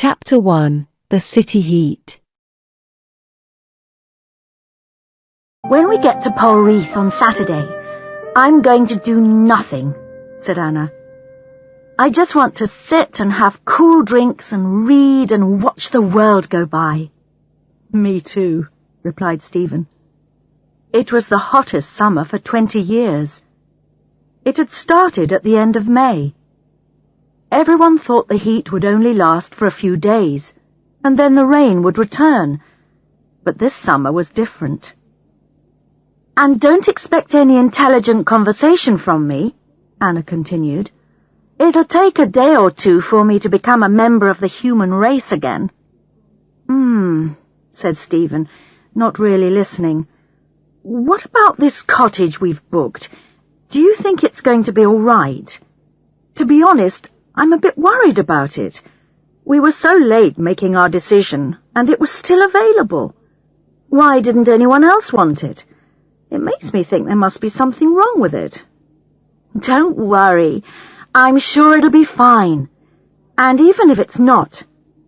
Chapter 1. The City Heat. When we get to Polreath on Saturday, I'm going to do nothing, said Anna. I just want to sit and have cool drinks and read and watch the world go by. Me too, replied Stephen. It was the hottest summer for 20 years. It had started at the end of May. Everyone thought the heat would only last for a few days, and then the rain would return. But this summer was different. And don't expect any intelligent conversation from me, Anna continued. It'll take a day or two for me to become a member of the human race again. Said Stephen, not really listening. What about this cottage we've booked? Do you think it's going to be all right? To be honest, I'm a bit worried about it. We were so late making our decision, and it was still available. Why didn't anyone else want it? It makes me think there must be something wrong with it. Don't worry. I'm sure it'll be fine. And even if it's not,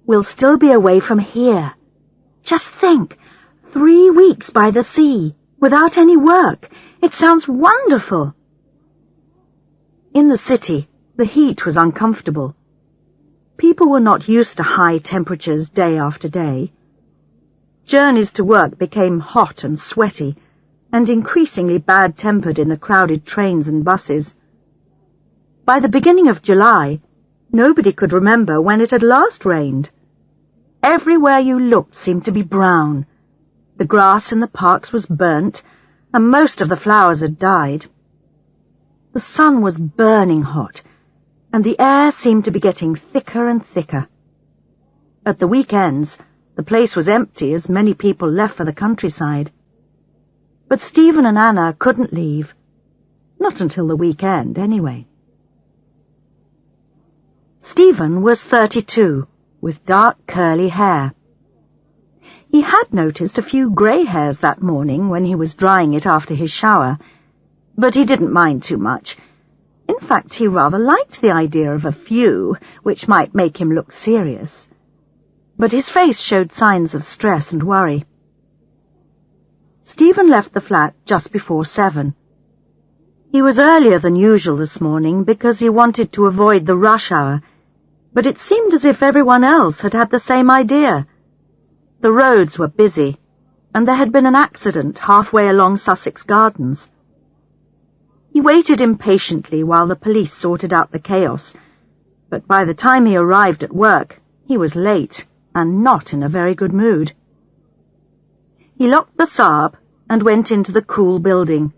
we'll still be away from here. Just think, 3 weeks by the sea, without any work. It sounds wonderful. In the city, the heat was uncomfortable. People were not used to high temperatures day after day. Journeys to work became hot and sweaty, and increasingly bad-tempered in the crowded trains and buses. By the beginning of July, nobody could remember when it had last rained. Everywhere you looked seemed to be brown. The grass in the parks was burnt, and most of the flowers had died. The sun was burning hot, and the air seemed to be getting thicker and thicker. At the weekends, the place was empty as many people left for the countryside. But Stephen and Anna couldn't leave. Not until the weekend, anyway. Stephen was 32, with dark curly hair. He had noticed a few grey hairs that morning when he was drying it after his shower, but he didn't mind too much. In fact, he rather liked the idea of a few, which might make him look serious. But his face showed signs of stress and worry. Stephen left the flat just before 7. He was earlier than usual this morning because he wanted to avoid the rush hour, but it seemed as if everyone else had had the same idea. The roads were busy, and there had been an accident halfway along Sussex Gardens. He waited impatiently while the police sorted out the chaos, but by the time he arrived at work, he was late and not in a very good mood. He locked the Saab and went into the cool building.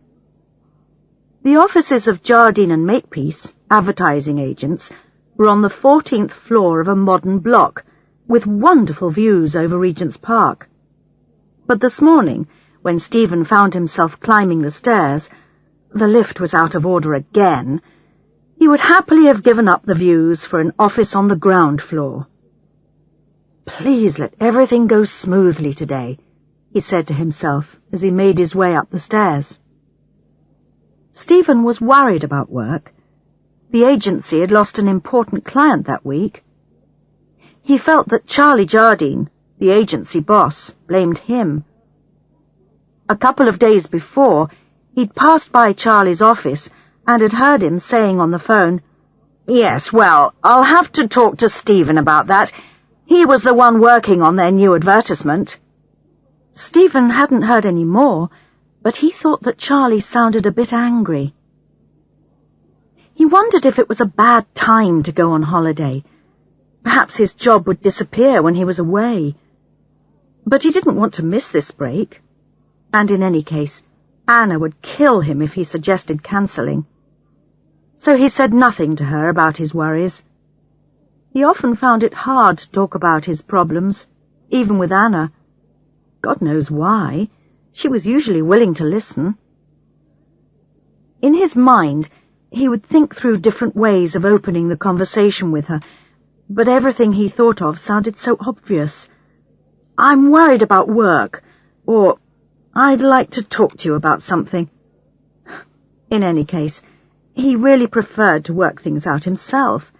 The offices of Jardine and Makepeace, advertising agents, were on the 14th floor of a modern block, with wonderful views over Regent's Park. But this morning, when Stephen found himself climbing the stairs, the lift was out of order again. He would happily have given up the views for an office on the ground floor. Please let everything go smoothly today, he said to himself as he made his way up the stairs. Stephen was worried about work. The agency had lost an important client that week. He felt that Charlie Jardine, the agency boss, blamed him. A couple of days before, he'd passed by Charlie's office and had heard him saying on the phone, "Yes, well, I'll have to talk to Stephen about that. He was the one working on their new advertisement." Stephen hadn't heard any more, but he thought that Charlie sounded a bit angry. He wondered if it was a bad time to go on holiday. Perhaps his job would disappear when he was away. But he didn't want to miss this break. And in any case, Anna would kill him if he suggested cancelling. So he said nothing to her about his worries. He often found it hard to talk about his problems, even with Anna. God knows why. She was usually willing to listen. In his mind, he would think through different ways of opening the conversation with her, but everything he thought of sounded so obvious. "I'm worried about work," or "I'd like to talk to you about something." In any case, he really preferred to work things out himself.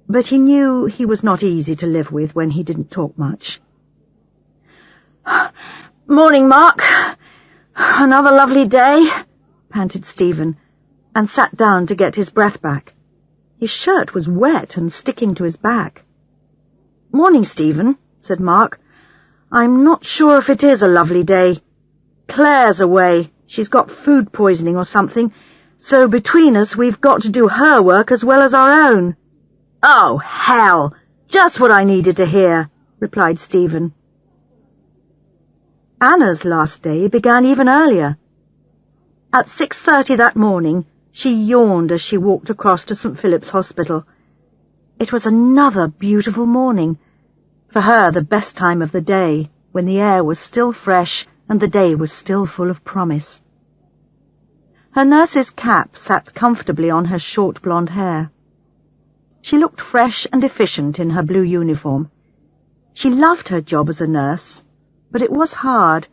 but he knew he was not easy to live with when he didn't talk much. "Morning, Mark. Another lovely day," panted Stephen, and sat down to get his breath back. His shirt was wet and sticking to his back. "Morning, Stephen," said Mark. "I'm not sure if it is a lovely day. Claire's away. She's got food poisoning or something, so between us we've got to do her work as well as our own." "Oh, hell! Just what I needed to hear," replied Stephen. Anna's last day began even earlier. At 6:30 that morning, she yawned as she walked across to St. Philip's Hospital. It was another beautiful morning. For her, the best time of the day, when the air was still fresh and the day was still full of promise. Her nurse's cap sat comfortably on her short blonde hair. She looked fresh and efficient in her blue uniform. She loved her job as a nurse, but it was hard.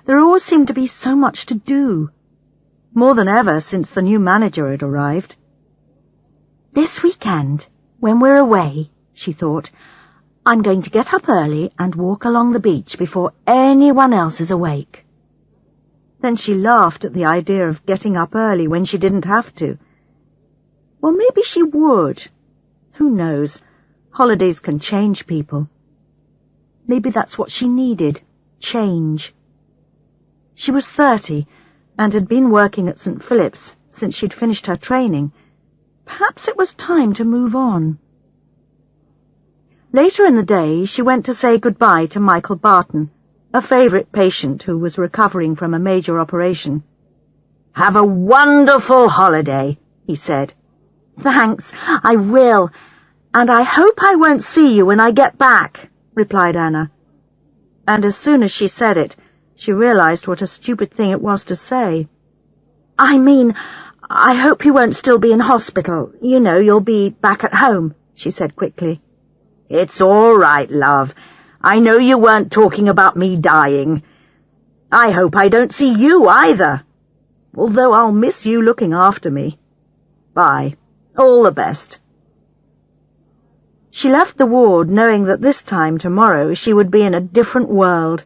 There always seemed to be so much to do, more than ever since the new manager had arrived. "This weekend, when we're away," she thought, "I'm going to get up early and walk along the beach before anyone else is awake." Then she laughed at the idea of getting up early when she didn't have to. Well, maybe she would. Who knows? Holidays can change people. Maybe that's what she needed, change. She was 30 and had been working at St. Philip's since she'd finished her training. Perhaps it was time to move on. Later in the day, she went to say goodbye to Michael Barton, a favourite patient who was recovering from a major operation. "Have a wonderful holiday," he said. "Thanks, I will, and I hope I won't see you when I get back," replied Anna. And as soon as she said it, she realized what a stupid thing it was to say. "I mean, I hope you won't still be in hospital. You know, you'll be back at home," she said quickly. "It's all right, love. I know you weren't talking about me dying. I hope I don't see you either, although I'll miss you looking after me. Bye. All the best." She left the ward knowing that this time tomorrow she would be in a different world.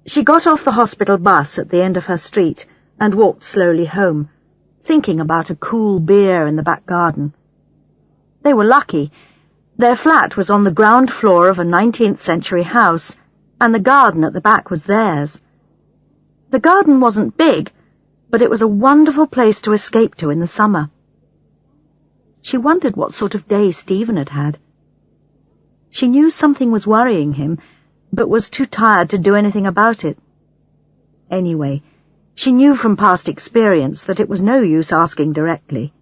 She got off the hospital bus at the end of her street and walked slowly home, thinking about a cool beer in the back garden. They were lucky. Their flat was on the ground floor of a 19th century house, and the garden at the back was theirs. The garden wasn't big, but it was a wonderful place to escape to in the summer. She wondered what sort of day Stephen had had. She knew something was worrying him, but was too tired to do anything about it. Anyway, she knew from past experience that it was no use asking directly.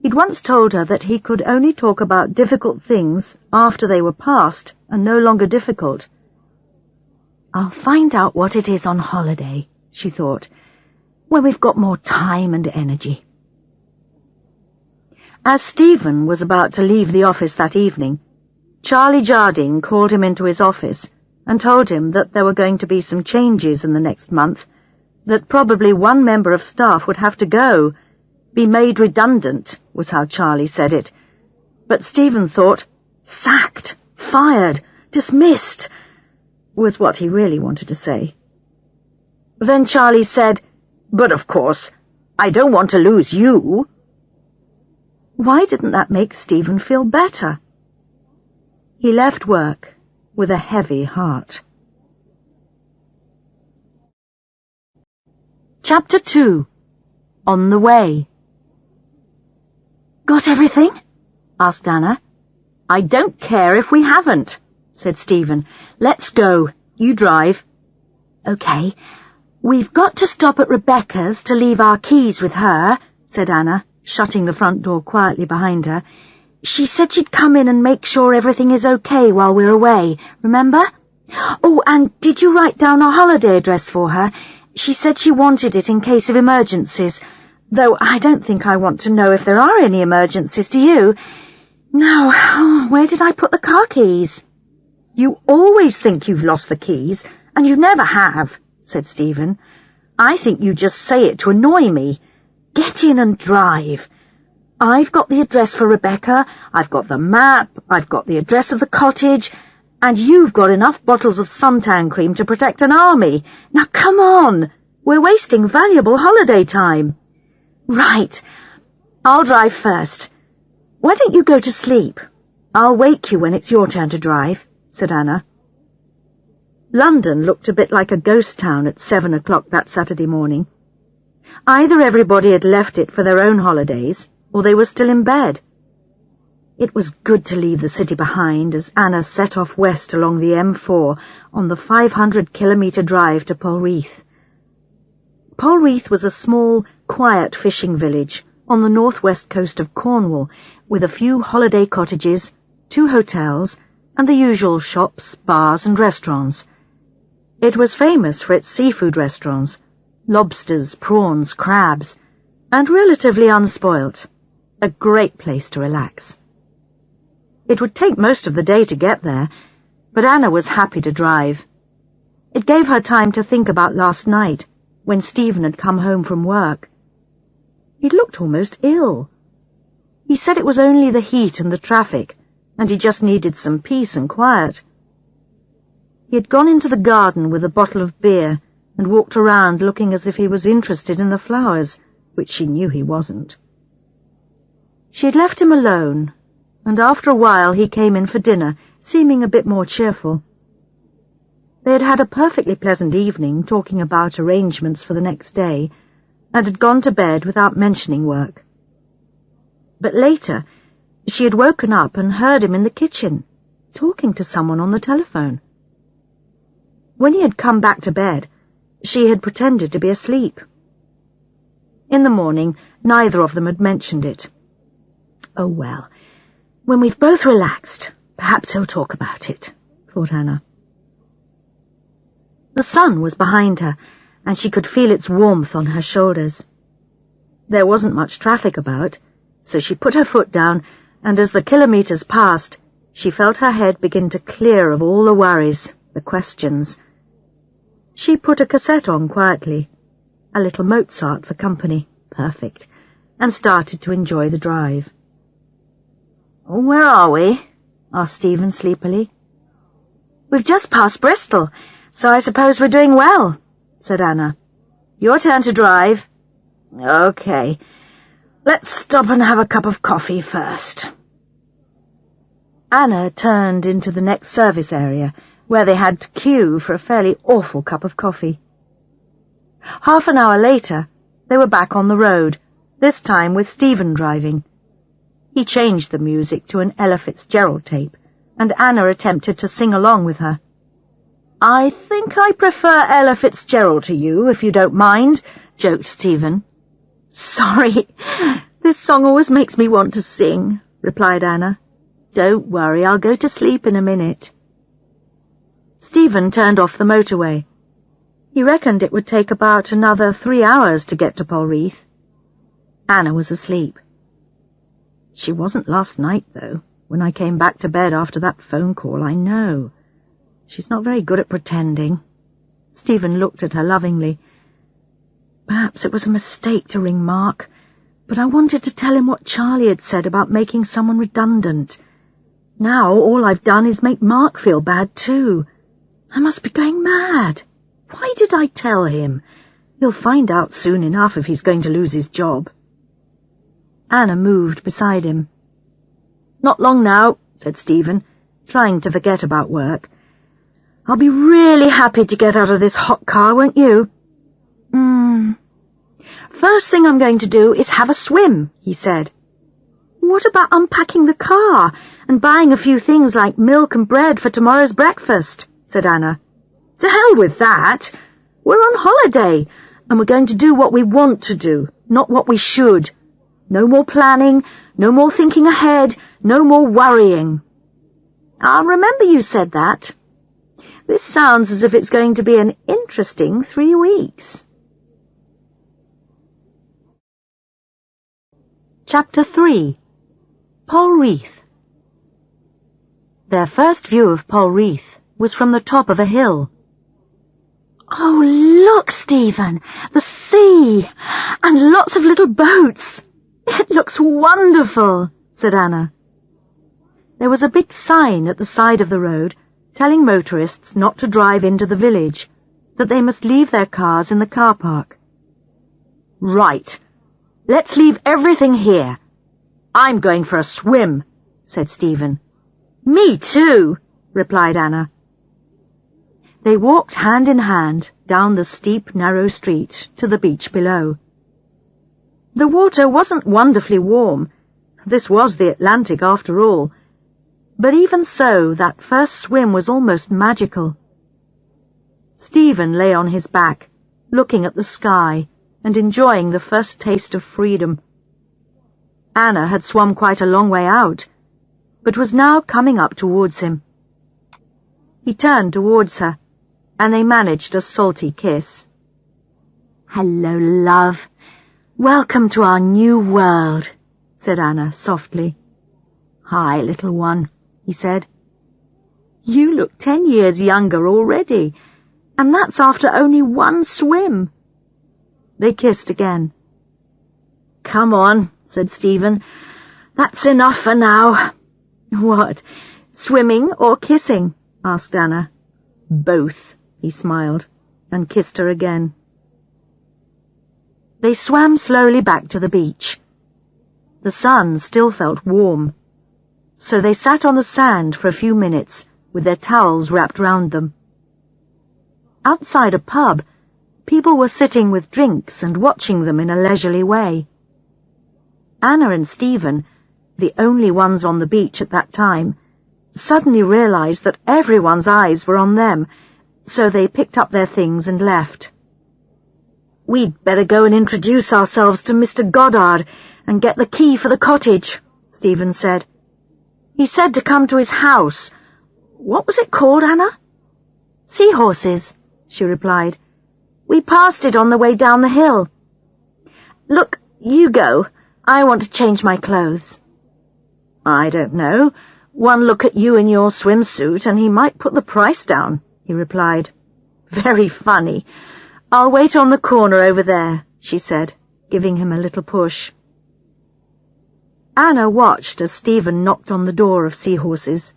He'd once told her that he could only talk about difficult things after they were past and no longer difficult. "I'll find out what it is on holiday," she thought, "when we've got more time and energy." As Stephen was about to leave the office that evening, Charlie Jardine called him into his office and told him that there were going to be some changes in the next month, that probably one member of staff would have to go, be made redundant, was how Charlie said it. But Stephen thought, sacked, fired, dismissed, was what he really wanted to say. Then Charlie said, "But of course, I don't want to lose you." Why didn't that make Stephen feel better? He left work with a heavy heart. Chapter 2. On the Way. "Got everything?" asked Anna. "I don't care if we haven't," said Stephen. "Let's go. You drive." "Okay. We've got to stop at Rebecca's to leave our keys with her," said Anna, shutting the front door quietly behind her. "She said she'd come in and make sure everything is okay while we're away, remember? Oh, and did you write down our holiday address for her? She said she wanted it in case of emergencies, though I don't think I want to know if there are any emergencies, do you? No, where did I put the car keys?" "You always think you've lost the keys, and you never have," said Stephen. "I think you just say it to annoy me. Get in and drive. I've got the address for Rebecca, I've got the map, I've got the address of the cottage, and you've got enough bottles of suntan cream to protect an army. Now come on, we're wasting valuable holiday time. Right, I'll drive first. Why don't you go to sleep? I'll wake you when it's your turn to drive, said Anna. London looked a bit like a ghost town at 7 o'clock that Saturday morning. Either everybody had left it for their own holidays, or they were still in bed. It was good to leave the city behind as Anna set off west along the M4 on the 500-kilometre drive to Polreath. Polreath was a small, quiet fishing village on the northwest coast of Cornwall, with a few holiday cottages, 2 hotels, and the usual shops, bars and restaurants. It was famous for its seafood restaurants, lobsters, prawns, crabs, and relatively unspoilt. A great place to relax. It would take most of the day to get there, but Anna was happy to drive. It gave her time to think about last night, when Stephen had come home from work. He'd looked almost ill. He said it was only the heat and the traffic, and he just needed some peace and quiet. He had gone into the garden with a bottle of beer and walked around looking as if he was interested in the flowers, which she knew he wasn't. She had left him alone, and after a while he came in for dinner, seeming a bit more cheerful. They had had a perfectly pleasant evening, talking about arrangements for the next day, and had gone to bed without mentioning work. But later, she had woken up and heard him in the kitchen, talking to someone on the telephone. When he had come back to bed, she had pretended to be asleep. In the morning, neither of them had mentioned it. Oh well, when we've both relaxed, perhaps he'll talk about it, thought Anna. The sun was behind her, and she could feel its warmth on her shoulders. There wasn't much traffic about, so she put her foot down, and as the kilometres passed, she felt her head begin to clear of all the worries, the questions. She put a cassette on quietly, a little Mozart for company, perfect, and started to enjoy the drive. "Where are we?" asked Stephen sleepily. "We've just passed Bristol, so I suppose we're doing well," said Anna. "Your turn to drive." "OK. Let's stop and have a cup of coffee first." Anna turned into the next service area, where they had to queue for a fairly awful cup of coffee. Half an hour later, they were back on the road, this time with Stephen driving. He changed the music to an Ella Fitzgerald tape, and Anna attempted to sing along with her. "I think I prefer Ella Fitzgerald to you, if you don't mind," joked Stephen. "Sorry, this song always makes me want to sing," replied Anna. "Don't worry, I'll go to sleep in a minute." Stephen turned off the motorway. He reckoned it would take about another 3 hours to get to Polreath. Anna was asleep. She wasn't last night, though, when I came back to bed after that phone call, I know. She's not very good at pretending. Stephen looked at her lovingly. Perhaps it was a mistake to ring Mark, but I wanted to tell him what Charlie had said about making someone redundant. Now all I've done is make Mark feel bad, too. I must be going mad. Why did I tell him? He'll find out soon enough if he's going to lose his job. Anna moved beside him. "Not long now," said Stephen, trying to forget about work. "I'll be really happy to get out of this hot car, won't you?" "First thing I'm going to do is have a swim," he said. "What about unpacking the car and buying a few things like milk and bread for tomorrow's breakfast?" said Anna. "To hell with that. We're on holiday, and we're going to do what we want to do, not what we should. No more planning, no more thinking ahead, no more worrying." "I'll remember you said that. This sounds as if it's going to be an interesting 3 weeks. Chapter 3. Polreath. Their first view of Polreath was from the top of a hill. "Oh, look, Stephen, the sea, and lots of little boats. "It looks wonderful," said Anna. There was a big sign at the side of the road telling motorists not to drive into the village, that they must leave their cars in the car park. "Right. Let's leave everything here. I'm going for a swim," said Stephen. "Me too," replied Anna. They walked hand in hand down the steep, narrow street to the beach below. The water wasn't wonderfully warm. This was the Atlantic after all. But even so, that first swim was almost magical. Stephen lay on his back, looking at the sky and enjoying the first taste of freedom. Anna had swum quite a long way out, but was now coming up towards him. He turned towards her, and they managed a salty kiss. "Hello, love. Welcome to our new world," said Anna softly. "Hi, little one," he said. "You look 10 years younger already, and that's after only one swim." They kissed again. "Come on," said Stephen. "That's enough for now." "What, swimming or kissing?" asked Anna. "Both," he smiled, and kissed her again. They swam slowly back to the beach. The sun still felt warm, so they sat on the sand for a few minutes with their towels wrapped round them. Outside a pub, people were sitting with drinks and watching them in a leisurely way. Anna and Stephen, the only ones on the beach at that time, suddenly realized that everyone's eyes were on them, so they picked up their things and left. "We'd better go and introduce ourselves to Mr. Goddard and get the key for the cottage," Stephen said. "He said to come to his house. What was it called, Anna?" "Seahorses," she replied. "We passed it on the way down the hill." "Look, you go. I want to change my clothes." "I don't know. One look at you in your swimsuit and he might put the price down," he replied. "Very funny. I'll wait on the corner over there," she said, giving him a little push. Anna watched as Stephen knocked on the door of Seahorses.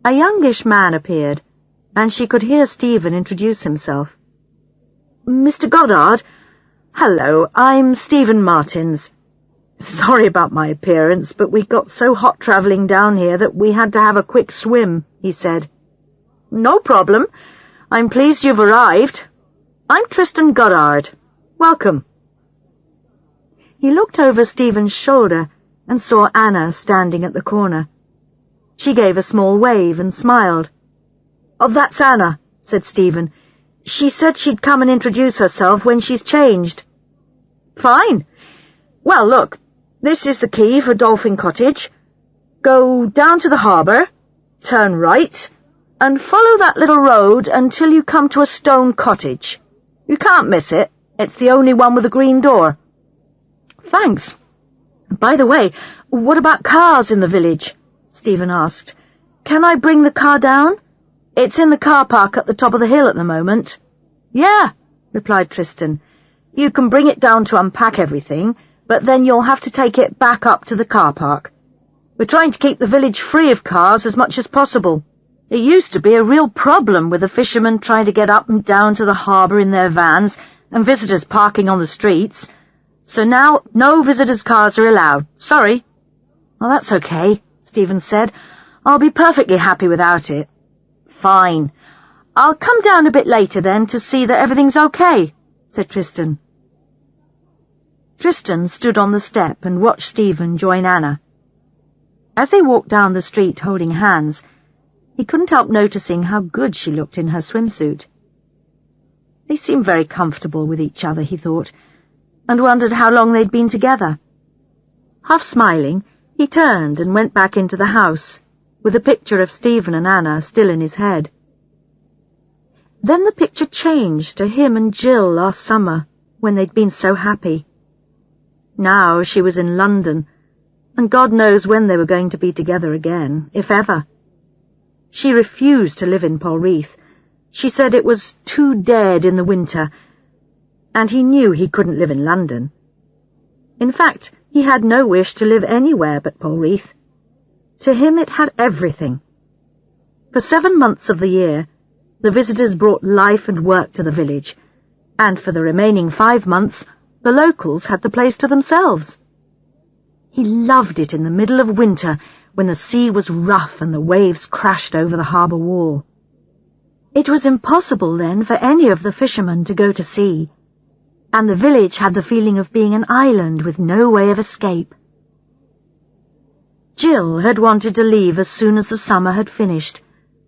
A youngish man appeared, and she could hear Stephen introduce himself. "Mr. Goddard? Hello, I'm Stephen Martins. Sorry about my appearance, but we got so hot travelling down here that we had to have a quick swim," he said. "No problem. I'm pleased you've arrived. I'm Tristan Goddard. Welcome." He looked over Stephen's shoulder and saw Anna standing at the corner. She gave a small wave and smiled. "Oh, that's Anna," said Stephen. "She said she'd come and introduce herself when she's changed." "Fine. Well, look, this is the key for Dolphin Cottage. Go down to the harbour, turn right, and follow that little road until you come to a stone cottage. You can't miss it. It's the only one with a green door." "Thanks. By the way, what about cars in the village?" Stephen asked. "Can I bring the car down? It's in the car park at the top of the hill at the moment." "Yeah," replied Tristan. "You can bring it down to unpack everything, but then you'll have to take it back up to the car park. We're trying to keep the village free of cars as much as possible. It used to be a real problem with the fishermen trying to get up and down to the harbour in their vans and visitors parking on the streets. So now no visitors' cars are allowed. Sorry." "Well, that's okay," Stephen said. "I'll be perfectly happy without it." "Fine. I'll come down a bit later then to see that everything's okay," said Tristan. Tristan stood on the step and watched Stephen join Anna. As they walked down the street holding hands, he couldn't help noticing how good she looked in her swimsuit. They seemed very comfortable with each other, he thought, and wondered how long they'd been together. Half smiling, he turned and went back into the house, with the picture of Stephen and Anna still in his head. Then the picture changed to him and Jill last summer, when they'd been so happy. Now she was in London, and God knows when they were going to be together again, if ever. She refused to live in Polreath. She said it was too dead in the winter, and he knew he couldn't live in London. In fact, He had no wish to live anywhere but Polreath. To him it had everything. For 7 months of the year, the visitors brought life and work to the village, and for the remaining 5 months, the locals had the place to themselves. He loved it in the middle of winter when the sea was rough and the waves crashed over the harbour wall. It was impossible then for any of the fishermen to go to sea, and the village had the feeling of being an island with no way of escape. Jill had wanted to leave as soon as the summer had finished,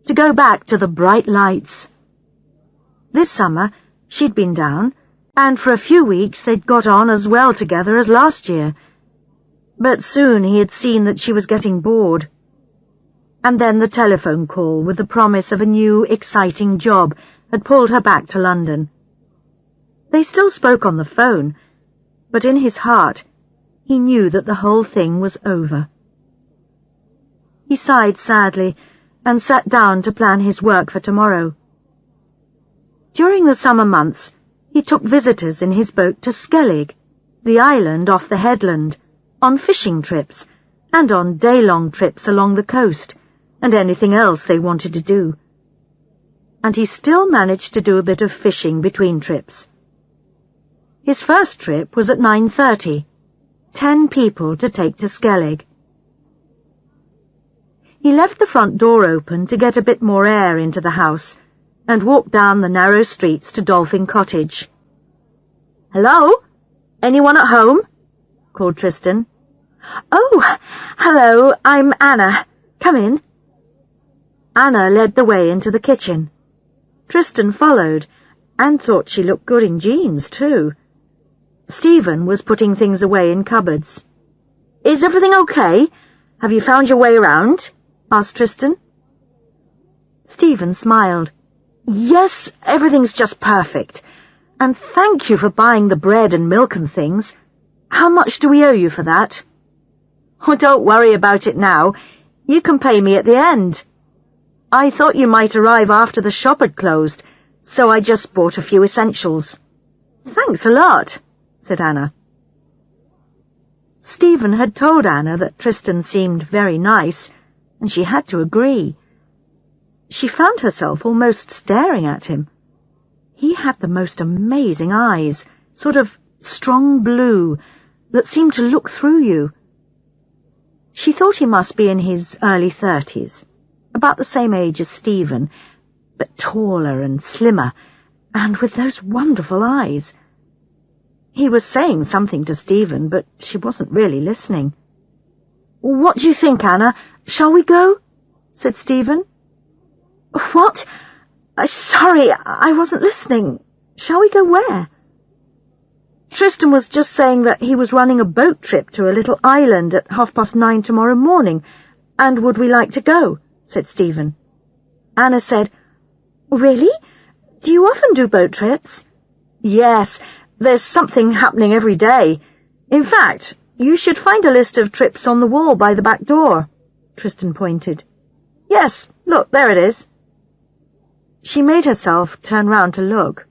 to go back to the bright lights. This summer she'd been down, and for a few weeks they'd got on as well together as last year. But soon he had seen that she was getting bored. And then the telephone call with the promise of a new, exciting job had pulled her back to London. They still spoke on the phone, but in his heart he knew that the whole thing was over. He sighed sadly and sat down to plan his work for tomorrow. During the summer months, he took visitors in his boat to Skellig, the island off the headland, on fishing trips, and on day-long trips along the coast, and anything else they wanted to do. And he still managed to do a bit of fishing between trips. His first trip was at 9:30, 10 people to take to Skellig. He left the front door open to get a bit more air into the house, and walked down the narrow streets to Dolphin Cottage. "Hello? Anyone at home?" called Tristan. "Oh, hello, I'm Anna. Come in." Anna led the way into the kitchen. Tristan followed, and thought she looked good in jeans, too. Stephen was putting things away in cupboards. "Is everything okay? Have you found your way around?" asked Tristan. Stephen smiled. "Yes, everything's just perfect. And thank you for buying the bread and milk and things. How much do we owe you for that?" "Oh, don't worry about it now. You can pay me at the end. I thought you might arrive after the shop had closed, so I just bought a few essentials." "Thanks a lot," said Anna. Stephen had told Anna that Tristan seemed very nice, and she had to agree. She found herself almost staring at him. He had the most amazing eyes, sort of strong blue, that seemed to look through you. She thought he must be in his early 30s, about the same age as Stephen, but taller and slimmer, and with those wonderful eyes. He was saying something to Stephen, but she wasn't really listening. "What do you think, Anna? Shall we go?" said Stephen. "What? Sorry, I wasn't listening. Shall we go where?" "Tristan was just saying that he was running a boat trip to a little island at 9:30 tomorrow morning, and would we like to go?" said Stephen. Anna said, "Really? Do you often do boat trips?" "Yes, there's something happening every day. In fact, you should find a list of trips on the wall by the back door." Tristan pointed. "Yes, look, there it is." She made herself turn round to look.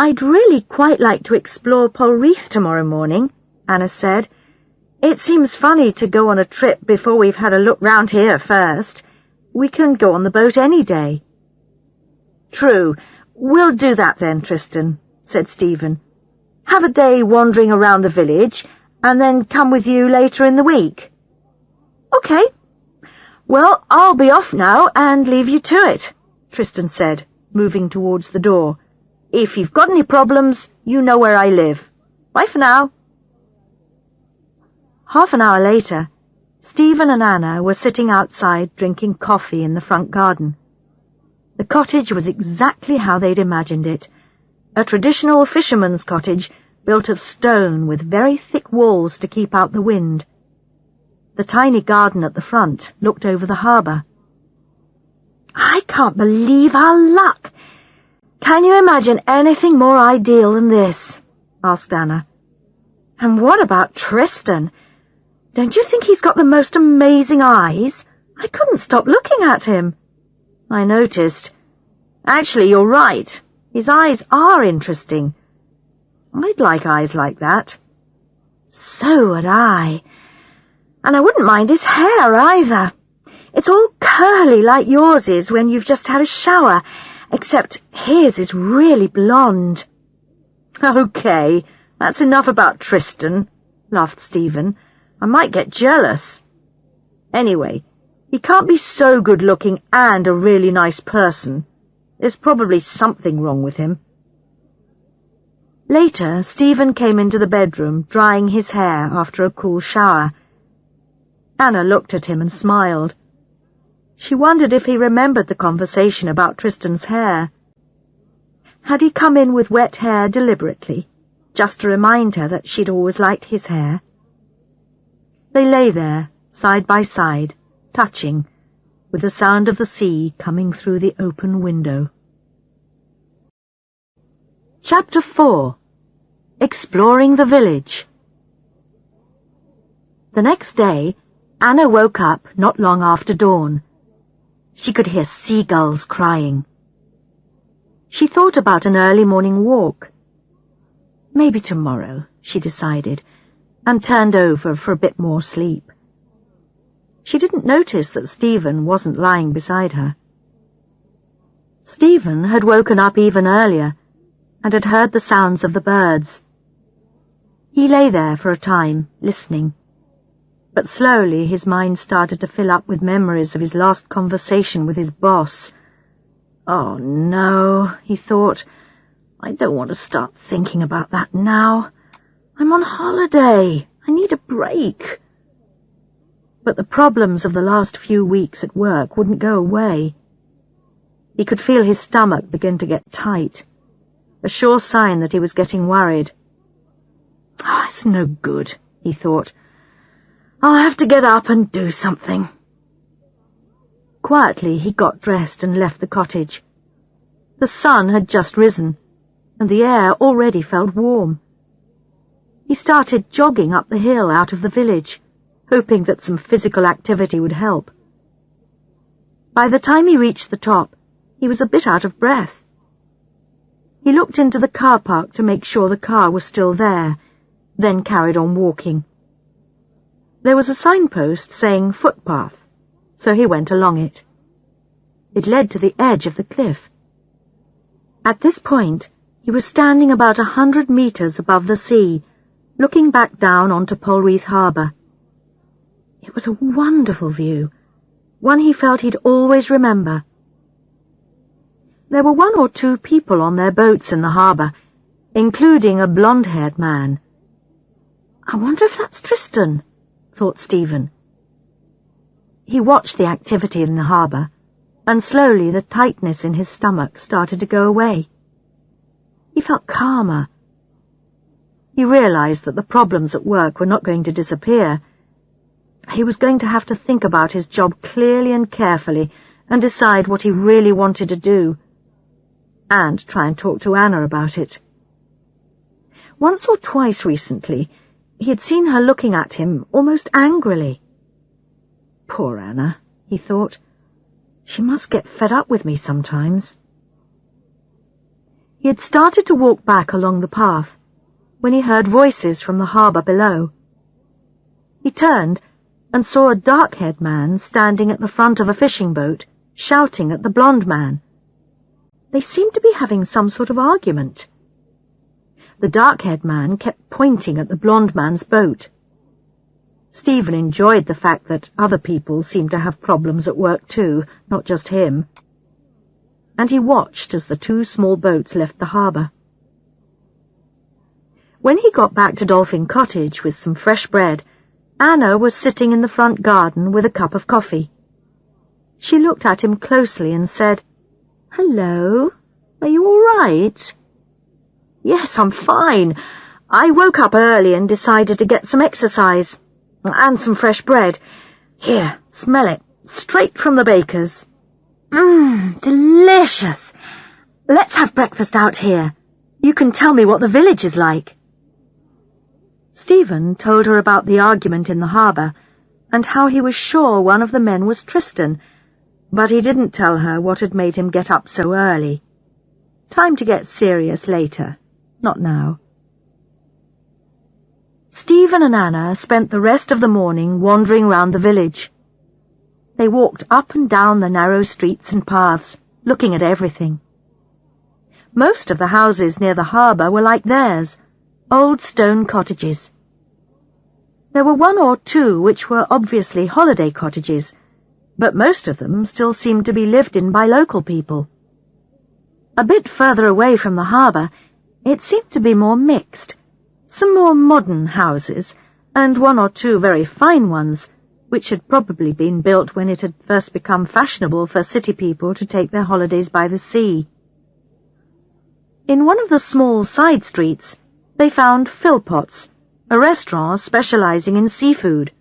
"I'd really quite like to explore Polreath tomorrow morning," Anna said. "It seems funny to go on a trip before we've had a look round here first. We can go on the boat any day." "True. We'll do that then, Tristan," said Stephen. "Have a day wandering around the village, and then come with you later in the week." "Okay. Well, I'll be off now and leave you to it," Tristan said, moving towards the door. "If you've got any problems, you know where I live. Bye for now." Half an hour later, Stephen and Anna were sitting outside drinking coffee in the front garden. The cottage was exactly how they'd imagined it, a traditional fisherman's cottage built of stone with very thick walls to keep out the wind. The tiny garden at the front looked over the harbour. "I can't believe our luck. Can you imagine anything more ideal than this?" asked Anna. "And what about Tristan? Don't you think he's got the most amazing eyes? I couldn't stop looking at him." "I noticed. Actually, you're right. His eyes are interesting. I'd like eyes like that." So would I. And I wouldn't mind his hair either. It's all curly like yours is when you've just had a shower, except his is really blonde. Okay, that's enough about Tristan, laughed Stephen. I might get jealous. Anyway, he can't be so good-looking and a really nice person. There's probably something wrong with him. Later, Stephen came into the bedroom, drying his hair after a cool shower. Anna looked at him and smiled. She wondered if he remembered the conversation about Tristan's hair. Had he come in with wet hair deliberately, just to remind her that she'd always liked his hair? They lay there, side by side, touching, with the sound of the sea coming through the open window. Chapter 4. Exploring the Village. The next day, Anna woke up not long after dawn. She could hear seagulls crying. She thought about an early morning walk. Maybe tomorrow, she decided, and turned over for a bit more sleep. She didn't notice that Stephen wasn't lying beside her. Stephen had woken up even earlier and had heard the sounds of the birds. He lay there for a time, listening, but slowly his mind started to fill up with memories of his last conversation with his boss. Oh no, he thought, I don't want to start thinking about that now. I'm on holiday. I need a break. But the problems of the last few weeks at work wouldn't go away. He could feel his stomach begin to get tight, a sure sign that he was getting worried. It's no good, he thought. I'll have to get up and do something. Quietly he got dressed and left the cottage. The sun had just risen, and the air already felt warm. He started jogging up the hill out of the village, hoping that some physical activity would help. By the time he reached the top, he was a bit out of breath. He looked into the car park to make sure the car was still there, then carried on walking. There was a signpost saying footpath, so he went along it. It led to the edge of the cliff. At this point, he was standing about 100 meters above the sea, looking back down onto Polreath Harbour. It was a wonderful view, one he felt he'd always remember. There were 1 or 2 people on their boats in the harbour, including a blonde-haired man. I wonder if that's Tristan, thought Stephen. He watched the activity in the harbour, and slowly the tightness in his stomach started to go away. He felt calmer. He realized that the problems at work were not going to disappear. He was going to have to think about his job clearly and carefully and decide what he really wanted to do, and try and talk to Anna about it. Once or twice recently, he had seen her looking at him almost angrily. Poor Anna, he thought. She must get fed up with me sometimes. He had started to walk back along the path when he heard voices from the harbour below. He turned and saw a dark-haired man standing at the front of a fishing boat, shouting at the blonde man. They seemed to be having some sort of argument. The dark-haired man kept pointing at the blonde man's boat. Stephen enjoyed the fact that other people seemed to have problems at work too, not just him. And he watched as the 2 small boats left the harbour. When he got back to Dolphin Cottage with some fresh bread, Anna was sitting in the front garden with a cup of coffee. She looked at him closely and said, "Hello, are you all right?" "Yes, I'm fine. I woke up early and decided to get some exercise. And some fresh bread. Here, smell it. Straight from the baker's. Delicious. Let's have breakfast out here. You can tell me what the village is like." Stephen told her about the argument in the harbour and how he was sure one of the men was Tristan, but he didn't tell her what had made him get up so early. Time to get serious later, not now. Stephen and Anna spent the rest of the morning wandering round the village. They walked up and down the narrow streets and paths, looking at everything. Most of the houses near the harbour were like theirs, old stone cottages. There were one or two which were obviously holiday cottages, but most of them still seemed to be lived in by local people. A bit further away from the harbour, it seemed to be more mixed. Some more modern houses, and one or two very fine ones, which had probably been built when it had first become fashionable for city people to take their holidays by the sea. In one of the small side streets, they found Philpot's, a restaurant specializing in seafood.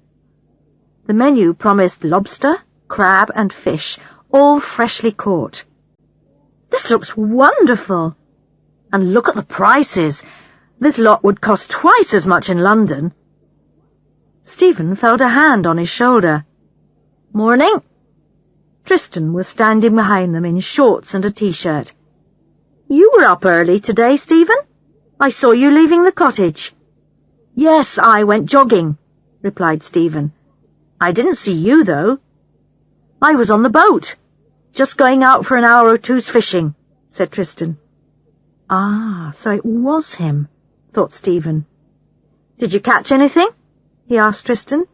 The menu promised lobster, crab and fish, all freshly caught. "This looks wonderful! And look at the prices! This lot would cost twice as much in London." Stephen felt a hand on his shoulder. "Morning." Tristan was standing behind them in shorts and a t-shirt. "You were up early today, Stephen? I saw you leaving the cottage." "Yes, I went jogging," replied Stephen. "I didn't see you, though." "I was on the boat, just going out for an hour or two's fishing," said Tristan. "Ah, so it was him," thought Stephen. "Did you catch anything?" he asked Tristan.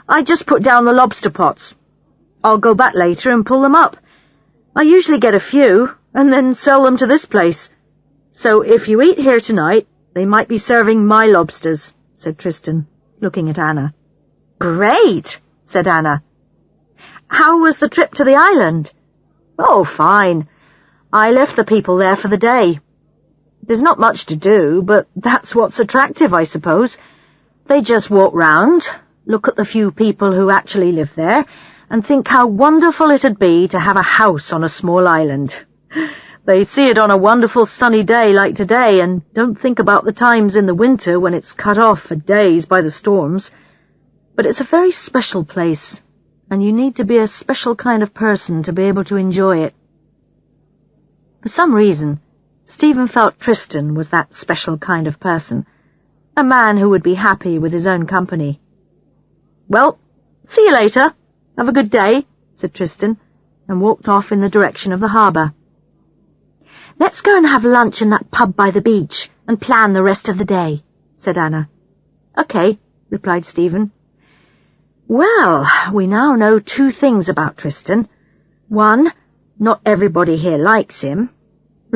"I just put down the lobster pots. I'll go back later and pull them up. I usually get a few, and then sell them to this place. So if you eat here tonight, they might be serving my lobsters," said Tristan, looking at Anna. "Great," said Anna. "How was the trip to the island?" "Oh, fine. I left the people there for the day. There's not much to do, but that's what's attractive, I suppose. They just walk round, look at the few people who actually live there, and think how wonderful it'd be to have a house on a small island. They see it on a wonderful sunny day like today and don't think about the times in the winter when it's cut off for days by the storms. But it's a very special place, and you need to be a special kind of person to be able to enjoy it." For some reason, Stephen felt Tristan was that special kind of person, a man who would be happy with his own company. "Well, see you later. Have a good day," said Tristan, and walked off in the direction of the harbour. "Let's go and have lunch in that pub by the beach and plan the rest of the day," said Anna. "Okay," replied Stephen. Well, we now know two things about Tristan. One, not everybody here likes him.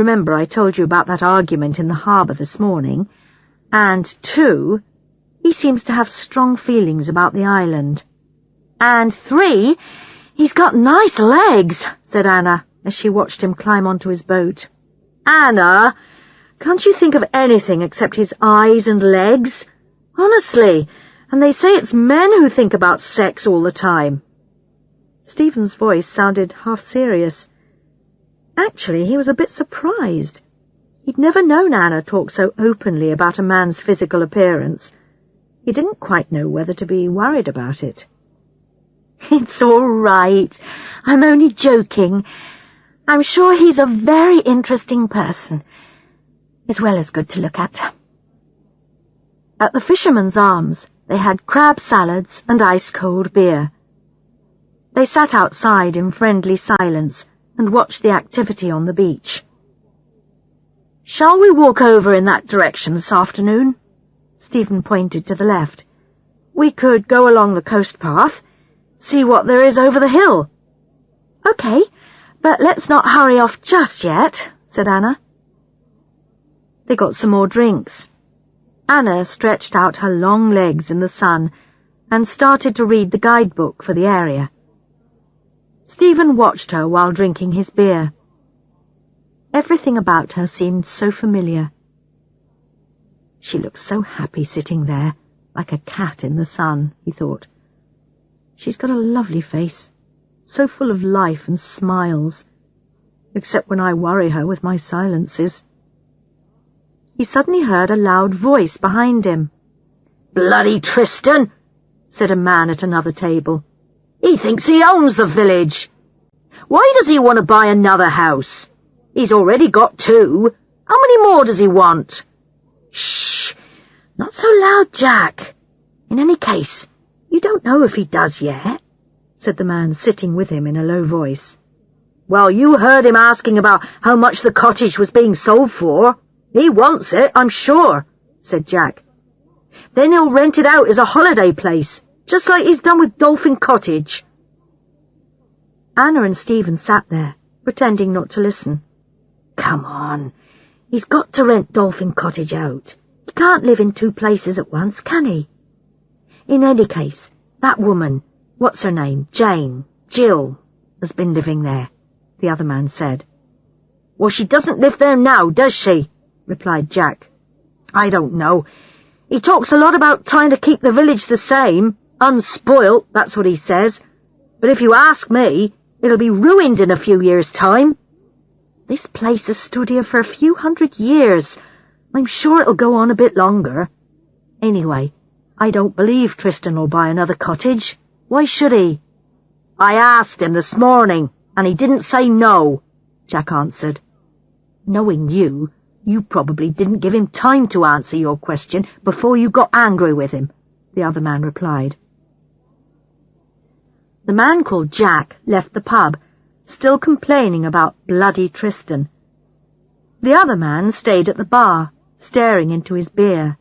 Remember I told you about that argument in the harbour this morning. And two, he seems to have strong feelings about the island. And three, he's got nice legs, said Anna, as she watched him climb onto his boat. Anna, can't you think of anything except his eyes and legs? Honestly, and they say it's men who think about sex all the time. Stephen's voice sounded half serious. Actually, he was a bit surprised. He'd never known Anna talk so openly about a man's physical appearance. He didn't quite know whether to be worried about it. It's all right. I'm only joking. I'm sure he's a very interesting person, as well as good to look at. At the Fisherman's Arms, they had crab salads and ice-cold beer. They sat outside in friendly silence and watched the activity on the beach. Shall we walk over in that direction this afternoon? Stephen pointed to the left. We could go along the coast path, see what there is over the hill. Okay, but let's not hurry off just yet, said Anna. They got some more drinks. Anna stretched out her long legs in the sun and started to read the guidebook for the area. Stephen watched her while drinking his beer. Everything about her seemed so familiar. She looked so happy sitting there, like a cat in the sun, he thought. She's got a lovely face, so full of life and smiles, except when I worry her with my silences. He suddenly heard a loud voice behind him. Bloody Tristan, said a man at another table. He thinks he owns the village. Why does he want to buy another house? He's already got 2. How many more does he want? Shh! Not so loud, Jack. In any case, you don't know if he does yet, said the man sitting with him in a low voice. Well, you heard him asking about how much the cottage was being sold for. He wants it, I'm sure, said Jack. Then he'll rent it out as a holiday place, just like he's done with Dolphin Cottage. Anna and Stephen sat there, pretending not to listen. Come on, he's got to rent Dolphin Cottage out. He can't live in two places at once, can he? In any case, that woman, what's her name, Jill, has been living there, the other man said. Well, she doesn't live there now, does she? Replied Jack. I don't know. He talks a lot about trying to keep the village the same, unspoilt, that's what he says. But if you ask me, it'll be ruined in a few years' time. This place has stood here for a few hundred years. I'm sure it'll go on a bit longer. Anyway, I don't believe Tristan will buy another cottage. Why should he? I asked him this morning, and he didn't say no, Jack answered. Knowing you, you probably didn't give him time to answer your question before you got angry with him, the other man replied. The man called Jack left the pub, still complaining about bloody Tristan. The other man stayed at the bar, staring into his beer.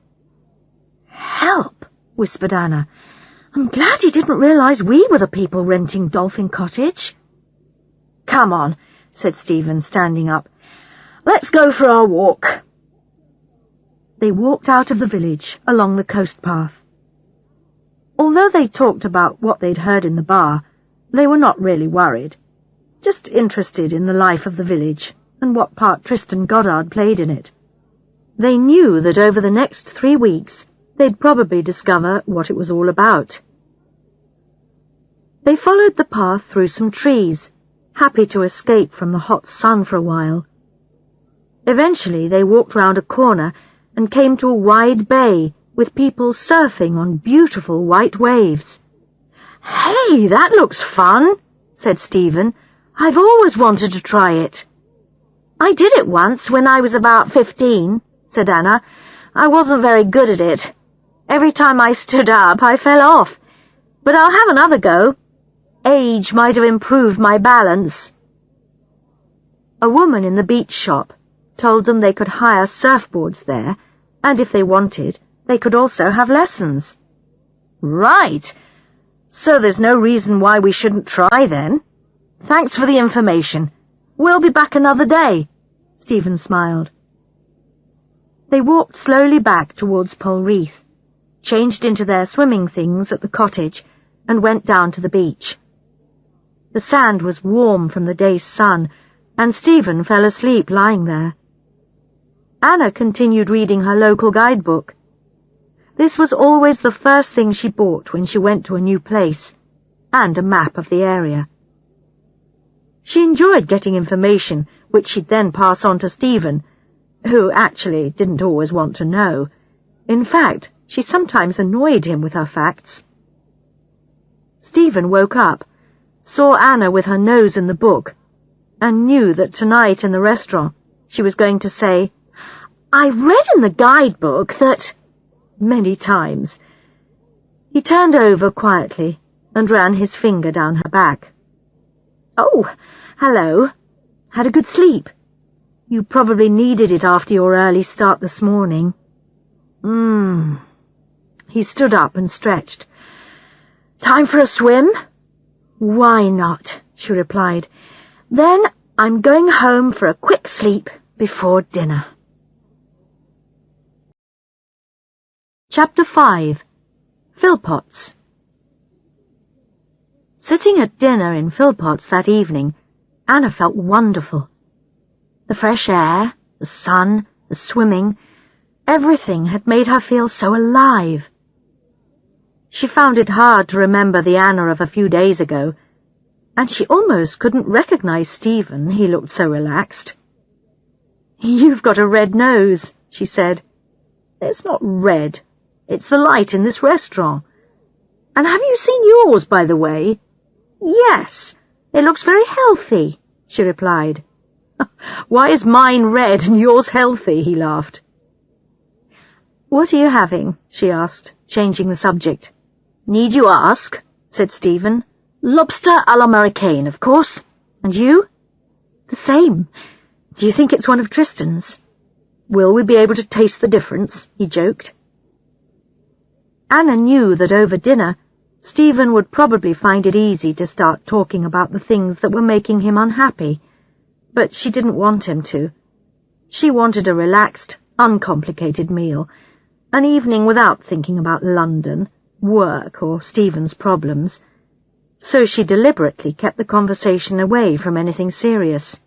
Help, whispered Anna. I'm glad he didn't realise we were the people renting Dolphin Cottage. Come on, said Stephen, standing up. Let's go for our walk. They walked out of the village along the coast path. Although they talked about what they'd heard in the bar, they were not really worried, just interested in the life of the village and what part Tristan Goddard played in it. They knew that over the next 3 weeks they'd probably discover what it was all about. They followed the path through some trees, happy to escape from the hot sun for a while. Eventually they walked round a corner and came to a wide bay with people surfing on beautiful white waves. Hey, that looks fun, said Stephen. I've always wanted to try it. I did it once when I was about 15, said Anna. I wasn't very good at it. Every time I stood up, I fell off. But I'll have another go. Age might have improved my balance. A woman in the beach shop told them they could hire surfboards there, and if they wanted, they could also have lessons. Right. So there's no reason why we shouldn't try then. Thanks for the information. We'll be back another day, Stephen smiled. They walked slowly back towards Polreath, changed into their swimming things at the cottage, and went down to the beach. The sand was warm from the day's sun, and Stephen fell asleep lying there. Anna continued reading her local guidebook. This was always the first thing she bought when she went to a new place, and a map of the area. She enjoyed getting information which she'd then pass on to Stephen, who actually didn't always want to know. In fact, she sometimes annoyed him with her facts. Stephen woke up, saw Anna with her nose in the book, and knew that tonight in the restaurant she was going to say, I read in the guidebook that... many times. He turned over quietly and ran his finger down her back. Oh, hello. Had a good sleep? You probably needed it after your early start this morning. He stood up and stretched. Time for a swim? Why not? She replied. Then I'm going home for a quick sleep before dinner. Chapter 5. Philpotts. Sitting at dinner in Philpotts that evening, Anna felt wonderful. The fresh air, the sun, the swimming, everything had made her feel so alive. She found it hard to remember the Anna of a few days ago, and she almost couldn't recognize Stephen, he looked so relaxed. You've got a red nose, she said. It's not red. It's the light in this restaurant. And have you seen yours, by the way? Yes, it looks very healthy, she replied. Why is mine red and yours healthy? He laughed. "What are you having?" she asked, changing the subject. "Need you ask?" said Stephen. "Lobster à l'américaine, of course. And you?" "The same. Do you think it's one of Tristan's?" "Will we be able to taste the difference?" he joked. Anna knew that over dinner, Stephen would probably find it easy to start talking about the things that were making him unhappy, but she didn't want him to. She wanted a relaxed, uncomplicated meal, an evening without thinking about London, work, or Stephen's problems, so she deliberately kept the conversation away from anything serious.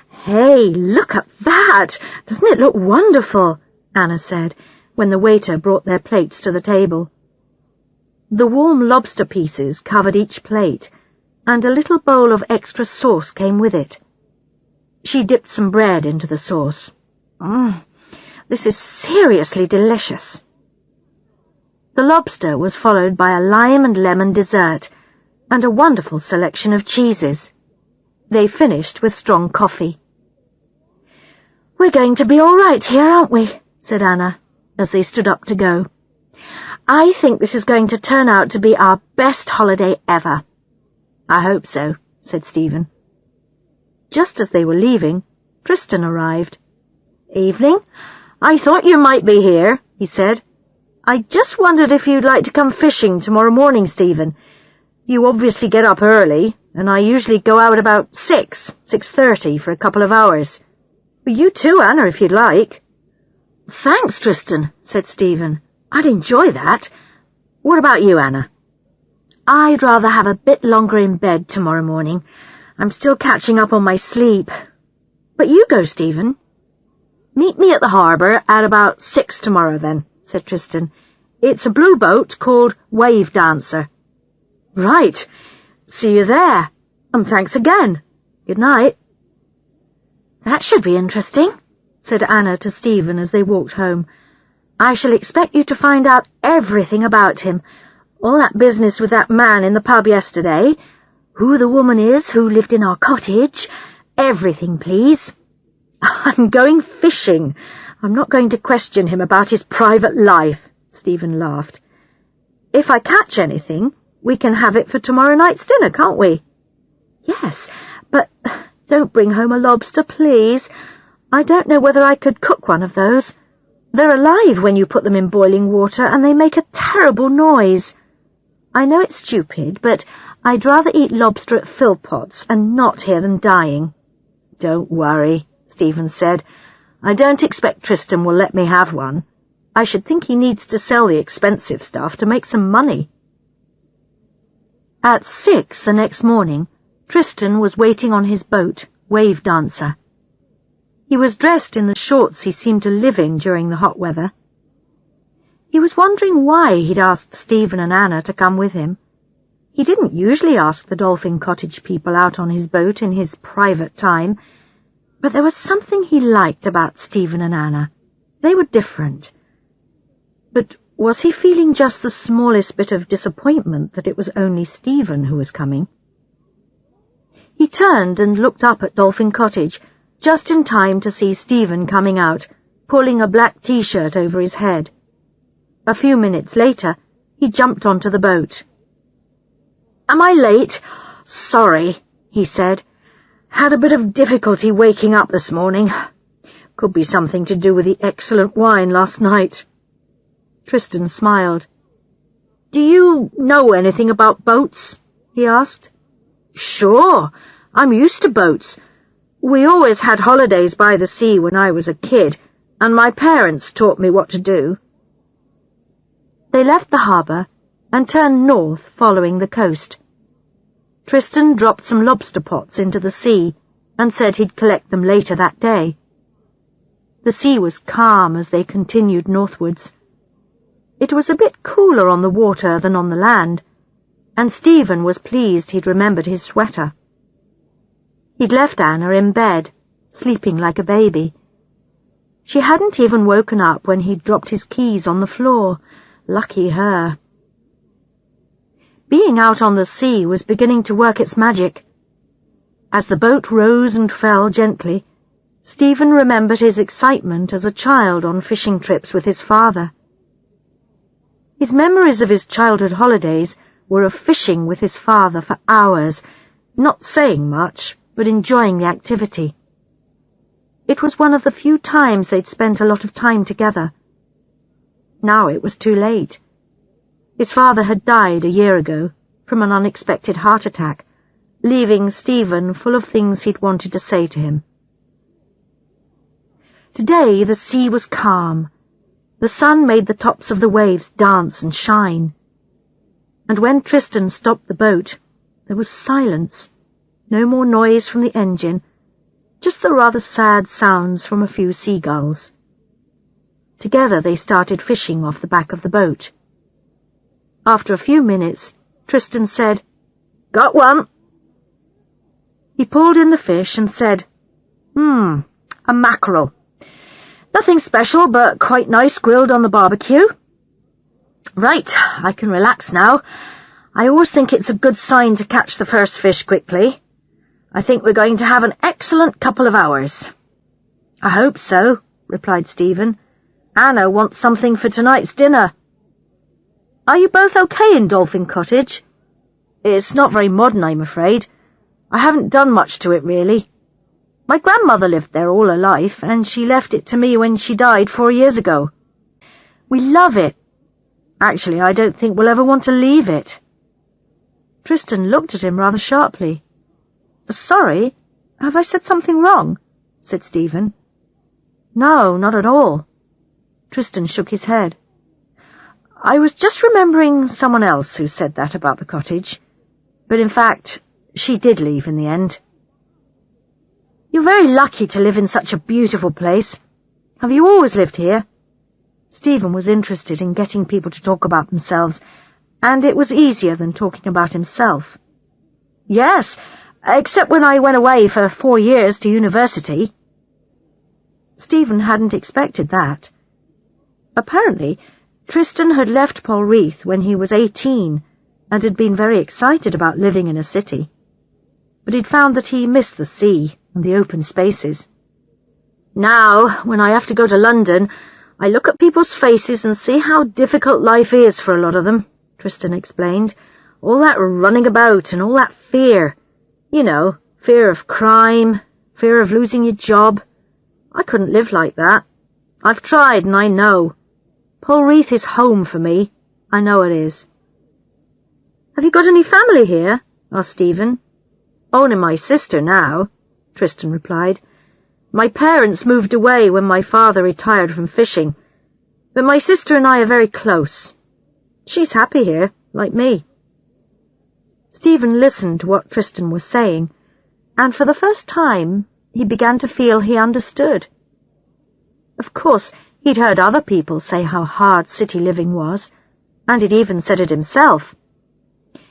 "Hey, look at that! Doesn't it look wonderful?" Anna said, when the waiter brought their plates to the table. The warm lobster pieces covered each plate, and a little bowl of extra sauce came with it. She dipped some bread into the sauce. This is seriously delicious." The lobster was followed by a lime and lemon dessert, and a wonderful selection of cheeses. They finished with strong coffee. "We're going to be all right here, aren't we?" said Anna, as they stood up to go. "I think this is going to turn out to be our best holiday ever." "I hope so," said Stephen. Just as they were leaving, Tristan arrived. "Evening. I thought you might be here," he said. "I just wondered if you'd like to come fishing tomorrow morning, Stephen. You obviously get up early, and I usually go out about 6:30 for a couple of hours. But you too, Anna, if you'd like." "Thanks, Tristan," said Stephen. "I'd enjoy that. What about you, Anna?" "I'd rather have a bit longer in bed tomorrow morning. I'm still catching up on my sleep. But you go, Stephen." "Meet me at the harbour at about 6 tomorrow, then," said Tristan. "It's a blue boat called Wave Dancer." "Right. See you there. And thanks again. Good night." "That should be interesting," said Anna to Stephen as they walked home. "I shall expect you to find out everything about him. All that business with that man in the pub yesterday. Who the woman is who lived in our cottage. Everything, please." "I'm going fishing. I'm not going to question him about his private life," Stephen laughed. "If I catch anything, we can have it for tomorrow night's dinner, can't we?" "Yes, but don't bring home a lobster, please. I don't know whether I could cook one of those. They're alive when you put them in boiling water, and they make a terrible noise. I know it's stupid, but I'd rather eat lobster at Philpotts and not hear them dying." "Don't worry," Stephen said. "I don't expect Tristan will let me have one. I should think he needs to sell the expensive stuff to make some money." At 6 the next morning, Tristan was waiting on his boat, Wave Dancer. He was dressed in the shorts he seemed to live in during the hot weather. He was wondering why he'd asked Stephen and Anna to come with him. He didn't usually ask the Dolphin Cottage people out on his boat in his private time, but there was something he liked about Stephen and Anna. They were different. But was he feeling just the smallest bit of disappointment that it was only Stephen who was coming? He turned and looked up at Dolphin Cottage, just in time to see Stephen coming out, pulling a black T-shirt over his head. A few minutes later, he jumped onto the boat. "Am I late? Sorry," he said. "Had a bit of difficulty waking up this morning. Could be something to do with the excellent wine last night." Tristan smiled. "Do you know anything about boats?" he asked. "Sure. I'm used to boats. We always had holidays by the sea when I was a kid, and my parents taught me what to do." They left the harbour and turned north following the coast. Tristan dropped some lobster pots into the sea and said he'd collect them later that day. The sea was calm as they continued northwards. It was a bit cooler on the water than on the land, and Stephen was pleased he'd remembered his sweater. He'd left Anna in bed, sleeping like a baby. She hadn't even woken up when he'd dropped his keys on the floor. Lucky her. Being out on the sea was beginning to work its magic. As the boat rose and fell gently, Stephen remembered his excitement as a child on fishing trips with his father. His memories of his childhood holidays were of fishing with his father for hours, not saying much, but enjoying the activity. It was one of the few times they'd spent a lot of time together. Now it was too late. His father had died a year ago from an unexpected heart attack, leaving Stephen full of things he'd wanted to say to him. Today the sea was calm. The sun made the tops of the waves dance and shine. And when Tristan stopped the boat, there was silence. No more noise from the engine, just the rather sad sounds from a few seagulls. Together they started fishing off the back of the boat. After a few minutes, Tristan said, "Got one." He pulled in the fish and said, "A mackerel. Nothing special, but quite nice grilled on the barbecue. Right, I can relax now. I always think it's a good sign to catch the first fish quickly. I think we're going to have an excellent couple of hours." "I hope so," replied Stephen. "Anna wants something for tonight's dinner." "Are you both okay in Dolphin Cottage?" "It's not very modern, I'm afraid. I haven't done much to it, really. My grandmother lived there all her life, and she left it to me when she died 4 years ago. We love it. Actually, I don't think we'll ever want to leave it." Tristan looked at him rather sharply. "Sorry, have I said something wrong?" said Stephen. "No, not at all." Tristan shook his head. "I was just remembering someone else who said that about the cottage. But in fact, she did leave in the end." "You're very lucky to live in such a beautiful place. Have you always lived here?" Stephen was interested in getting people to talk about themselves, and it was easier than talking about himself. "Yes, except when I went away for 4 years to university." Stephen hadn't expected that. Apparently, Tristan had left Polreath when he was 18 and had been very excited about living in a city. But he'd found that he missed the sea and the open spaces. "Now, when I have to go to London, I look at people's faces and see how difficult life is for a lot of them," Tristan explained. "All that running about and all that fear. You know, fear of crime, fear of losing your job. I couldn't live like that. I've tried and I know. Polreath is home for me. I know it is." "Have you got any family here?" asked Stephen. "Only my sister now," Tristan replied. "My parents moved away when my father retired from fishing, but my sister and I are very close. She's happy here, like me." Stephen listened to what Tristan was saying, and for the first time he began to feel he understood. Of course, he'd heard other people say how hard city living was, and he'd even said it himself.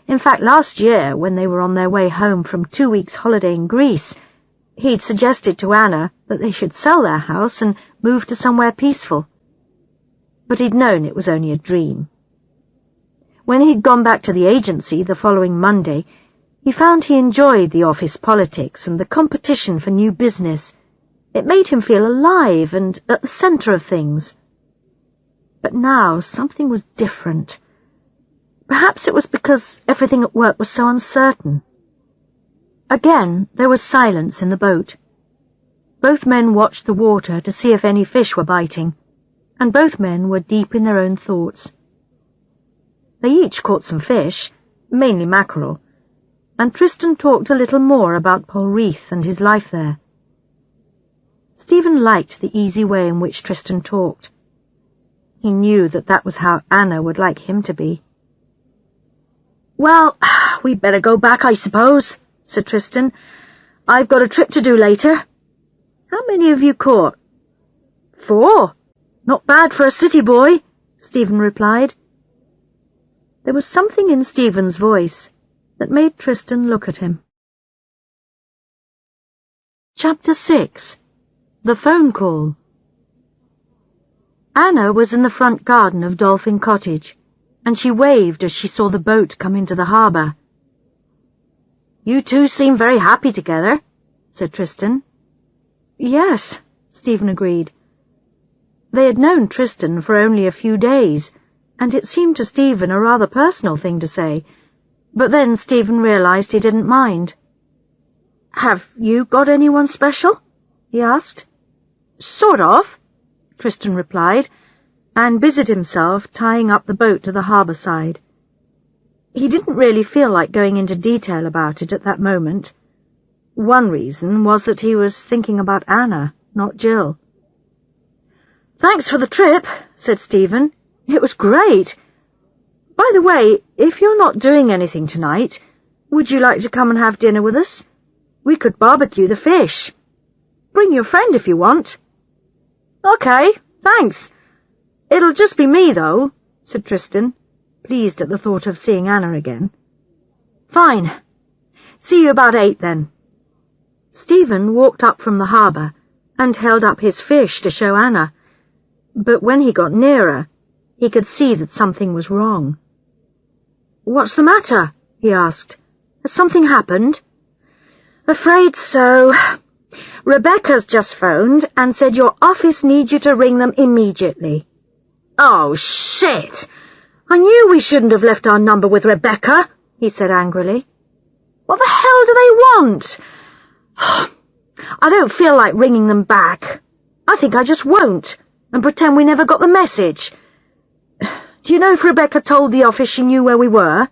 In fact, last year, when they were on their way home from 2 weeks' holiday in Greece, he'd suggested to Anna that they should sell their house and move to somewhere peaceful. But he'd known it was only a dream. When he'd gone back to the agency the following Monday, he found he enjoyed the office politics and the competition for new business. It made him feel alive and at the centre of things. But now something was different. Perhaps it was because everything at work was so uncertain. Again, there was silence in the boat. Both men watched the water to see if any fish were biting, and both men were deep in their own thoughts. They each caught some fish, mainly mackerel, and Tristan talked a little more about Polreath and his life there. Stephen liked the easy way in which Tristan talked. He knew that that was how Anna would like him to be. "Well, we'd better go back, I suppose," said Tristan. "I've got a trip to do later." "How many have you caught?" "4. Not bad for a city boy," Stephen replied. There was something in Stephen's voice that made Tristan look at him. Chapter 6. The Phone Call. Anna was in the front garden of Dolphin Cottage, and she waved as she saw the boat come into the harbour. "You two seem very happy together," said Tristan. Yes, Stephen agreed. They had known Tristan for only a few days, and it seemed to Stephen a rather personal thing to say, but then Stephen realized he didn't mind. "Have you got anyone special?" he asked. "Sort of," Tristan replied, and busied himself tying up the boat to the harbour side. He didn't really feel like going into detail about it at that moment. One reason was that he was thinking about Anna, not Jill. "Thanks for the trip," said Stephen. "It was great. By the way, if you're not doing anything tonight, would you like to come and have dinner with us? We could barbecue the fish. Bring your friend if you want." "Okay, thanks. It'll just be me, though," said Tristan, pleased at the thought of seeing Anna again. "Fine. See you about 8, then." Stephen walked up from the harbour and held up his fish to show Anna, but when he got nearer, he could see that something was wrong. "What's the matter?" he asked. "Has something happened?" "Afraid so. Rebecca's just phoned and said your office needs you to ring them immediately." "Oh, shit! I knew we shouldn't have left our number with Rebecca," he said angrily. "What the hell do they want? I don't feel like ringing them back. I think I just won't, and pretend we never got the message. Do you know if Rebecca told the office she knew where we were?"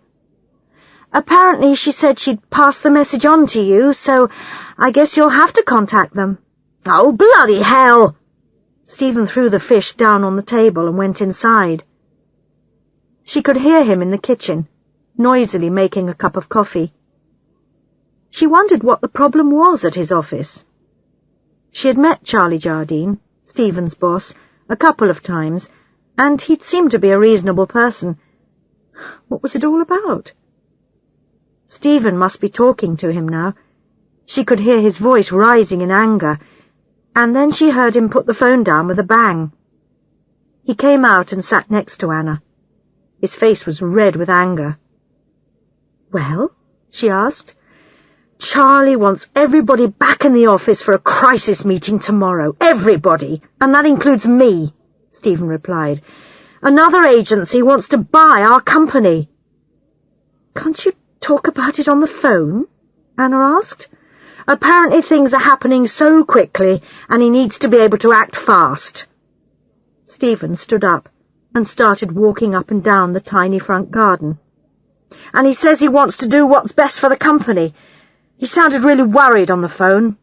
"Apparently she said she'd pass the message on to you, so I guess you'll have to contact them." "Oh, bloody hell!" Stephen threw the fish down on the table and went inside. She could hear him in the kitchen, noisily making a cup of coffee. She wondered what the problem was at his office. She had met Charlie Jardine, Stephen's boss, a couple of times, and he'd seemed to be a reasonable person. What was it all about? Stephen must be talking to him now. She could hear his voice rising in anger, and then she heard him put the phone down with a bang. He came out and sat next to Anna. His face was red with anger. "Well?" she asked. "Charlie wants everybody back in the office for a crisis meeting tomorrow. Everybody, and that includes me," Stephen replied. "Another agency wants to buy our company." "Can't you talk about it on the phone?" Anna asked. "Apparently things are happening so quickly, and he needs to be able to act fast." Stephen stood up and started walking up and down the tiny front garden. "And he says he wants to do what's best for the company. He sounded really worried on the phone."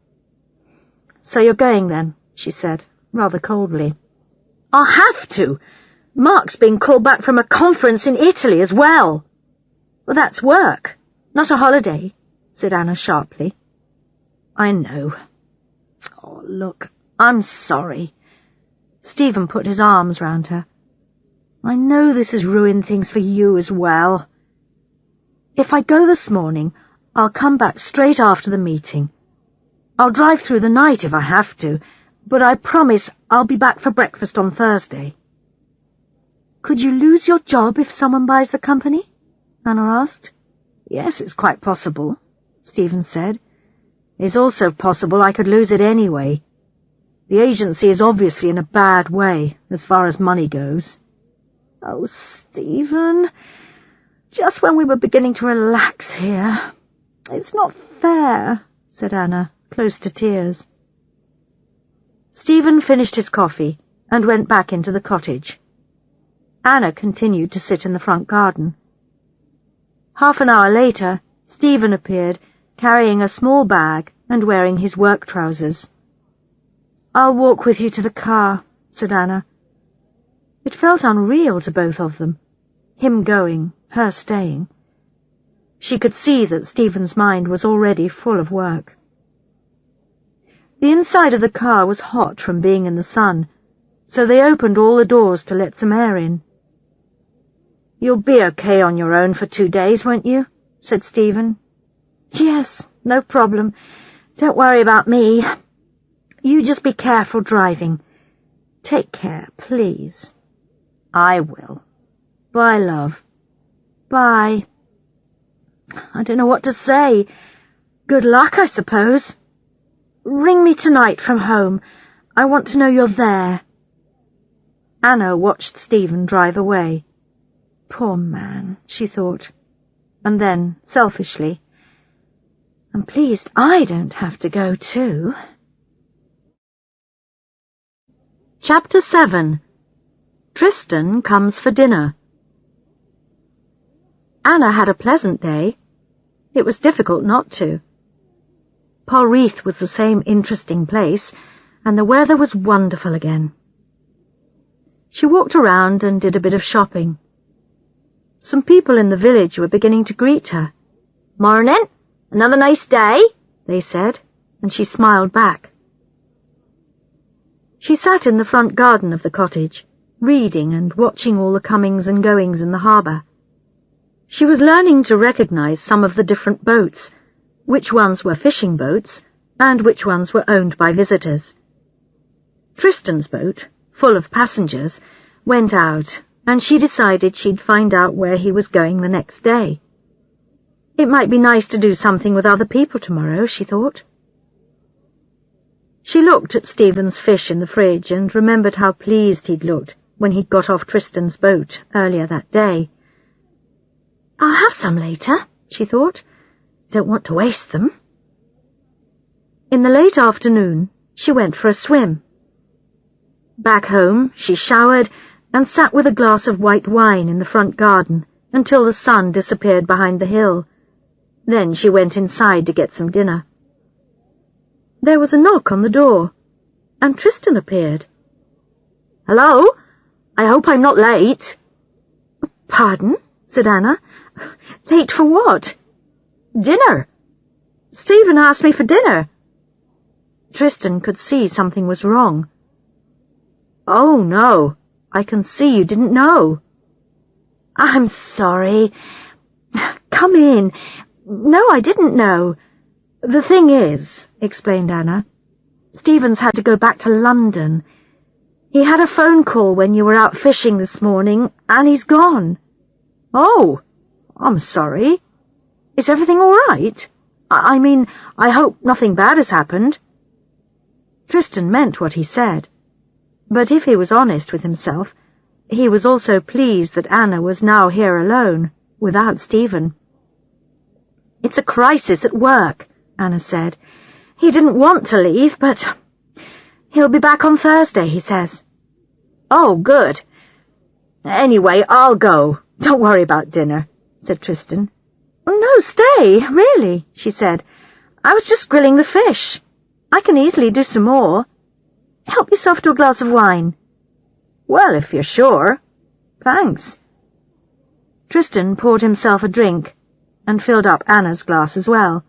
"So you're going then," she said, rather coldly. "I'll have to. Mark's been called back from a conference in Italy as well." "Well, that's work, not a holiday," said Anna sharply. "I know. Oh, look, I'm sorry." Stephen put his arms round her. "I know this has ruined things for you as well. If I go this morning, I'll come back straight after the meeting. I'll drive through the night if I have to, but I promise I'll be back for breakfast on Thursday." "Could you lose your job if someone buys the company?" Anna asked. "Yes, it's quite possible," Stephen said. "It's also possible I could lose it anyway. The agency is obviously in a bad way, as far as money goes." "Oh, Stephen, just when we were beginning to relax here. It's not fair," said Anna, close to tears. Stephen finished his coffee and went back into the cottage. Anna continued to sit in the front garden. Half an hour later, Stephen appeared, carrying a small bag and wearing his work trousers. "I'll walk with you to the car," said Anna. It felt unreal to both of them, him going, her staying. She could see that Stephen's mind was already full of work. The inside of the car was hot from being in the sun, so they opened all the doors to let some air in. "You'll be okay on your own for 2 days, won't you?" said Stephen. "Yes, no problem. Don't worry about me. You just be careful driving. Take care, please." "I will. Bye, love." "Bye." "I don't know what to say. Good luck, I suppose." Ring me tonight from home. I want to know you're there." Anna watched Stephen drive away. Poor man, she thought, and then, selfishly, "I'm pleased I don't have to go too." Chapter 7. Tristan Comes for Dinner. Anna had a pleasant day. It was difficult not to. Polreath was the same interesting place, and the weather was wonderful again. She walked around and did a bit of shopping. Some people in the village were beginning to greet her. "Morning! Another nice day," they said, and she smiled back. She sat in the front garden of the cottage, reading and watching all the comings and goings in the harbour. She was learning to recognise some of the different boats, which ones were fishing boats, and which ones were owned by visitors. Tristan's boat, full of passengers, went out, and she decided she'd find out where he was going the next day. It might be nice to do something with other people tomorrow, she thought. She looked at Stephen's fish in the fridge and remembered how pleased he'd looked when he'd got off Tristan's boat earlier that day. "I'll have some later," she thought. "Don't want to waste them." In the late afternoon, she went for a swim. Back home, she showered and sat with a glass of white wine in the front garden until the sun disappeared behind the hill. Then she went inside to get some dinner. There was a knock on the door, and Tristan appeared. "Hello? I hope I'm not late." "Pardon?" said Anna. "Late for what?" "Dinner. Stephen asked me for dinner." Tristan could see something was wrong. "Oh, no. I can see you didn't know." "I'm sorry. Come in. No, I didn't know. The thing is," explained Anna, "Stephen's had to go back to London. He had a phone call when you were out fishing this morning, and he's gone." "Oh, I'm sorry. Is everything all right? I mean, I hope nothing bad has happened." Tristan meant what he said, but if he was honest with himself, he was also pleased that Anna was now here alone, without Stephen. "It's a crisis at work," Anna said. "He didn't want to leave, but he'll be back on Thursday, he says." "Oh, good. Anyway, I'll go. Don't worry about dinner," said Tristan. "No, stay, really," she said. "I was just grilling the fish. I can easily do some more. Help yourself to a glass of wine." "Well, if you're sure. Thanks." Tristan poured himself a drink and filled up Anna's glass as well.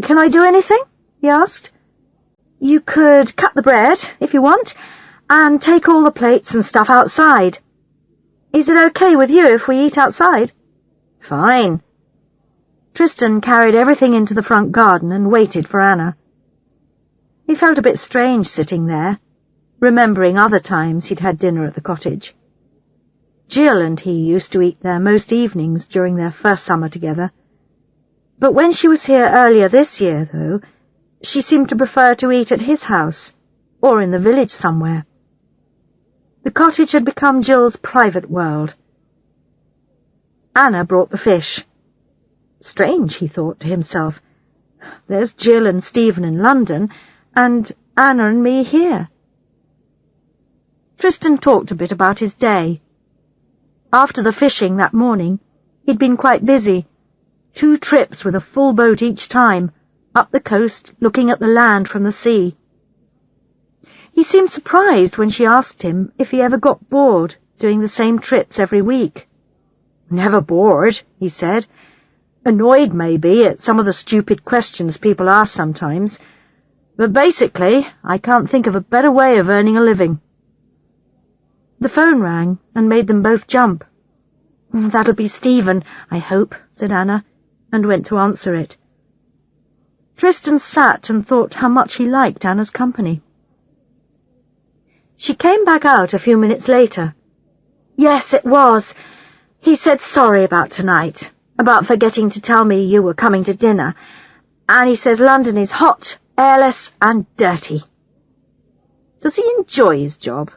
"Can I do anything?" he asked. "You could cut the bread, if you want, and take all the plates and stuff outside. Is it okay with you if we eat outside?" "Fine." Tristan carried everything into the front garden and waited for Anna. He felt a bit strange sitting there, remembering other times he'd had dinner at the cottage. Jill and he used to eat there most evenings during their first summer together. But when she was here earlier this year, though, she seemed to prefer to eat at his house, or in the village somewhere. The cottage had become Jill's private world. Anna brought the fish. Strange, he thought to himself. There's Jill and Stephen in London, and Anna and me here. Tristan talked a bit about his day. After the fishing that morning, he'd been quite busy. 2 trips with a full boat each time, up the coast, looking at the land from the sea. He seemed surprised when she asked him if he ever got bored doing the same trips every week. "Never bored," he said. "Annoyed, maybe, at some of the stupid questions people ask sometimes. But basically, I can't think of a better way of earning a living." The phone rang and made them both jump. "That'll be Stephen, I hope," said Anna, and went to answer it. Tristan sat and thought how much he liked Anna's company. She came back out a few minutes later. "Yes, it was. He said sorry about tonight, about forgetting to tell me you were coming to dinner, and he says London is hot airless and dirty." "Does he enjoy his job,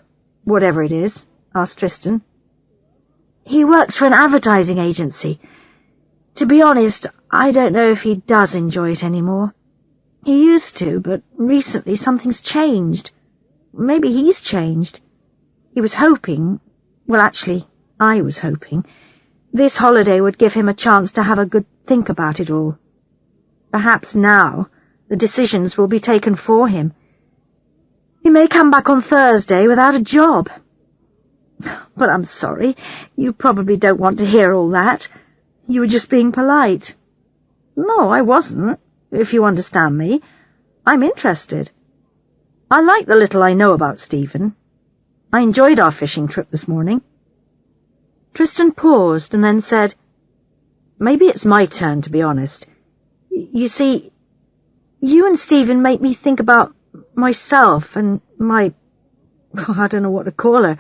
whatever it is?" asked Tristan. "He works for an advertising agency. To be honest, I don't know if he does enjoy it anymore. He used to, but recently something's changed. Maybe he's changed. He was hoping, well, actually, I was hoping, this holiday would give him a chance to have a good think about it all. Perhaps now the decisions will be taken for him. He may come back on Thursday without a job. But I'm sorry, you probably don't want to hear all that. You were just being polite." "No, I wasn't, if you understand me. I'm interested. I like the little I know about Stephen. I enjoyed our fishing trip this morning." Tristan paused and then said, "Maybe it's my turn, to be honest. You see, you and Stephen make me think about myself and my, I don't know what to call her,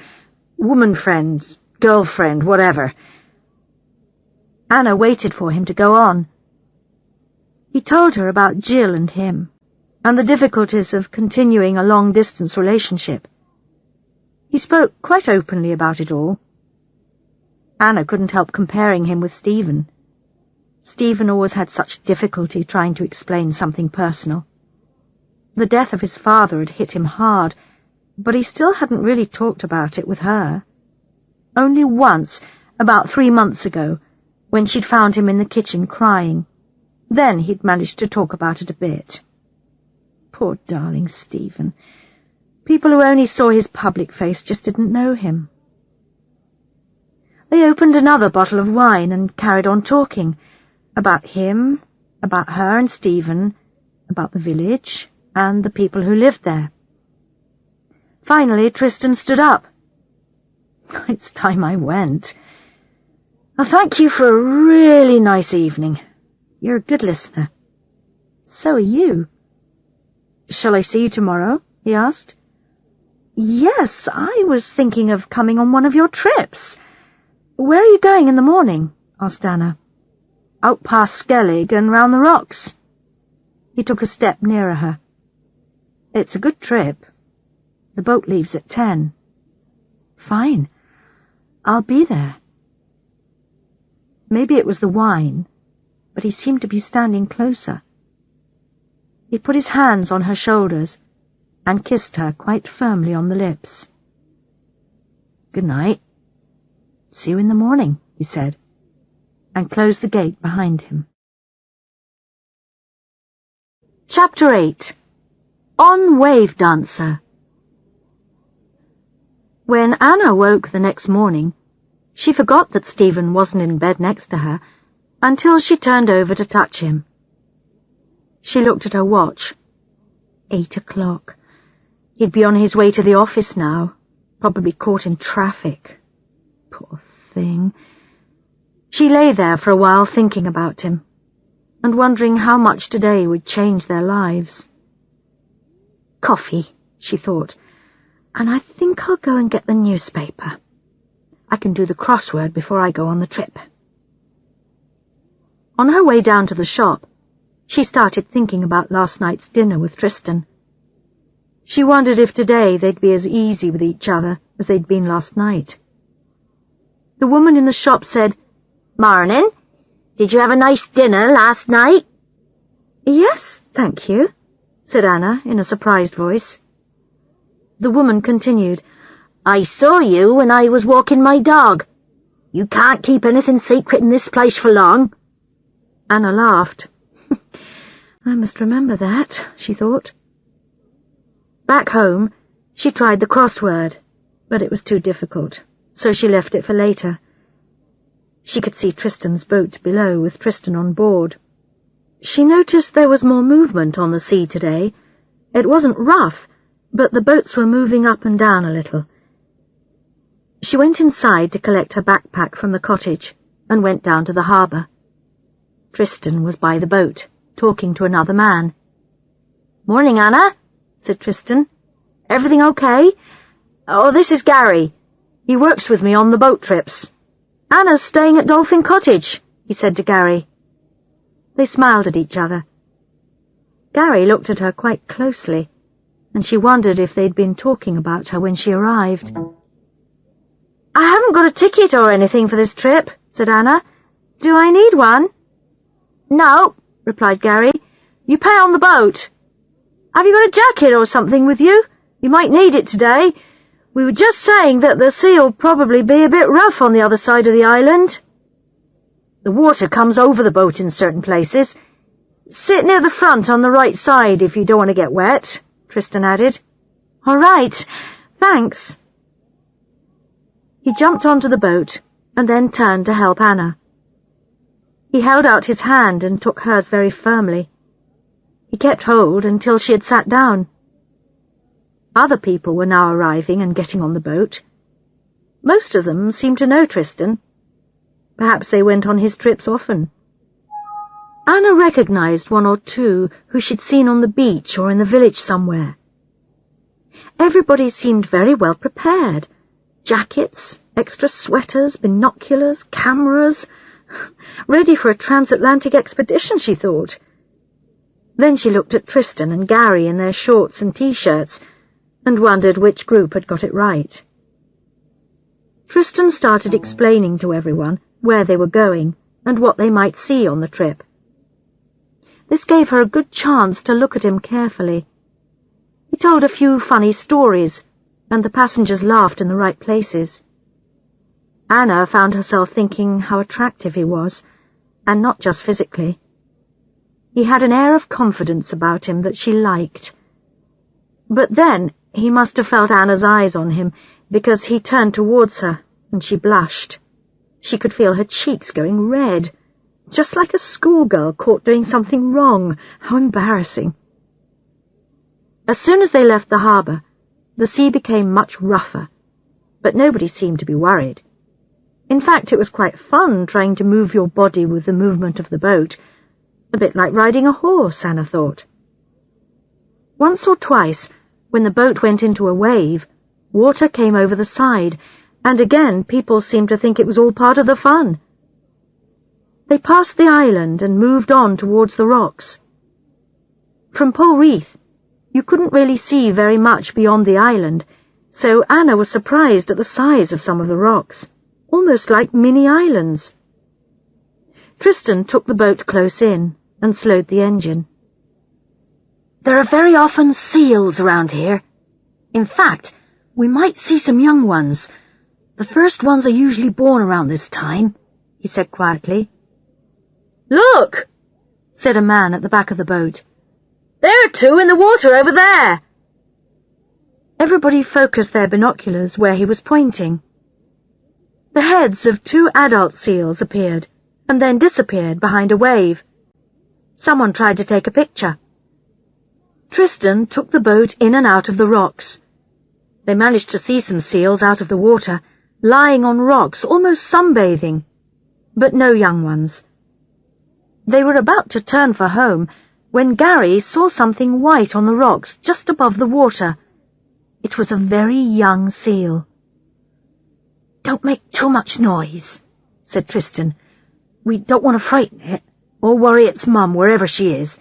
woman friend, girlfriend, whatever." Anna waited for him to go on. He told her about Jill and him, and the difficulties of continuing a long-distance relationship. He spoke quite openly about it all. Anna couldn't help comparing him with Stephen. Stephen always had such difficulty trying to explain something personal. The death of his father had hit him hard, but he still hadn't really talked about it with her. Only once, about 3 months ago, when she'd found him in the kitchen crying. Then he'd managed to talk about it a bit. Poor darling Stephen. People who only saw his public face just didn't know him. They opened another bottle of wine and carried on talking about him, about her and Stephen, about the village and the people who lived there. Finally, Tristan stood up. "It's time I went. Thank you for a really nice evening. You're a good listener. So are you." "Shall I see you tomorrow?" he asked. "Yes, I was thinking of coming on one of your trips. Where are you going in the morning?" asked Anna. "Out past Skellig and round the rocks." He took a step nearer her. "It's a good trip. The boat leaves at 10. "Fine. I'll be there." Maybe it was the wine, but he seemed to be standing closer. He put his hands on her shoulders and kissed her quite firmly on the lips. "Good night. See you in the morning," he said, and closed the gate behind him. Chapter 8. On Wave Dancer. When Anna woke the next morning, she forgot that Stephen wasn't in bed next to her until she turned over to touch him. She looked at her watch. 8 o'clock. He'd be on his way to the office now, probably caught in traffic. Poor thing. She lay there for a while thinking about him, and wondering how much today would change their lives. "Coffee," she thought, "and I think I'll go and get the newspaper. I can do the crossword before I go on the trip." On her way down to the shop, she started thinking about last night's dinner with Tristan. She wondered if today they'd be as easy with each other as they'd been last night. The woman in the shop said, "Morning. Did you have a nice dinner last night?" "Yes, thank you," said Anna in a surprised voice. The woman continued, "I saw you when I was walking my dog. You can't keep anything secret in this place for long." Anna laughed. I must remember that, she thought. Back home, she tried the crossword, but it was too difficult, so she left it for later. She could see Tristan's boat below with Tristan on board. She noticed there was more movement on the sea today. It wasn't rough, but the boats were moving up and down a little. She went inside to collect her backpack from the cottage and went down to the harbour. Tristan was by the boat, talking to another man. "Morning, Anna," said Tristan. "Everything okay? Oh, this is Gary. He works with me on the boat trips. Anna's staying at Dolphin Cottage," he said to Gary. They smiled at each other. Gary looked at her quite closely, and she wondered if they'd been talking about her when she arrived. "I haven't got a ticket or anything for this trip," said Anna. "Do I need one?" "No," replied Gary. "You pay on the boat. Have you got a jacket or something with you? You might need it today. We were just saying that the sea'll probably be a bit rough on the other side of the island. The water comes over the boat in certain places. Sit near the front on the right side if you don't want to get wet," Tristan added. "All right, thanks." He jumped onto the boat and then turned to help Anna. He held out his hand and took hers very firmly. He kept hold until she had sat down. Other people were now arriving and getting on the boat. Most of them seemed to know Tristan. Perhaps they went on his trips often. Anna recognized one or two who she'd seen on the beach or in the village somewhere. Everybody seemed very well prepared. Jackets, extra sweaters, binoculars, cameras. Ready for a transatlantic expedition, she thought. Then she looked at Tristan and Gary in their shorts and T-shirts and wondered which group had got it right. Tristan started explaining to everyone where they were going and what they might see on the trip. This gave her a good chance to look at him carefully. He told a few funny stories, and the passengers laughed in the right places. Anna found herself thinking how attractive he was, and not just physically. He had an air of confidence about him that she liked. But then he must have felt Anna's eyes on him, because he turned towards her, and she blushed. She could feel her cheeks going red, just like a schoolgirl caught doing something wrong. How embarrassing. As soon as they left the harbour, the sea became much rougher, but nobody seemed to be worried. In fact, it was quite fun trying to move your body with the movement of the boat, a bit like riding a horse, Anna thought. Once or twice, when the boat went into a wave, water came over the side, and again people seemed to think it was all part of the fun. They passed the island and moved on towards the rocks. From Pole Reef, you couldn't really see very much beyond the island, so Anna was surprised at the size of some of the rocks, almost like mini islands. Tristan took the boat close in and slowed the engine. "There are very often seals around here. In fact, we might see some young ones. The first ones are usually born around this time," he said quietly. "Look," said a man at the back of the boat. "There are two in the water over there." Everybody focused their binoculars where he was pointing. The heads of two adult seals appeared and then disappeared behind a wave. Someone tried to take a picture. Tristan took the boat in and out of the rocks. They managed to see some seals out of the water, lying on rocks, almost sunbathing, but no young ones. They were about to turn for home when Gary saw something white on the rocks just above the water. It was a very young seal. "Don't make too much noise," said Tristan. "We don't want to frighten it, or worry its mum wherever she is.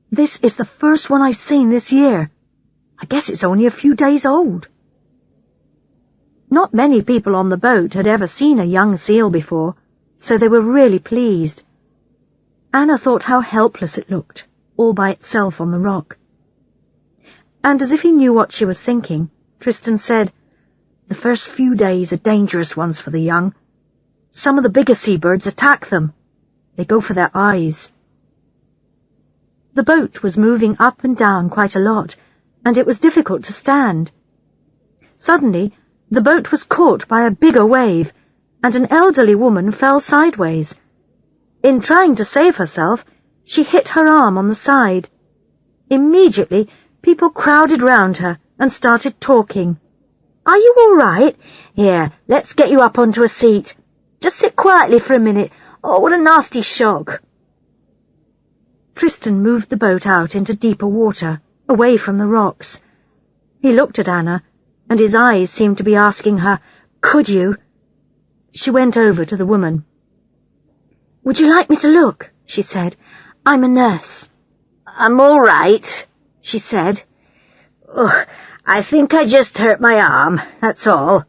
This is the first one I've seen this year. I guess it's only a few days old." Not many people on the boat had ever seen a young seal before, so they were really pleased. Anna thought how helpless it looked, all by itself on the rock. And as if he knew what she was thinking, Tristan said, "The first few days are dangerous ones for the young. Some of the bigger seabirds attack them. They go for their eyes." The boat was moving up and down quite a lot, and it was difficult to stand. Suddenly, the boat was caught by a bigger wave, and an elderly woman fell sideways. In trying to save herself, she hit her arm on the side. Immediately, people crowded round her and started talking. "Are you all right? Here, let's get you up onto a seat. Just sit quietly for a minute. Oh, what a nasty shock." Tristan moved the boat out into deeper water, away from the rocks. He looked at Anna, and his eyes seemed to be asking her, "Could you?" She went over to the woman. "Would you like me to look?" she said. "I'm a nurse." I'm all right, she said. Oh, I think I just hurt my arm, that's all.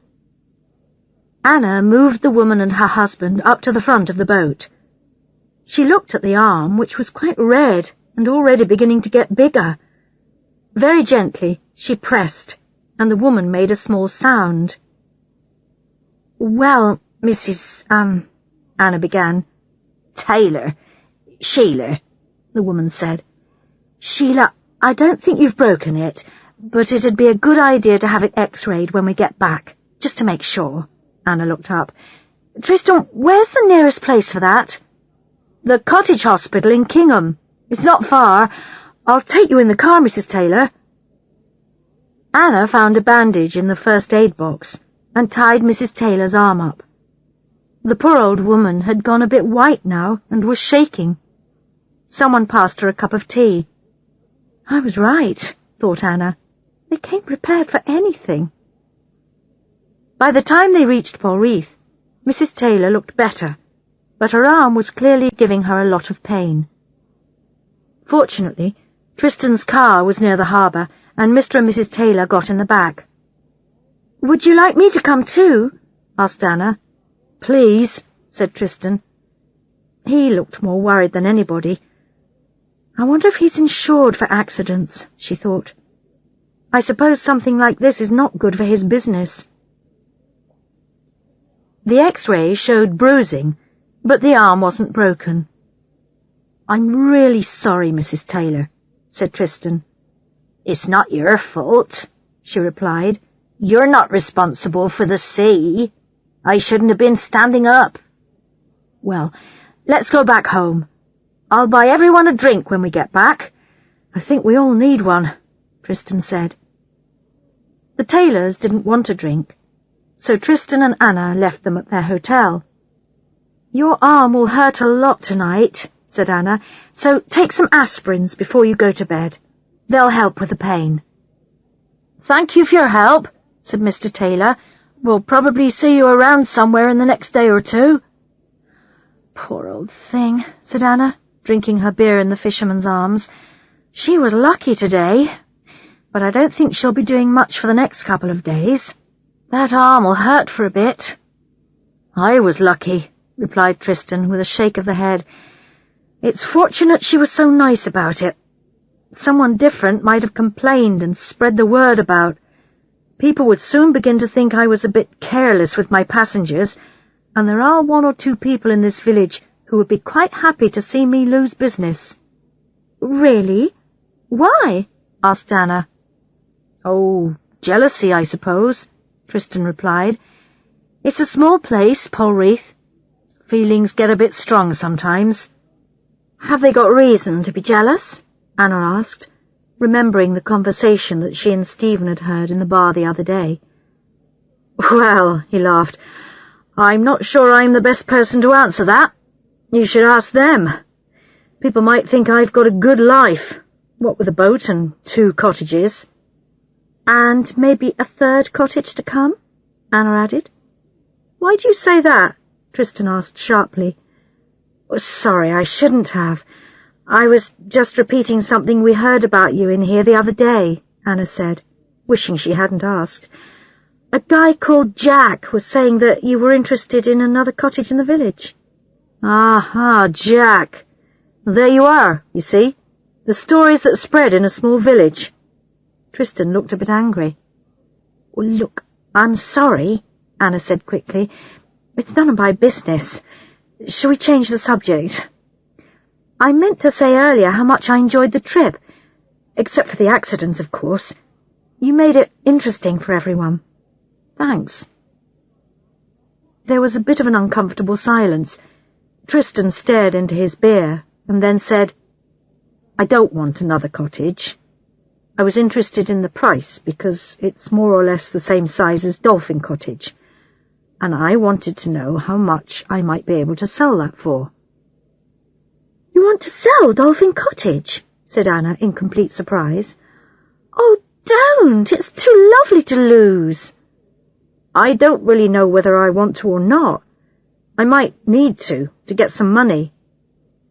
Anna moved the woman and her husband up to the front of the boat. She looked at the arm, which was quite red and already beginning to get bigger. Very gently, she pressed, and the woman made a small sound. "Well, Mrs. Anna began. Sheila, the woman said. "Sheila, I don't think you've broken it, but it'd be a good idea to have it x-rayed when we get back, just to make sure." Anna looked up. "Tristan, where's the nearest place for that?" "The cottage hospital in Kingham. It's not far. I'll take you in the car, Mrs. Taylor." Anna found a bandage in the first aid box and tied Mrs. Taylor's arm up. The poor old woman had gone a bit white now and was shaking. Someone passed her a cup of tea. I was right, thought Anna. They came prepared for anything. By the time they reached Polreath, Mrs. Taylor looked better, but her arm was clearly giving her a lot of pain. Fortunately, Tristan's car was near the harbour, and Mr. and Mrs. Taylor got in the back. "Would you like me to come too?" asked Anna. "Please," said Tristan. He looked more worried than anybody. I wonder if he's insured for accidents, she thought. I suppose something like this is not good for his business. The X-ray showed bruising, but the arm wasn't broken. "I'm really sorry, Mrs. Taylor," said Tristan. "It's not your fault," she replied. "You're not responsible for the sea. I shouldn't have been standing up." "Well, let's go back home. I'll buy everyone a drink when we get back. I think we all need one," Tristan said. The Taylors didn't want a drink, so Tristan and Anna left them at their hotel. "Your arm will hurt a lot tonight," said Anna, "so take some aspirins before you go to bed. They'll help with the pain." "Thank you for your help," said Mr. Taylor. "We'll probably see you around somewhere in the next day or two." "Poor old thing," said Anna, drinking her beer in the fisherman's arms. "She was lucky today, but I don't think she'll be doing much for the next couple of days. That arm will hurt for a bit." "I was lucky," replied Tristan with a shake of the head. "It's fortunate she was so nice about it. Someone different might have complained and spread the word about. People would soon begin to think I was a bit careless with my passengers, and there are 1 or 2 people in this village who would be quite happy to see me lose business." "Really? Why?" asked Anna. "Oh, jealousy, I suppose," Tristan replied. "It's a small place, Polreath. Feelings get a bit strong sometimes." "Have they got reason to be jealous?" Anna asked, remembering the conversation that she and Stephen had heard in the bar the other day. "Well," he laughed, "I'm not sure I'm the best person to answer that. You should ask them. People might think I've got a good life, what with a boat and 2 cottages." "And maybe a 3rd cottage to come?" Anna added. "Why do you say that?" Tristan asked sharply. "Sorry, I shouldn't have. I was just repeating something we heard about you in here the other day," Anna said, wishing she hadn't asked. "A guy called Jack was saying that you were interested in another cottage in the village." "Ah, Jack. There you are, you see. The stories that spread in a small village." Tristan looked a bit angry. "Well, look, I'm sorry," Anna said quickly. "It's none of my business. Shall we change the subject? I meant to say earlier how much I enjoyed the trip, except for the accidents, of course. You made it interesting for everyone. Thanks." There was a bit of an uncomfortable silence. Tristan stared into his beer and then said, "I don't want another cottage. I was interested in the price because it's more or less the same size as Dolphin Cottage, and I wanted to know how much I might be able to sell that for." "You want to sell Dolphin Cottage?" said Anna in complete surprise. "Oh, don't! It's too lovely to lose." "I don't really know whether I want to or not. I might need to get some money.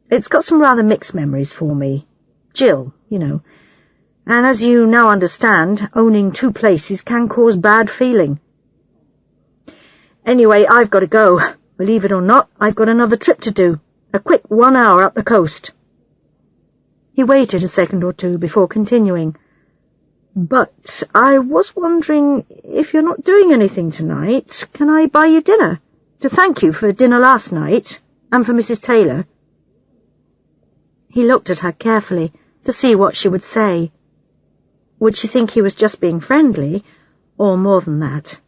It's got some rather mixed memories for me. Jill, you know. And as you now understand, owning 2 places can cause bad feeling. Anyway, I've got to go. Believe it or not, I've got another trip to do. A quick 1 hour up the coast. He waited a second or two before continuing. But I was wondering, if you're not doing anything tonight, can I buy you dinner? To thank you for dinner last night, and for Mrs. Taylor. He looked at her carefully to see what she would say. Would she think he was just being friendly, or more than that?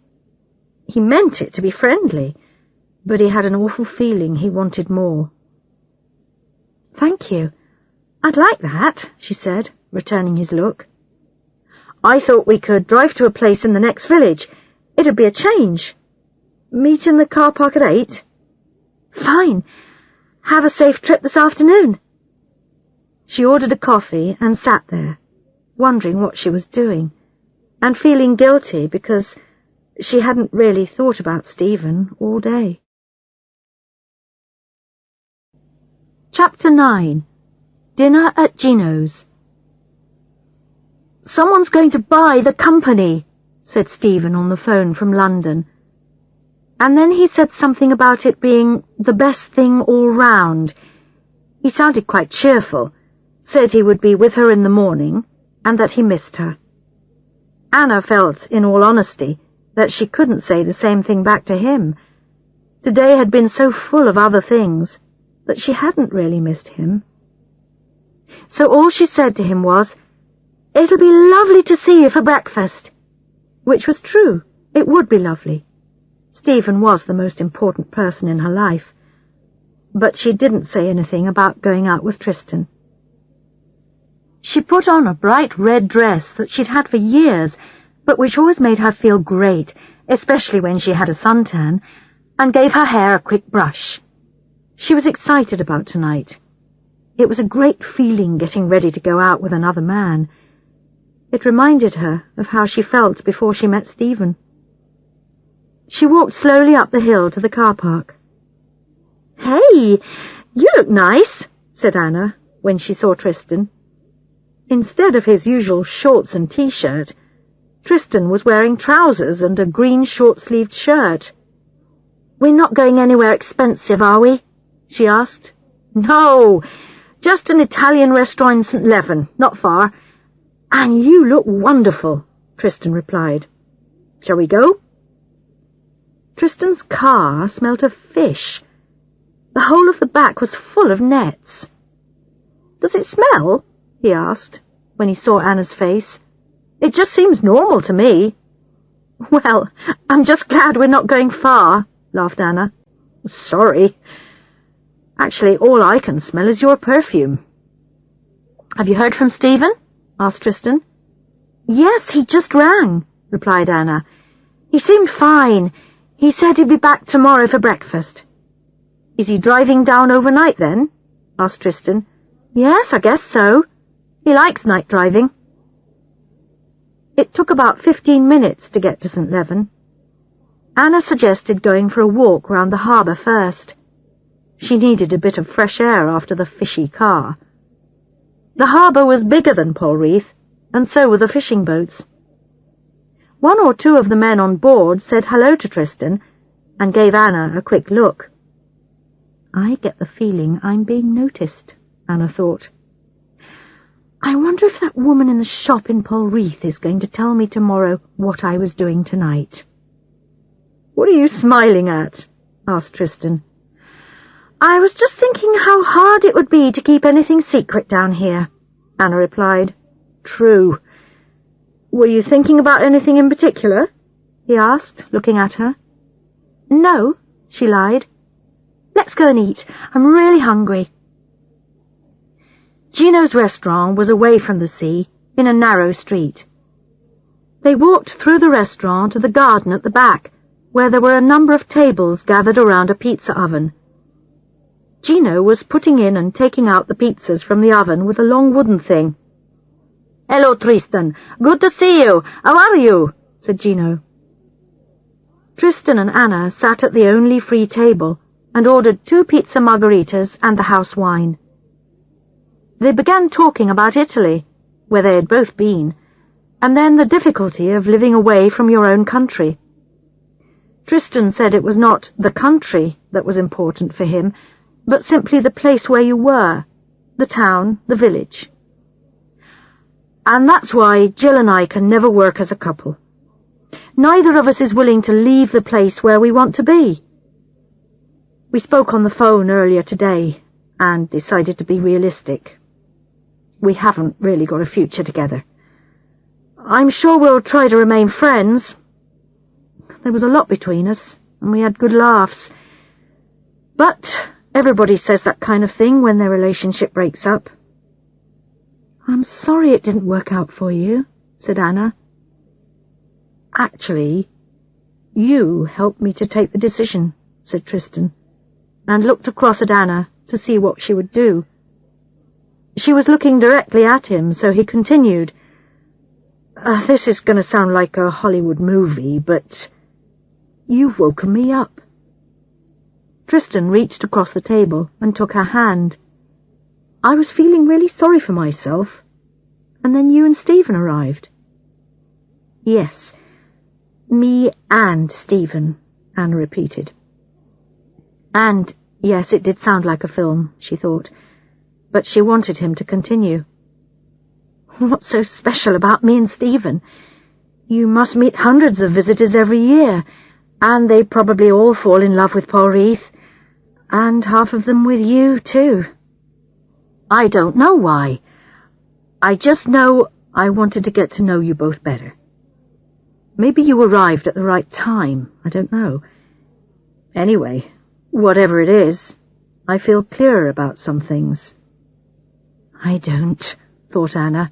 He meant it to be friendly, but he had an awful feeling he wanted more. "Thank you. I'd like that," she said, returning his look. "I thought we could drive to a place in the next village. It'd be a change. Meet in the car park at 8? Fine. Have a safe trip this afternoon." She ordered a coffee and sat there, wondering what she was doing, and feeling guilty because she hadn't really thought about Stephen all day. Chapter 9. Dinner at Gino's. "Someone's going to buy the company," said Stephen on the phone from London. And then he said something about it being the best thing all round. He sounded quite cheerful, said he would be with her in the morning, and that he missed her. Anna felt, in all honesty, that she couldn't say the same thing back to him. Today had been so full of other things that she hadn't really missed him. So all she said to him was, "It'll be lovely to see you for breakfast," which was true. It would be lovely. Stephen was the most important person in her life, but she didn't say anything about going out with Tristan. She put on a bright red dress that she'd had for years, but which always made her feel great, especially when she had a suntan, and gave her hair a quick brush. She was excited about tonight. It was a great feeling getting ready to go out with another man. It reminded her of how she felt before she met Stephen. She walked slowly up the hill to the car park. "Hey, you look nice," said Anna when she saw Tristan. Instead of his usual shorts and t-shirt, Tristan was wearing trousers and a green short-sleeved shirt. "We're not going anywhere expensive, are we?" she asked. "No, just an Italian restaurant in St. Leven, not far. And you look wonderful," Tristan replied. "Shall we go?" Tristan's car smelt of fish. The whole of the back was full of nets. "Does it smell?" he asked, when he saw Anna's face. "It just seems normal to me." "Well, I'm just glad we're not going far," laughed Anna. "Sorry. Actually, all I can smell is your perfume." "Have you heard from Stephen?" asked Tristan. "Yes, he just rang," replied Anna. "He seemed fine. He said he'd be back tomorrow for breakfast." "Is he driving down overnight then?" asked Tristan. "Yes, I guess so. He likes night driving." It took about 15 minutes to get to St. Leven. Anna suggested going for a walk round the harbour first. She needed a bit of fresh air after the fishy car. The harbour was bigger than Polreath, and so were the fishing boats. 1 or 2 of the men on board said hello to Tristan and gave Anna a quick look. "I get the feeling I'm being noticed," Anna thought. "I wonder if that woman in the shop in Polreath is going to tell me tomorrow what I was doing tonight." "What are you smiling at?" asked Tristan. "I was just thinking how hard it would be to keep anything secret down here," Anna replied. "True. Were you thinking about anything in particular?" he asked, looking at her. "No," she lied. "Let's go and eat. I'm really hungry." Gino's restaurant was away from the sea, in a narrow street. They walked through the restaurant to the garden at the back, where there were a number of tables gathered around a pizza oven. Gino was putting in and taking out the pizzas from the oven with a long wooden thing. "Hello, Tristan. Good to see you. How are you?" said Gino. Tristan and Anna sat at the only free table and ordered 2 pizza margaritas and the house wine. They began talking about Italy, where they had both been, and then the difficulty of living away from your own country. Tristan said it was not the country that was important for him, but simply the place where you were, the town, the village. And that's why Jill and I can never work as a couple. Neither of us is willing to leave the place where we want to be. We spoke on the phone earlier today and decided to be realistic. We haven't really got a future together. I'm sure we'll try to remain friends. There was a lot between us, and we had good laughs. But everybody says that kind of thing when their relationship breaks up. I'm sorry it didn't work out for you, said Anna. Actually, you helped me to take the decision, said Tristan, and looked across at Anna to see what she would do. She was looking directly at him, so he continued. This is going to sound like a Hollywood movie, but you've woken me up. Tristan reached across the table and took her hand. I was feeling really sorry for myself, and then you and Stephen arrived. Yes, me and Stephen, Anna repeated. And, yes, it did sound like a film, she thought, but she wanted him to continue. What's so special about me and Stephen? You must meet hundreds of visitors every year, and they probably all fall in love with Paul Reith, and half of them with you, too. I don't know why. I just know I wanted to get to know you both better. Maybe you arrived at the right time, I don't know. Anyway, whatever it is, I feel clearer about some things. I don't, thought Anna.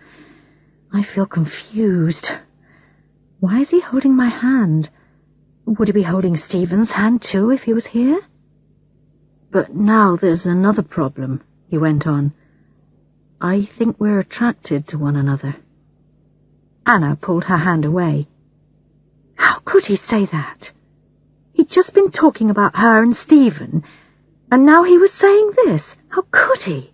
I feel confused. Why is he holding my hand? Would he be holding Stephen's hand too if he was here? But now there's another problem, he went on. I think we're attracted to one another. Anna pulled her hand away. How could he say that? He'd just been talking about her and Stephen, and now he was saying this. How could he?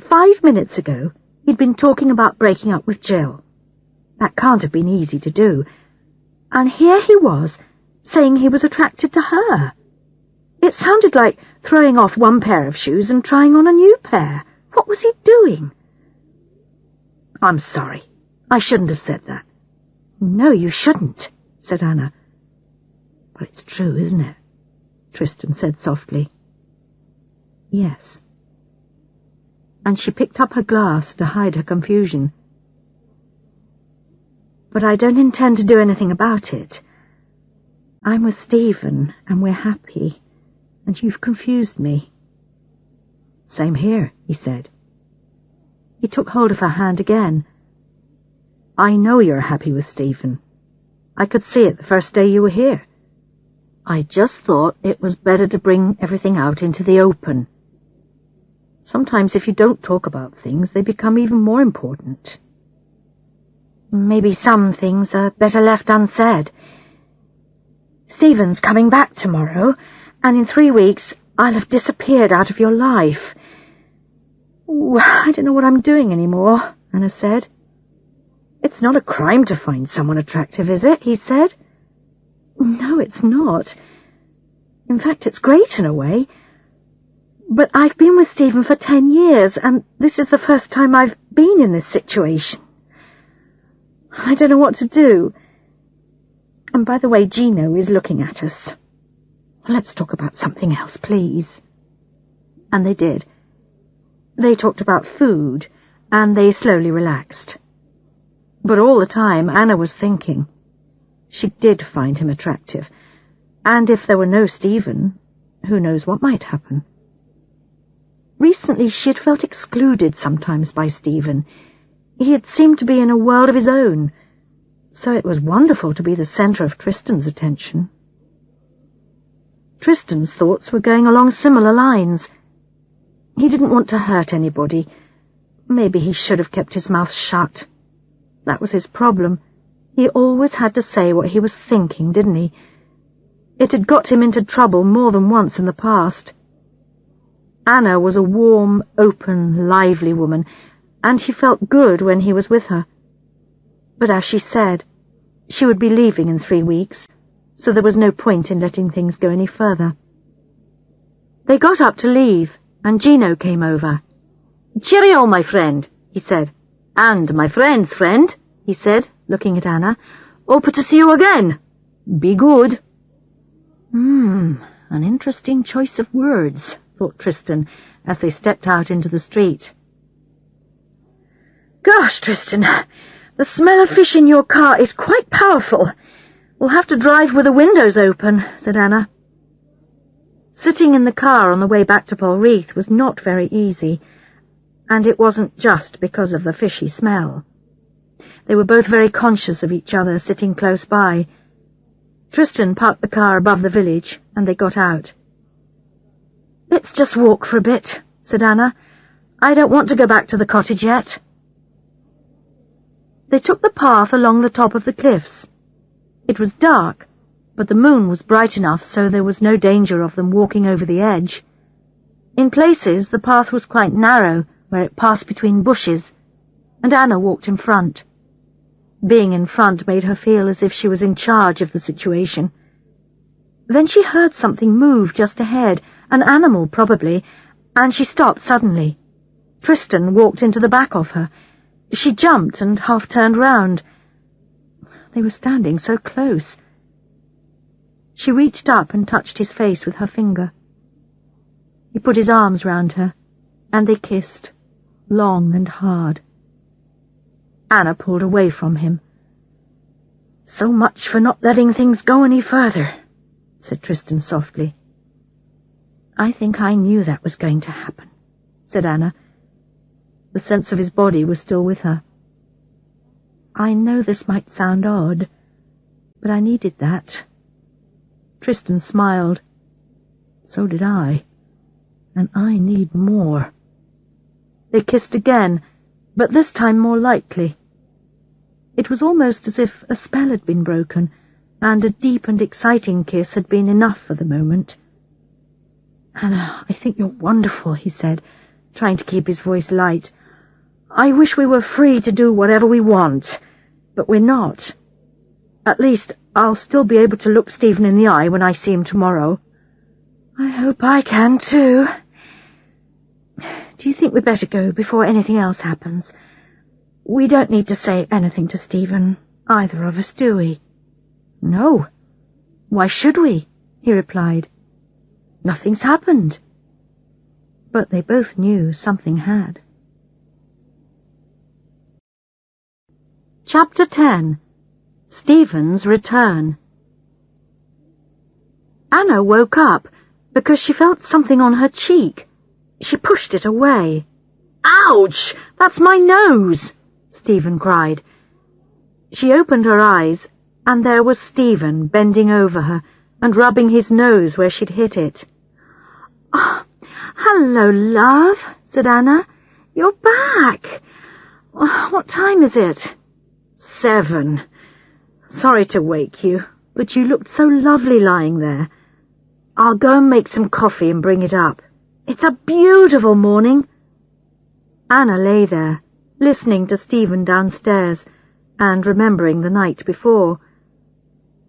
5 minutes ago, he'd been talking about breaking up with Jill. That can't have been easy to do. And here he was, saying he was attracted to her. It sounded like throwing off one pair of shoes and trying on a new pair. What was he doing? I'm sorry. I shouldn't have said that. No, you shouldn't, said Anna. But it's true, isn't it? Tristan said softly. Yes. And she picked up her glass to hide her confusion. But I don't intend to do anything about it. I'm with Stephen, and we're happy, and you've confused me. Same here, he said. He took hold of her hand again. I know you're happy with Stephen. I could see it the first day you were here. I just thought it was better to bring everything out into the open. Sometimes if you don't talk about things, they become even more important. Maybe some things are better left unsaid. Stephen's coming back tomorrow, and in 3 weeks I'll have disappeared out of your life. I don't know what I'm doing anymore, Anna said. It's not a crime to find someone attractive, is it? He said. No, it's not. In fact, it's great in a way. But I've been with Stephen for 10 years, and this is the first time I've been in this situation. I don't know what to do. And by the way, Gino is looking at us. Let's talk about something else, please. And they did. They talked about food, and they slowly relaxed. But all the time, Anna was thinking. She did find him attractive, and if there were no Stephen, who knows what might happen. Recently she had felt excluded sometimes by Stephen. He had seemed to be in a world of his own, so it was wonderful to be the centre of Tristan's attention. Tristan's thoughts were going along similar lines. He didn't want to hurt anybody. Maybe he should have kept his mouth shut. That was his problem. He always had to say what he was thinking, didn't he? It had got him into trouble more than once in the past. Anna was a warm, open, lively woman, and he felt good when he was with her. But as she said, she would be leaving in 3 weeks, so there was no point in letting things go any further. They got up to leave, and Gino came over. "Cheerio, my friend," he said. "And my friend's friend," he said, looking at Anna. "Hope to see you again. Be good." An interesting choice of words, thought Tristan, as they stepped out into the street. "Gosh, Tristan, the smell of fish in your car is quite powerful. We'll have to drive with the windows open," said Anna. Sitting in the car on the way back to Polreath was not very easy, and it wasn't just because of the fishy smell. They were both very conscious of each other sitting close by. Tristan parked the car above the village, and they got out. "Let's just walk for a bit," said Anna. "I don't want to go back to the cottage yet." They took the path along the top of the cliffs. It was dark, but the moon was bright enough so there was no danger of them walking over the edge. In places the path was quite narrow, where it passed between bushes, and Anna walked in front. Being in front made her feel as if she was in charge of the situation. Then she heard something move just ahead, an animal probably, and she stopped suddenly. Tristan walked into the back of her. She jumped and half turned round. They were standing so close. She reached up and touched his face with her finger. He put his arms round her, and they kissed, long and hard. Anna pulled away from him. "So much for not letting things go any further," said Tristan softly. "I think I knew that was going to happen," said Anna. The sense of his body was still with her. "I know this might sound odd, but I needed that." Tristan smiled. "So did I, and I need more." They kissed again, but this time more lightly. It was almost as if a spell had been broken, and a deep and exciting kiss had been enough for the moment. "Anna, I think you're wonderful," he said, trying to keep his voice light. "I wish we were free to do whatever we want, but we're not. At least I'll still be able to look Stephen in the eye when I see him tomorrow." "I hope I can too. Do you think we'd better go before anything else happens? We don't need to say anything to Stephen, either of us, do we?" "No. Why should we?" he replied. "Nothing's happened." But they both knew something had. Chapter 10. Stephen's Return. Anna woke up because she felt something on her cheek. She pushed it away. "Ouch! That's my nose!" Stephen cried. She opened her eyes, and there was Stephen bending over her and rubbing his nose where she'd hit it. "Oh, hello, love," said Anna. "You're back. What time is it?" 7. "Sorry to wake you, but you looked so lovely lying there. I'll go and make some coffee and bring it up. It's a beautiful morning." Anna lay there, listening to Stephen downstairs and remembering the night before.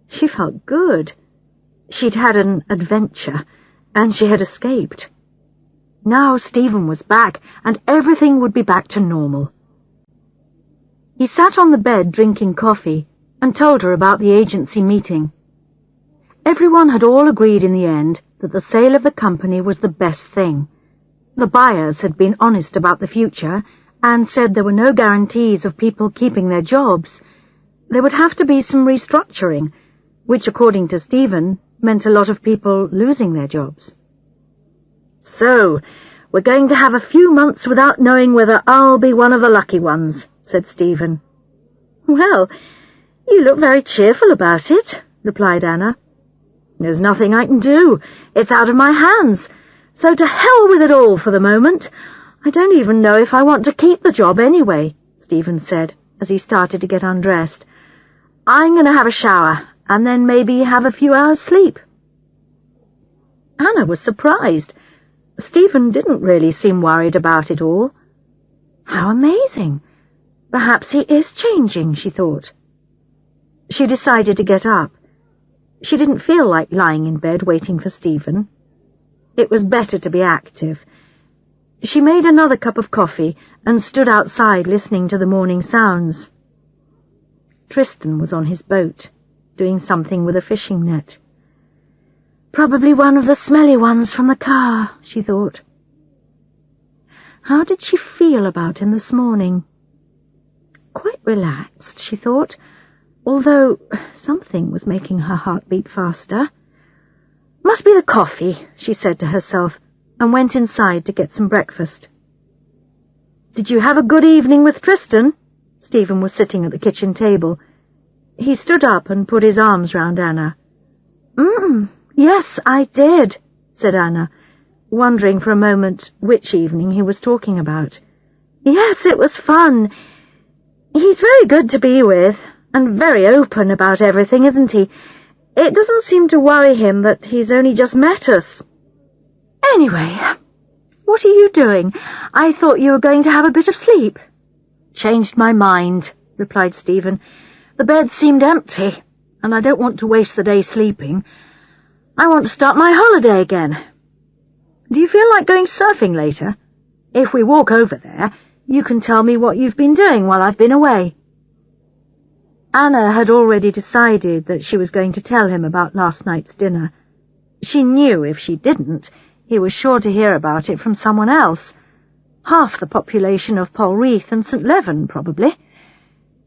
She felt good. She'd had an adventure, and she had escaped. Now Stephen was back, and everything would be back to normal. He sat on the bed drinking coffee and told her about the agency meeting. Everyone had all agreed in the end that the sale of the company was the best thing. The buyers had been honest about the future and said there were no guarantees of people keeping their jobs. There would have to be some restructuring, which, according to Stephen, meant a lot of people losing their jobs. "So, we're going to have a few months without knowing whether I'll be one of the lucky ones," said Stephen. "Well, you look very cheerful about it," replied Anna. "There's nothing I can do. It's out of my hands. So to hell with it all for the moment. I don't even know if I want to keep the job anyway," Stephen said, as he started to get undressed. "I'm going to have a shower, and then maybe have a few hours' sleep." Anna was surprised. Stephen didn't really seem worried about it all. How amazing! Perhaps he is changing, she thought. She decided to get up. She didn't feel like lying in bed waiting for Stephen. It was better to be active. She made another cup of coffee and stood outside listening to the morning sounds. Tristan was on his boat, doing something with a fishing net. Probably one of the smelly ones from the car, she thought. How did she feel about him this morning? Quite relaxed, she thought, although something was making her heart beat faster. Must be the coffee, she said to herself, and went inside to get some breakfast. Did you have a good evening with Tristan? Stephen was sitting at the kitchen table. He stood up and put his arms round Anna. Yes, I did, said Anna, wondering for a moment which evening he was talking about. Yes, it was fun. He's very good to be with, and very open about everything, isn't he? It doesn't seem to worry him that he's only just met us. Anyway, what are you doing? I thought you were going to have a bit of sleep. Changed my mind, replied Stephen. The bed seemed empty, and I don't want to waste the day sleeping. I want to start my holiday again. Do you feel like going surfing later? If we walk over there, you can tell me what you've been doing while I've been away. Anna had already decided that she was going to tell him about last night's dinner. She knew if she didn't, he was sure to hear about it from someone else. Half the population of Polreath and St. Leven, probably.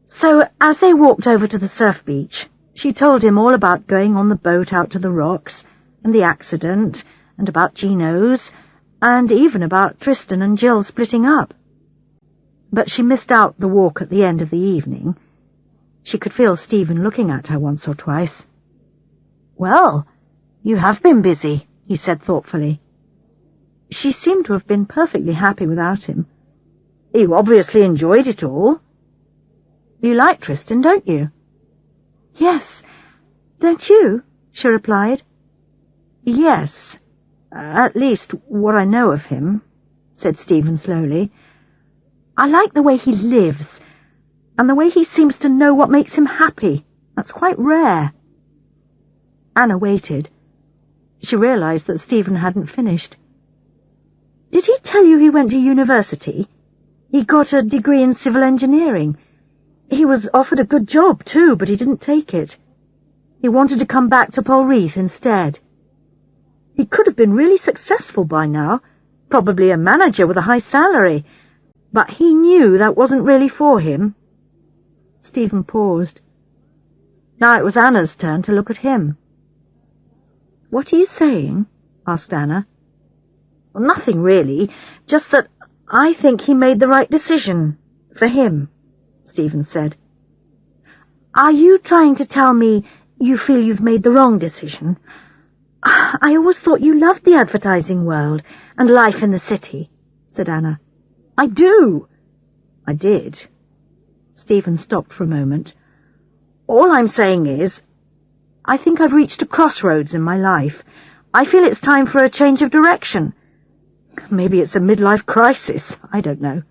So, as they walked over to the surf beach, she told him all about going on the boat out to the rocks, and the accident, and about Gino's, and even about Tristan and Jill splitting up. But she missed out the walk at the end of the evening. She could feel Stephen looking at her once or twice. Well, you have been busy, he said thoughtfully. She seemed to have been perfectly happy without him. You obviously enjoyed it all. You like Tristan, don't you? Yes. Don't you? She replied. Yes. At least what I know of him, said Stephen slowly. I like the way he lives, and the way he seems to know what makes him happy. That's quite rare. Anna waited. She realized that Stephen hadn't finished. Did he tell you he went to university? He got a degree in civil engineering. He was offered a good job, too, but he didn't take it. He wanted to come back to Polreath instead. He could have been really successful by now, probably a manager with a high salary, but he knew that wasn't really for him. Stephen paused. Now it was Anna's turn to look at him. What are you saying? Asked Anna. Well, nothing really, just that I think he made the right decision, for him, Stephen said. Are you trying to tell me you feel you've made the wrong decision? I always thought you loved the advertising world and life in the city, said Anna. I do. I did. Stephen stopped for a moment. All I'm saying is, I think I've reached a crossroads in my life. I feel it's time for a change of direction. Maybe it's a midlife crisis, I don't know.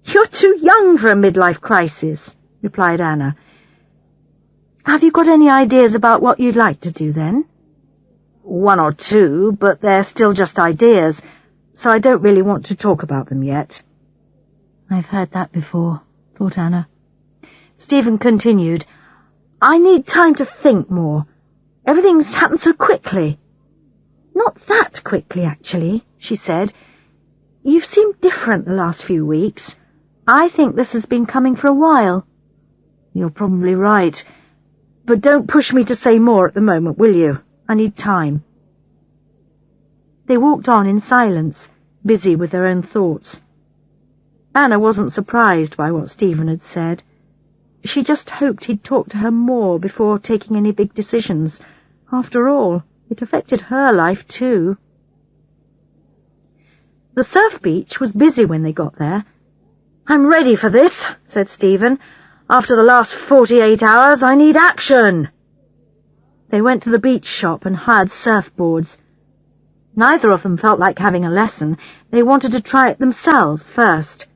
You're too young for a midlife crisis, replied Anna. Have you got any ideas about what you'd like to do then? One or two, but they're still just ideas, so I don't really want to talk about them yet. I've heard that before, thought Anna. Stephen continued, I need time to think more. Everything's happened so quickly. Not that quickly, actually, she said. You've seemed different the last few weeks. I think this has been coming for a while. You're probably right. But don't push me to say more at the moment, will you? I need time. They walked on in silence, busy with their own thoughts. Anna wasn't surprised by what Stephen had said. She just hoped he'd talk to her more before taking any big decisions. After all, it affected her life too. The surf beach was busy when they got there. I'm ready for this, said Stephen. After the last 48 hours, I need action. They went to the beach shop and hired surfboards. Neither of them felt like having a lesson. They wanted to try it themselves first.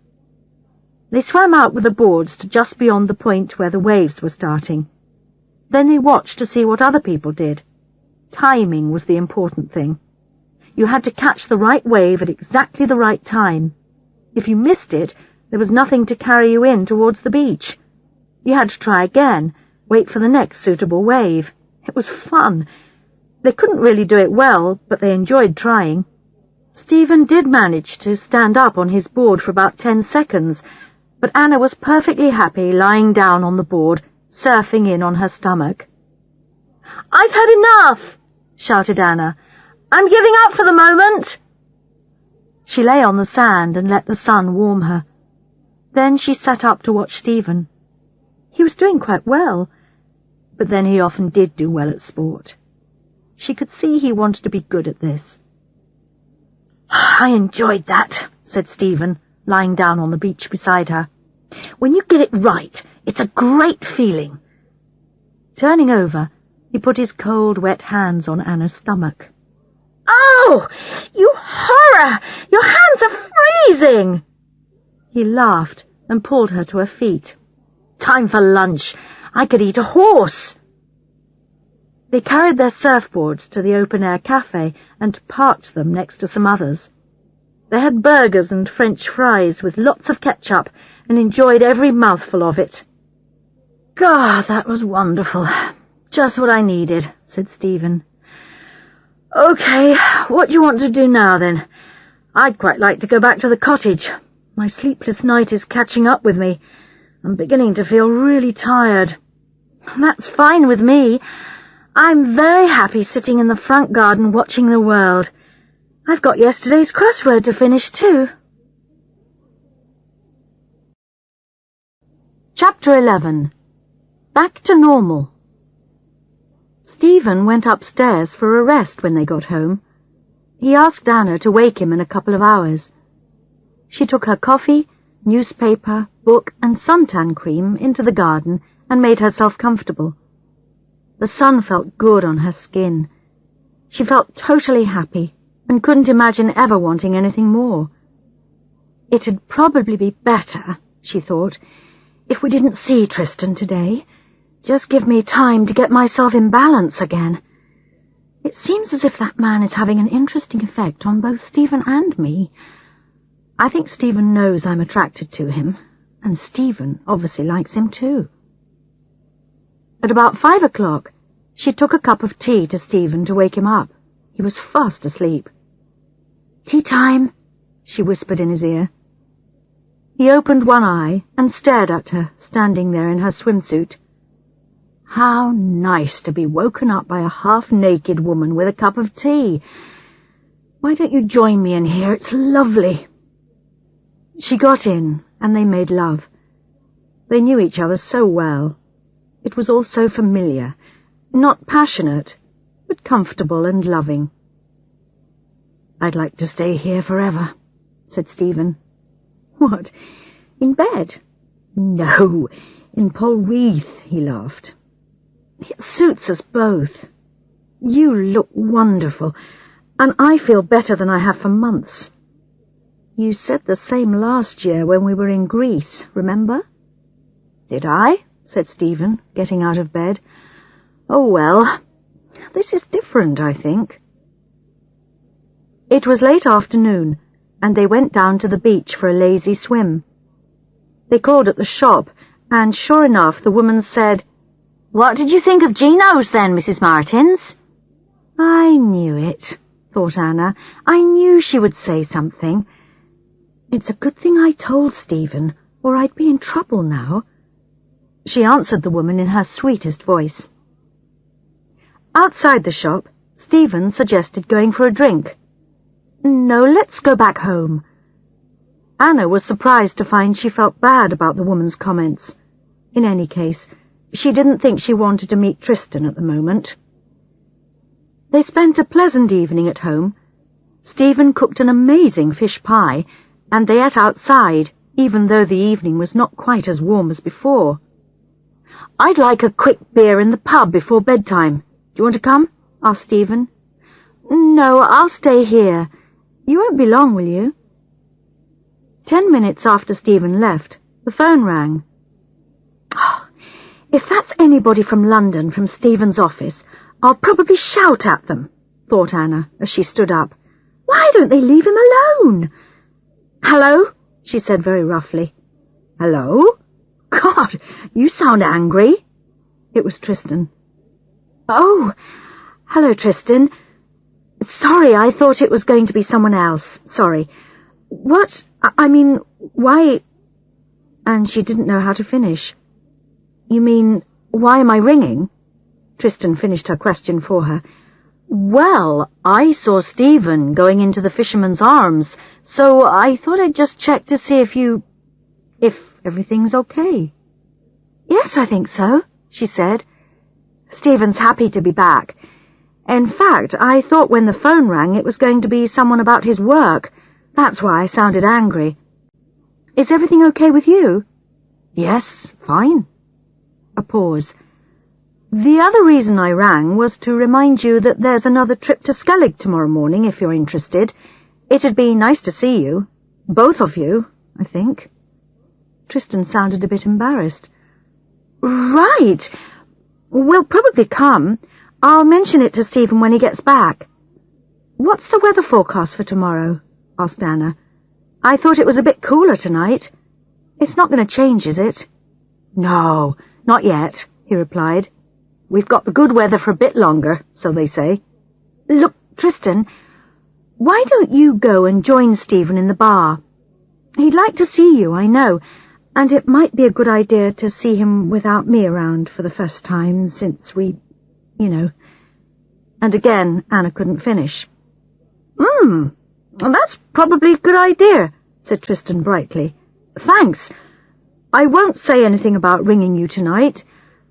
They swam out with the boards to just beyond the point where the waves were starting. Then they watched to see what other people did. Timing was the important thing. You had to catch the right wave at exactly the right time. If you missed it, there was nothing to carry you in towards the beach. You had to try again, wait for the next suitable wave. It was fun. They couldn't really do it well, but they enjoyed trying. Stephen did manage to stand up on his board for about 10 seconds, but Anna was perfectly happy lying down on the board, surfing in on her stomach. "I've had enough!" shouted Anna. "I'm giving up for the moment!" She lay on the sand and let the sun warm her. Then she sat up to watch Stephen. He was doing quite well, but then he often did do well at sport. She could see he wanted to be good at this. "I enjoyed that," said Stephen, lying down on the beach beside her. "When you get it right, it's a great feeling." Turning over, he put his cold, wet hands on Anna's stomach. "Oh, you horror! Your hands are freezing!" He laughed and pulled her to her feet. "Time for lunch. I could eat a horse." They carried their surfboards to the open-air cafe and parked them next to some others. They had burgers and French fries with lots of ketchup and enjoyed every mouthful of it. "God, that was wonderful. Just what I needed," said Stephen. "OK, what do you want to do now, then? I'd quite like to go back to the cottage. My sleepless night is catching up with me. I'm beginning to feel really tired." "That's fine with me. I'm very happy sitting in the front garden watching the world. I've got yesterday's crossword to finish too." Chapter 11. Back to Normal. Stephen went upstairs for a rest when they got home. He asked Anna to wake him in a couple of hours. She took her coffee, newspaper, book and suntan cream into the garden and made herself comfortable. The sun felt good on her skin. She felt totally happy and couldn't imagine ever wanting anything more. It'd probably be better, she thought, if we didn't see Tristan today. Just give me time to get myself in balance again. It seems as if that man is having an interesting effect on both Stephen and me. I think Stephen knows I'm attracted to him, and Stephen obviously likes him too. At about 5 o'clock, she took a cup of tea to Stephen to wake him up. He was fast asleep. "Tea time," she whispered in his ear. He opened one eye and stared at her, standing there in her swimsuit. How nice to be woken up by a half-naked woman with a cup of tea. "Why don't you join me in here? It's lovely." She got in, and they made love. They knew each other so well. It was all so familiar, not passionate, but comfortable and loving. "I'd like to stay here forever," said Stephen. "What, in bed?" "No, in Polreath," he laughed. "It suits us both. You look wonderful, and I feel better than I have for months. You said the same last year when we were in Greece, remember?" "Did I?" said Stephen, getting out of bed. "Oh, well, this is different, I think." It was late afternoon, and they went down to the beach for a lazy swim. They called at the shop, and sure enough the woman said, "What did you think of Gino's then, Mrs. Martins?" "I knew it," thought Anna. "I knew she would say something. It's a good thing I told Stephen, or I'd be in trouble now." She answered the woman in her sweetest voice. Outside the shop, Stephen suggested going for a drink. "No, let's go back home." Anna was surprised to find she felt bad about the woman's comments. In any case, she didn't think she wanted to meet Tristan at the moment. They spent a pleasant evening at home. Stephen cooked an amazing fish pie, and they ate outside, even though the evening was not quite as warm as before. "I'd like a quick beer in the pub before bedtime. Do you want to come?" asked Stephen. No, I'll stay here. You won't be long, will you? 10 minutes after Stephen left, the phone rang. Oh, if that's anybody from London, from Stephen's office, I'll probably shout at them, thought Anna as she stood up. Why don't they leave him alone? Hello, she said very roughly. Hello? God, you sound angry. It was Tristan. Oh, hello, Tristan. Sorry, I thought it was going to be someone else. Sorry. What? I mean, why? And she didn't know how to finish. You mean, why am I ringing? Tristan finished her question for her. Well, I saw Stephen going into the Fisherman's Arms, so I thought I'd just check to see if everything's okay. Yes, I think so, she said. Stephen's happy to be back. In fact, I thought when the phone rang it was going to be someone about his work. That's why I sounded angry. Is everything okay with you? Yes, fine. A pause. The other reason I rang was to remind you that there's another trip to Skellig tomorrow morning, if you're interested. It'd be nice to see you. Both of you, I think. Tristan sounded a bit embarrassed. Right. We'll probably come. I'll mention it to Stephen when he gets back. What's the weather forecast for tomorrow? Asked Anna. I thought it was a bit cooler tonight. It's not going to change, is it? No, not yet, he replied. We've got the good weather for a bit longer, so they say. Look, Tristan, why don't you go and join Stephen in the bar? He'd like to see you, I know, and it might be a good idea to see him without me around for the first time since we, And again, Anna couldn't finish. Well, that's probably a good idea, said Tristan brightly. Thanks. I won't say anything about ringing you tonight,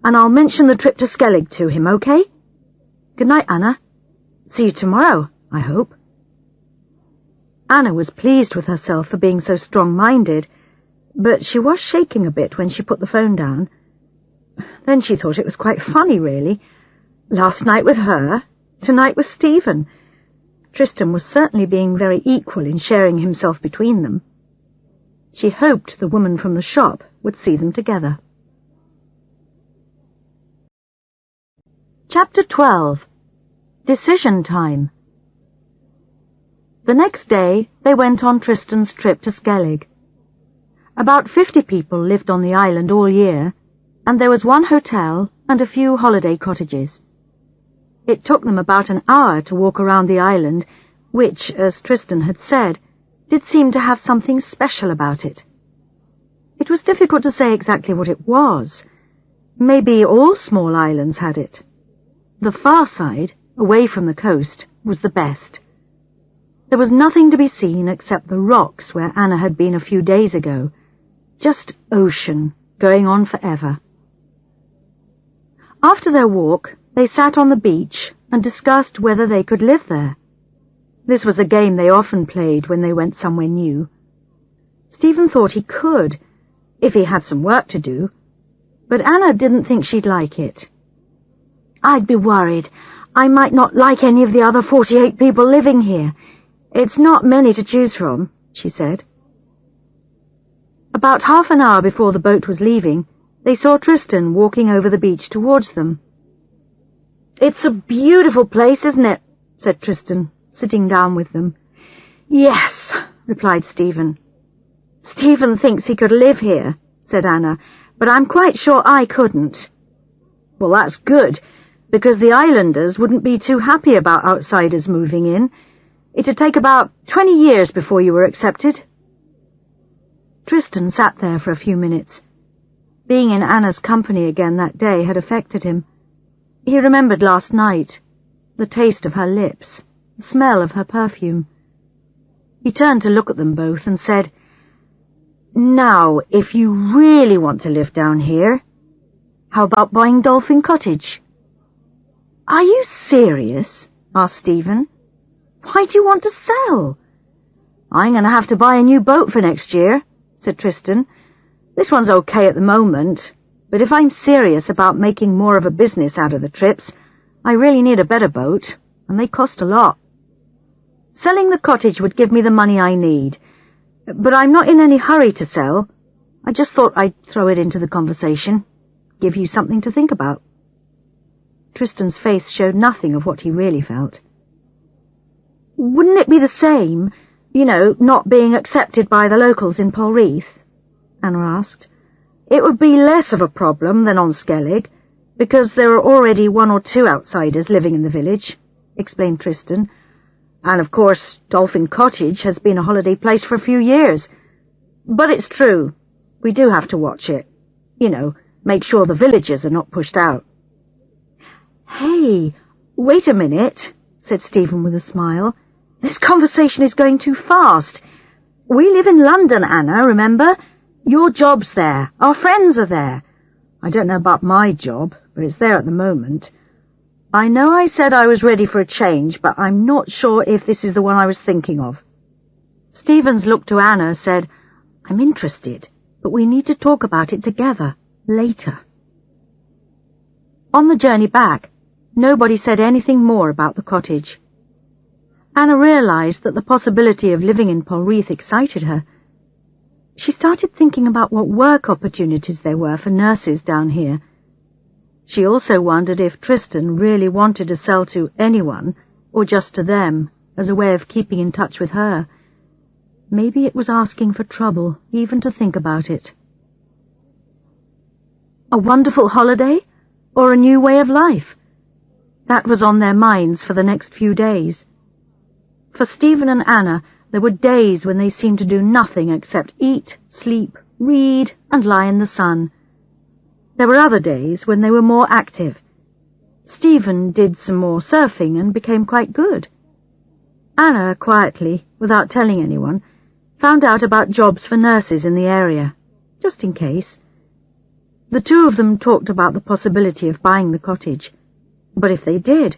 and I'll mention the trip to Skellig to him, okay? Good night, Anna. See you tomorrow, I hope. Anna was pleased with herself for being so strong-minded, but she was shaking a bit when she put the phone down. Then she thought it was quite funny, really. Last night with her, tonight with Stephen. Tristan was certainly being very equal in sharing himself between them. She hoped the woman from the shop would see them together. Chapter 12. Decision Time. The next day they went on Tristan's trip to Skellig. About 50 people lived on the island all year, and there was one hotel and a few holiday cottages. It took them about an hour to walk around the island, which, as Tristan had said, did seem to have something special about it. It was difficult to say exactly what it was. Maybe all small islands had it. The far side, away from the coast, was the best. There was nothing to be seen except the rocks where Anna had been a few days ago. Just ocean, going on forever. After their walk, they sat on the beach and discussed whether they could live there. This was a game they often played when they went somewhere new. Stephen thought he could, if he had some work to do, but Anna didn't think she'd like it. I'd be worried. I might not like any of the other 48 people living here. It's not many to choose from, she said. About half an hour before the boat was leaving, they saw Tristan walking over the beach towards them. It's a beautiful place, isn't it? Said Tristan, sitting down with them. Yes, replied Stephen. Stephen thinks he could live here, said Anna, but I'm quite sure I couldn't. Well, that's good, because the islanders wouldn't be too happy about outsiders moving in. It'd take about 20 years before you were accepted. Tristan sat there for a few minutes. Being in Anna's company again that day had affected him. He remembered last night, the taste of her lips, the smell of her perfume. He turned to look at them both and said, Now, if you really want to live down here, how about buying Dolphin Cottage? Are you serious? Asked Stephen. Why do you want to sell? I'm going to have to buy a new boat for next year, said Tristan. This one's okay at the moment, but if I'm serious about making more of a business out of the trips, I really need a better boat, and they cost a lot. Selling the cottage would give me the money I need. But I'm not in any hurry to sell. I just thought I'd throw it into the conversation, give you something to think about. Tristan's face showed nothing of what he really felt. Wouldn't it be the same, not being accepted by the locals in Polreath? Anna asked. It would be less of a problem than on Skellig, because there are already 1 or 2 outsiders living in the village, explained Tristan. And of course, Dolphin Cottage has been a holiday place for a few years. But it's true, we do have to watch it. Make sure the villagers are not pushed out. Hey, wait a minute, said Stephen with a smile. This conversation is going too fast. We live in London, Anna, remember? Your job's there. Our friends are there. I don't know about my job, but it's there at the moment. I know I said I was ready for a change, but I'm not sure if this is the one I was thinking of. Stephen's look to Anna said, I'm interested, but we need to talk about it together, later. On the journey back, nobody said anything more about the cottage. Anna realized that the possibility of living in Polreath excited her. She started thinking about what work opportunities there were for nurses down here. She also wondered if Tristan really wanted to sell to anyone, or just to them, as a way of keeping in touch with her. Maybe it was asking for trouble, even to think about it. A wonderful holiday, or a new way of life? That was on their minds for the next few days. For Stephen and Anna, there were days when they seemed to do nothing except eat, sleep, read, and lie in the sun. There were other days when they were more active. Stephen did some more surfing and became quite good. Anna, quietly, without telling anyone, found out about jobs for nurses in the area, just in case. The 2 of them talked about the possibility of buying the cottage. But if they did,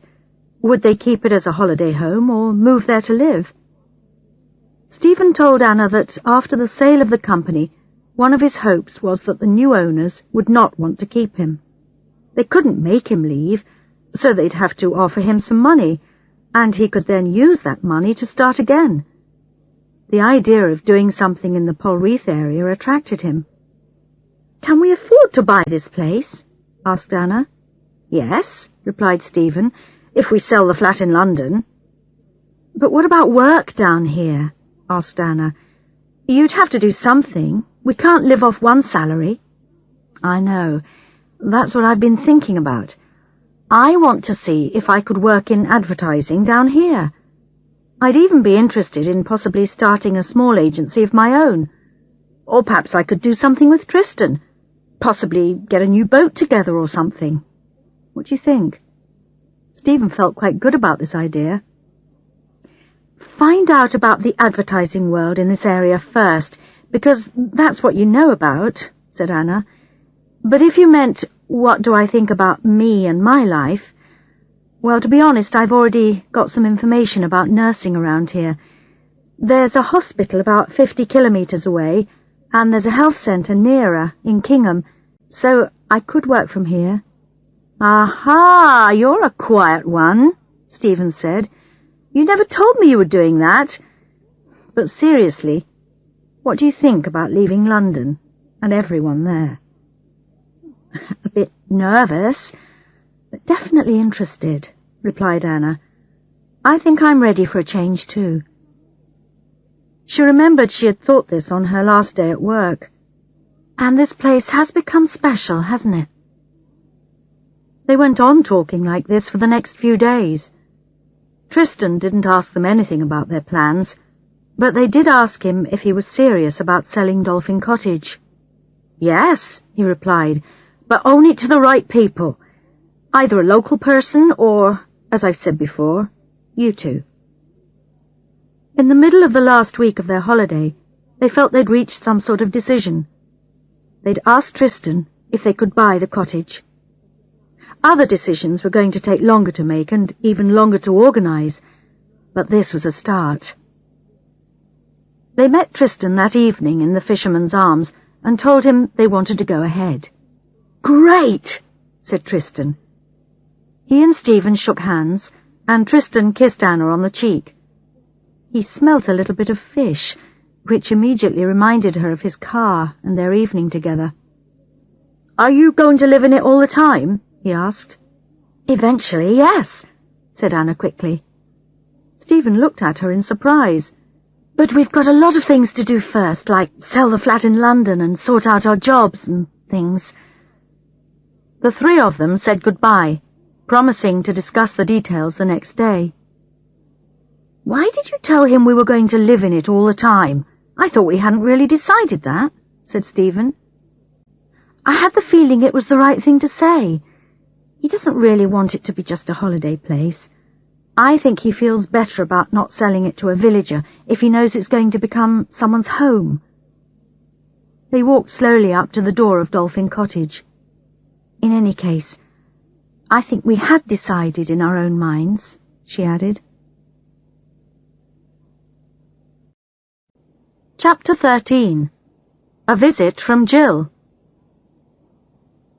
would they keep it as a holiday home or move there to live? Stephen told Anna that after the sale of the company, one of his hopes was that the new owners would not want to keep him. They couldn't make him leave, so they'd have to offer him some money, and he could then use that money to start again. The idea of doing something in the Polreath area attracted him. Can we afford to buy this place? Asked Anna. Yes, replied Stephen, if we sell the flat in London. But what about work down here? Asked Anna. You'd have to do something. We can't live off one salary. I know. That's what I've been thinking about. I want to see if I could work in advertising down here. I'd even be interested in possibly starting a small agency of my own. Or perhaps I could do something with Tristan. Possibly get a new boat together or something. What do you think? Stephen felt quite good about this idea. Find out about the advertising world in this area first, because that's what you know about, said Anna. But if you meant, what do I think about me and my life? Well, to be honest, I've already got some information about nursing around here. There's a hospital about 50 kilometres away, and there's a health centre nearer, in Kingham, so I could work from here. Aha, you're a quiet one, Stephen said. You never told me you were doing that. But seriously, what do you think about leaving London and everyone there? A bit nervous, but definitely interested, replied Anna. I think I'm ready for a change too. She remembered she had thought this on her last day at work. And this place has become special, hasn't it? They went on talking like this for the next few days. Tristan didn't ask them anything about their plans, but they did ask him if he was serious about selling Dolphin Cottage. Yes, he replied, but only to the right people. Either a local person or, as I've said before, you two. In the middle of the last week of their holiday, they felt they'd reached some sort of decision. They'd asked Tristan if they could buy the cottage. Other decisions were going to take longer to make and even longer to organise, but this was a start. They met Tristan that evening in the Fisherman's Arms and told him they wanted to go ahead. Great, said Tristan. He and Stephen shook hands, and Tristan kissed Anna on the cheek. He smelt a little bit of fish, which immediately reminded her of his car and their evening together. "Are you going to live in it all the time?" he asked. "Eventually, yes," said Anna quickly. Stephen looked at her in surprise. "But we've got a lot of things to do first, like sell the flat in London and sort out our jobs and things." The three of them said goodbye, promising to discuss the details the next day. "Why did you tell him we were going to live in it all the time? I thought we hadn't really decided that," said Stephen. "I had the feeling it was the right thing to say. He doesn't really want it to be just a holiday place. I think he feels better about not selling it to a villager if he knows it's going to become someone's home." They walked slowly up to the door of Dolphin Cottage. "In any case, I think we had decided in our own minds," she added. Chapter 13. A Visit from Jill.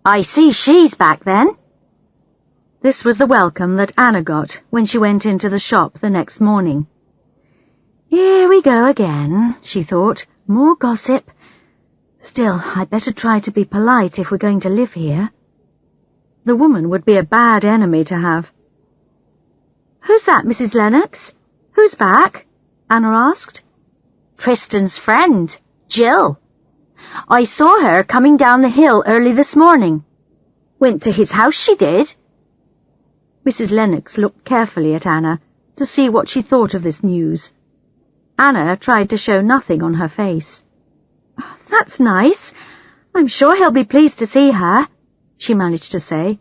"I see she's back then." This was the welcome that Anna got when she went into the shop the next morning. "Here we go again," she thought. "More gossip. Still, I'd better try to be polite if we're going to live here." The woman would be a bad enemy to have. "Who's that, Mrs. Lennox? Who's back?" Anna asked. "Tristan's friend, Jill. I saw her coming down the hill early this morning. Went to his house, she did." Mrs. Lennox looked carefully at Anna to see what she thought of this news. Anna tried to show nothing on her face. "That's nice. I'm sure he'll be pleased to see her," she managed to say.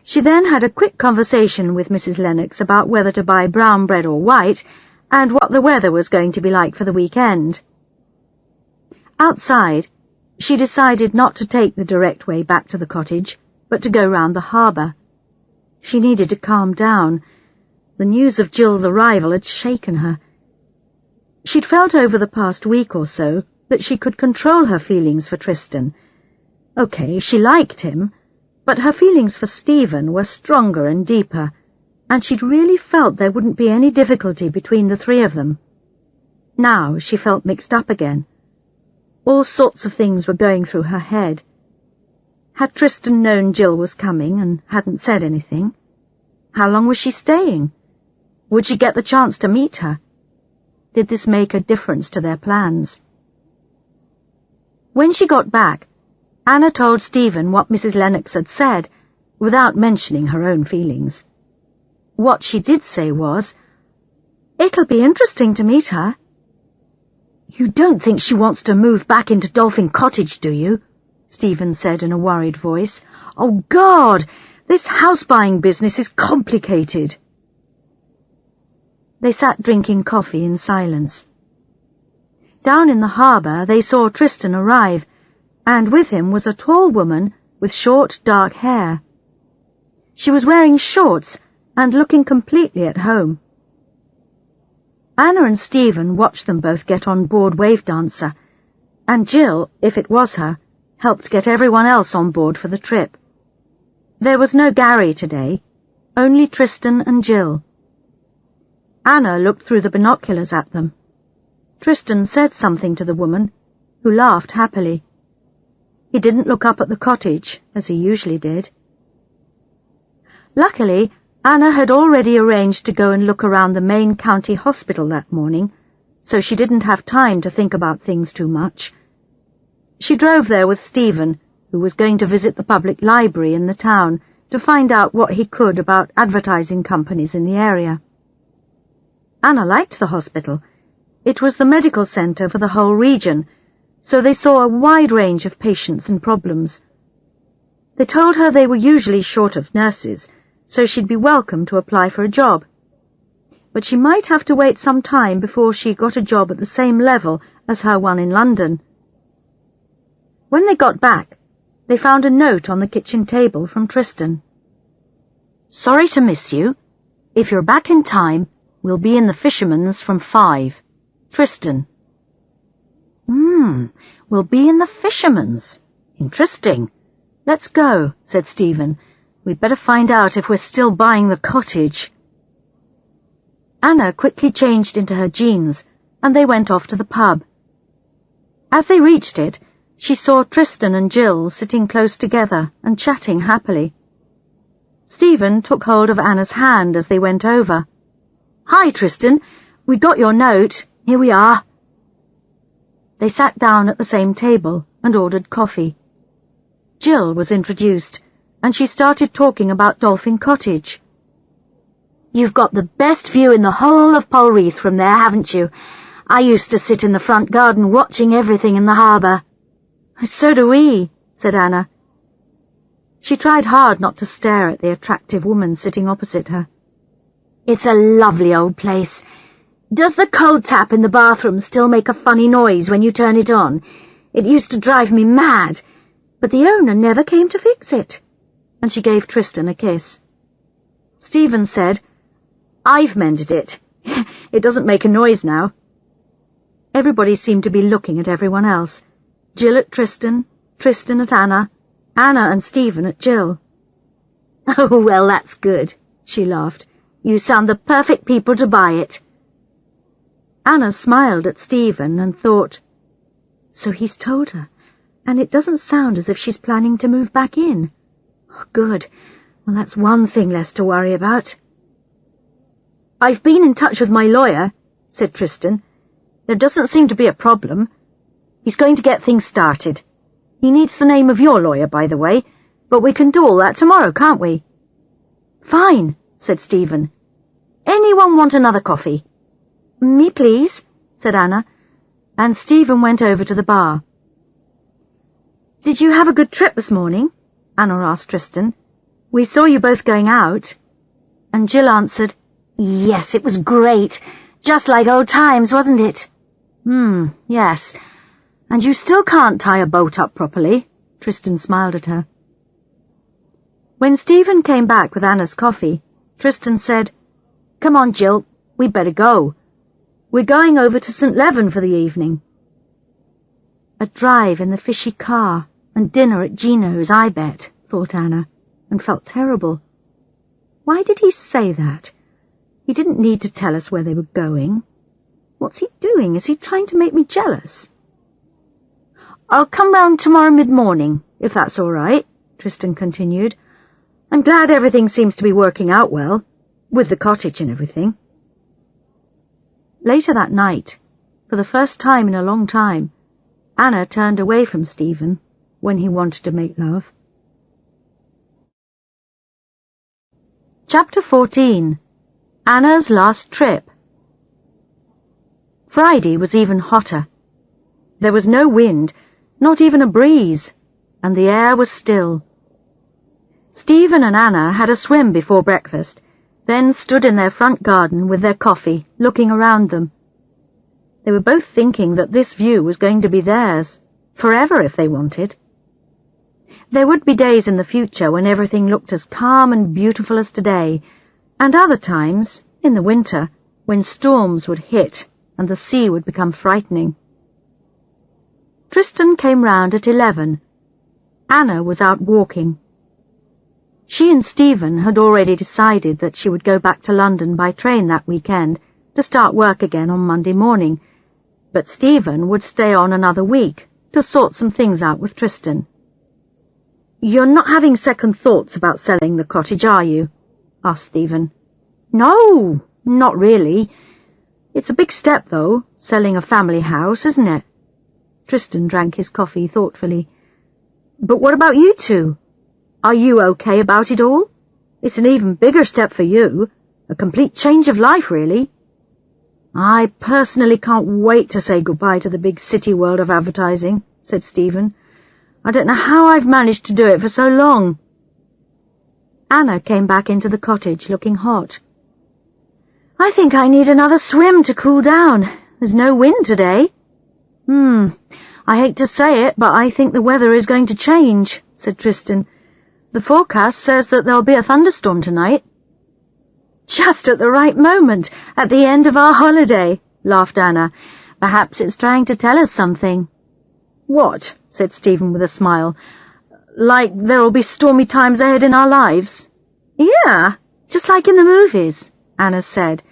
She then had a quick conversation with Mrs. Lennox about whether to buy brown bread or white, and what the weather was going to be like for the weekend. Outside, she decided not to take the direct way back to the cottage, but to go round the harbour. She needed to calm down. The news of Jill's arrival had shaken her. She'd felt over the past week or so that she could control her feelings for Tristan. Okay, she liked him, but her feelings for Stephen were stronger and deeper, and she'd really felt there wouldn't be any difficulty between the three of them. Now she felt mixed up again. All sorts of things were going through her head. Had Tristan known Jill was coming and hadn't said anything? How long was she staying? Would she get the chance to meet her? Did this make a difference to their plans? When she got back, Anna told Stephen what Mrs. Lennox had said, without mentioning her own feelings. What she did say was, "It'll be interesting to meet her." "You don't think she wants to move back into Dolphin Cottage, do you?" Stephen said in a worried voice. "Oh, God! This house-buying business is complicated." They sat drinking coffee in silence. Down in the harbour they saw Tristan arrive, and with him was a tall woman with short, dark hair. She was wearing shorts and looking completely at home. Anna and Stephen watched them both get on board Wave Dancer, and Jill, if it was her, helped get everyone else on board for the trip. There was no Gary today, only Tristan and Jill. Anna looked through the binoculars at them. Tristan said something to the woman, who laughed happily. He didn't look up at the cottage, as he usually did. Luckily, Anna had already arranged to go and look around the main county hospital that morning, so she didn't have time to think about things too much. She drove there with Stephen, who was going to visit the public library in the town to find out what he could about advertising companies in the area. Anna liked the hospital. It was the medical centre for the whole region, so they saw a wide range of patients and problems. They told her they were usually short of nurses, so she'd be welcome to apply for a job. But she might have to wait some time before she got a job at the same level as her one in London. When they got back, they found a note on the kitchen table from Tristan. "Sorry to miss you. If you're back in time, we'll be in the Fisherman's from 5. Tristan." We'll be in the Fisherman's. Interesting. "Let's go," said Stephen. "We'd better find out if we're still buying the cottage." Anna quickly changed into her jeans, and they went off to the pub. As they reached it, she saw Tristan and Jill sitting close together and chatting happily. Stephen took hold of Anna's hand as they went over. "Hi, Tristan. We got your note. Here we are." They sat down at the same table and ordered coffee. Jill was introduced, and she started talking about Dolphin Cottage. "You've got the best view in the whole of Polreath from there, haven't you? I used to sit in the front garden watching everything in the harbour." "So do we," said Anna. She tried hard not to stare at the attractive woman sitting opposite her. "It's a lovely old place. Does the cold tap in the bathroom still make a funny noise when you turn it on? It used to drive me mad, but the owner never came to fix it." And she gave Tristan a kiss. Stephen said, "I've mended it. It doesn't make a noise now." Everybody seemed to be looking at everyone else. Jill at Tristan, Tristan at Anna, Anna and Stephen at Jill. "Oh, well, that's good," she laughed. "You sound the perfect people to buy it." Anna smiled at Stephen and thought, "So he's told her, and it doesn't sound as if she's planning to move back in. Oh, good. Well, that's one thing less to worry about." "I've been in touch with my lawyer," said Tristan. "There doesn't seem to be a problem. He's going to get things started. He needs the name of your lawyer, by the way, but we can do all that tomorrow, can't we?" "Fine," said Stephen. "Anyone want another coffee?" "Me, please," said Anna, and Stephen went over to the bar. "Did you have a good trip this morning?" Anna asked Tristan. "We saw you both going out." And Jill answered, "Yes, it was great. Just like old times, wasn't it?" Yes. And you still can't tie a boat up properly." Tristan smiled at her. When Stephen came back with Anna's coffee, Tristan said, "Come on, Jill, we'd better go. We're going over to St. Leven for the evening." A drive in the fishy car and dinner at Gino's, I bet, thought Anna, and felt terrible. Why did he say that? He didn't need to tell us where they were going. What's he doing? Is he trying to make me jealous? "I'll come round tomorrow mid-morning, if that's all right," Tristan continued. "I'm glad everything seems to be working out well, with the cottage and everything." Later that night, for the first time in a long time, Anna turned away from Stephen when he wanted to make love. Chapter 14. Anna's Last Trip. Friday was even hotter. There was no wind, not even a breeze, and the air was still. Stephen and Anna had a swim before breakfast, then stood in their front garden with their coffee, looking around them. They were both thinking that this view was going to be theirs, forever if they wanted. There would be days in the future when everything looked as calm and beautiful as today, and other times, in the winter, when storms would hit and the sea would become frightening. Tristan came round at 11. Anna was out walking. She and Stephen had already decided that she would go back to London by train that weekend to start work again on Monday morning, but Stephen would stay on another week to sort some things out with Tristan. "You're not having second thoughts about selling the cottage, are you?" asked Stephen. "No, not really. It's a big step, though, selling a family house, isn't it?" Tristan drank his coffee thoughtfully. "But what about you two? Are you okay about it all? It's an even bigger step for you, a complete change of life, really." "I personally can't wait to say goodbye to the big city world of advertising," said Stephen. "I don't know how I've managed to do it for so long." Anna came back into the cottage looking hot. "I think I need another swim to cool down. There's no wind today." I hate to say it, but I think the weather is going to change," said Tristan. "The forecast says that there'll be a thunderstorm tonight." "Just at the right moment, at the end of our holiday," laughed Anna. "Perhaps it's trying to tell us something." "What?" said Stephen with a smile. "Like there'll be stormy times ahead in our lives?" "Yeah, just like in the movies," Anna said,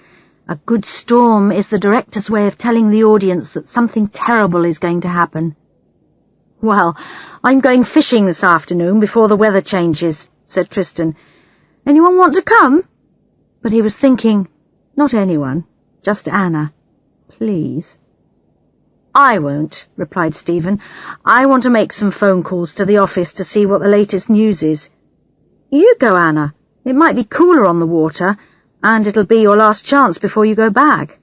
A good storm is the director's way of telling the audience that something terrible is going to happen. "Well, I'm going fishing this afternoon before the weather changes," said Tristan. "Anyone want to come?" But he was thinking, not anyone, just Anna. Please. "I won't," replied Stephen. "I want to make some phone calls to the office to see what the latest news is." "You go, Anna. It might be cooler on the water, and it'll be your last chance before you go back."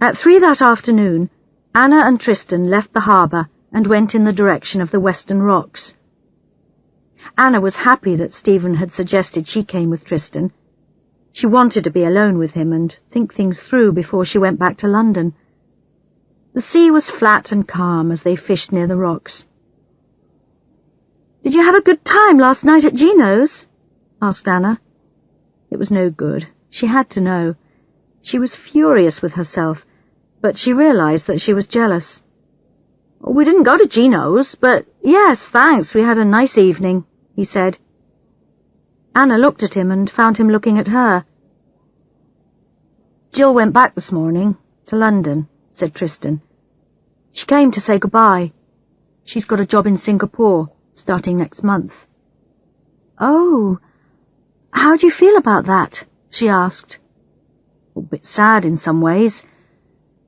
At 3 that afternoon, Anna and Tristan left the harbour and went in the direction of the Western Rocks. Anna was happy that Stephen had suggested she came with Tristan. She wanted to be alone with him and think things through before she went back to London. The sea was flat and calm as they fished near the rocks. "Did you have a good time last night at Gino's?" asked Anna. It was no good. She had to know. She was furious with herself, but she realized that she was jealous. "We didn't go to Gino's, but yes, thanks, we had a nice evening," he said. Anna looked at him and found him looking at her. "Jill went back this morning, to London," said Tristan. "She came to say goodbye. She's got a job in Singapore, starting next month." "Oh, how do you feel about that?" she asked. "A bit sad in some ways,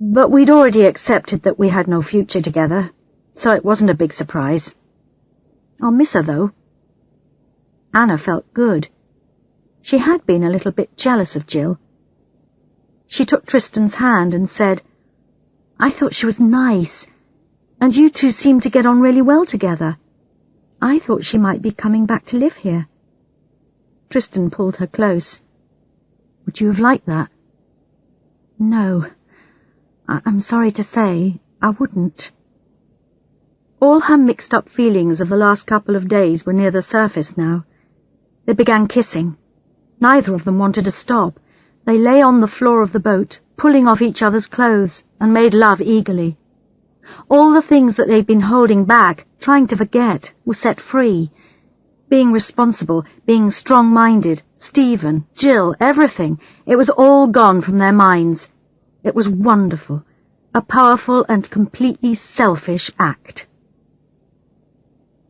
but we'd already accepted that we had no future together, so it wasn't a big surprise. I'll miss her, though." Anna felt good. She had been a little bit jealous of Jill. She took Tristan's hand and said, "I thought she was nice, and you two seemed to get on really well together. I thought she might be coming back to live here." Tristan pulled her close. "Would you have liked that?" "No, I'm sorry to say, I wouldn't." All her mixed-up feelings of the last couple of days were near the surface now. They began kissing. Neither of them wanted to stop. They lay on the floor of the boat, pulling off each other's clothes, and made love eagerly. All the things that they'd been holding back, trying to forget, were set free. Being responsible, being strong-minded, Stephen, Jill, everything, it was all gone from their minds. It was wonderful, a powerful and completely selfish act.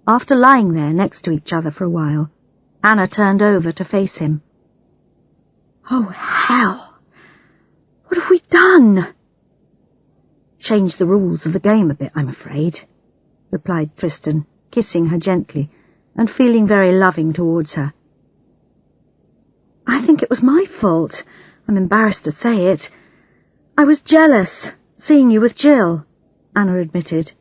After lying there next to each other for a while, Anna turned over to face him. "Oh, hell! What have we done?" "Changed the rules of the game a bit, I'm afraid," replied Tristan, kissing her gently and feeling very loving towards her. "I think it was my fault. I'm embarrassed to say it. I was jealous, seeing you with Jill," Anna admitted.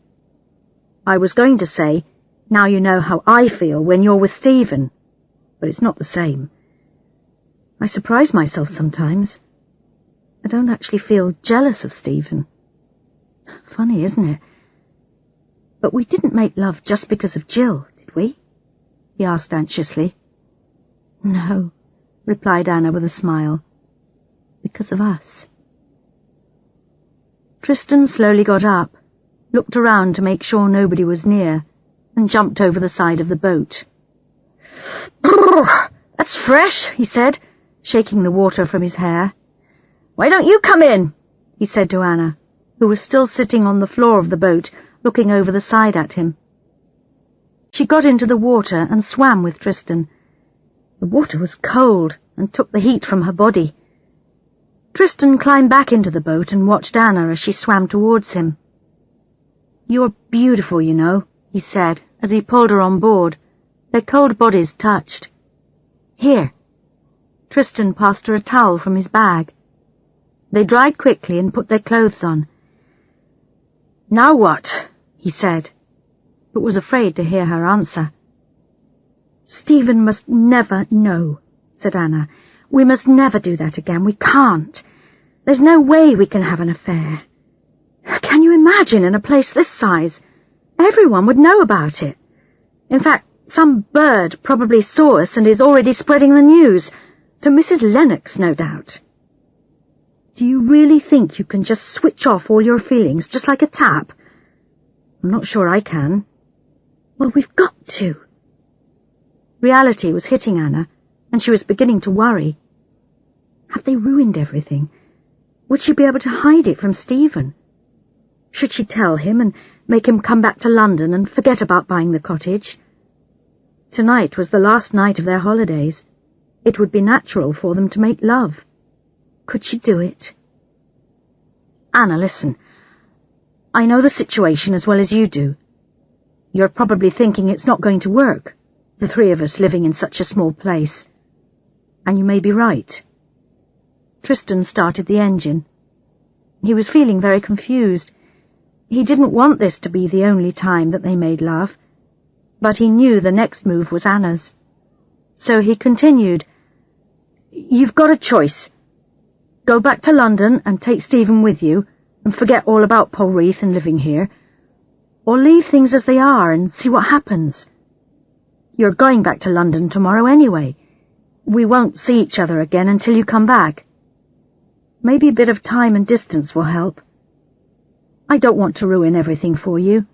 "I was going to say, now you know how I feel when you're with Stephen, but it's not the same. I surprise myself sometimes. I don't actually feel jealous of Stephen. Funny, isn't it? But we didn't make love just because of Jill, did we?" he asked anxiously. "No," replied Anna with a smile. "Because of us." Tristan slowly got up, looked around to make sure nobody was near, and jumped over the side of the boat. "Brrr, that's fresh," he said, shaking the water from his hair. "Why don't you come in?" he said to Anna, who was still sitting on the floor of the boat, looking over the side at him. She got into the water and swam with Tristan. The water was cold and took the heat from her body. Tristan climbed back into the boat and watched Anna as she swam towards him. "You're beautiful, you know," he said as he pulled her on board. Their cold bodies touched. "Here." Tristan passed her a towel from his bag. They dried quickly and put their clothes on. "Now what?" he said, but was afraid to hear her answer. "Stephen must never know," said Anna. "We must never do that again. We can't. There's no way we can have an affair. Can you imagine in a place this size? Everyone would know about it. In fact, some bird probably saw us and is already spreading the news. To Mrs. Lennox, no doubt. Do you really think you can just switch off all your feelings just like a tap? I'm not sure I can." "Well, we've got to." Reality was hitting Anna, and she was beginning to worry. Had they ruined everything? Would she be able to hide it from Stephen? Should she tell him and make him come back to London and forget about buying the cottage? Tonight was the last night of their holidays. It would be natural for them to make love. Could she do it? Anna, listen. I know the situation as well as you do. You're probably thinking it's not going to work, the three of us living in such a small place. And you may be right. Tristan started the engine. He was feeling very confused. He didn't want this to be the only time that they made love, but he knew the next move was Anna's. So he continued, "You've got a choice. Go back to London and take Stephen with you and forget all about Polreath and living here, or leave things as they are and see what happens. You're going back to London tomorrow anyway. We won't see each other again until you come back. Maybe a bit of time and distance will help. I don't want to ruin everything for you,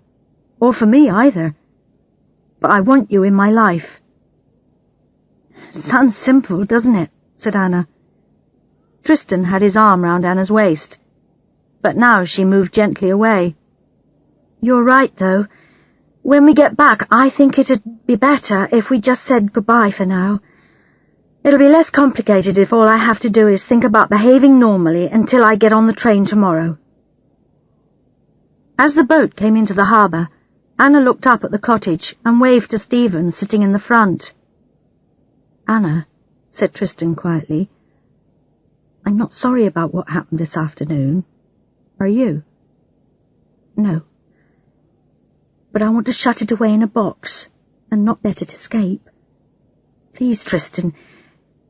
or for me either, but I want you in my life." "Sounds simple, doesn't it?" said Anna. Tristan had his arm round Anna's waist, but now she moved gently away. "You're right, though. When we get back, I think it'd be better if we just said goodbye for now. It'll be less complicated if all I have to do is think about behaving normally until I get on the train tomorrow." As the boat came into the harbour, Anna looked up at the cottage and waved to Stephen sitting in the front. "Anna," said Tristan quietly, "I'm not sorry about what happened this afternoon. Are you?" "No. But I want to shut it away in a box and not let it escape. Please, Tristan,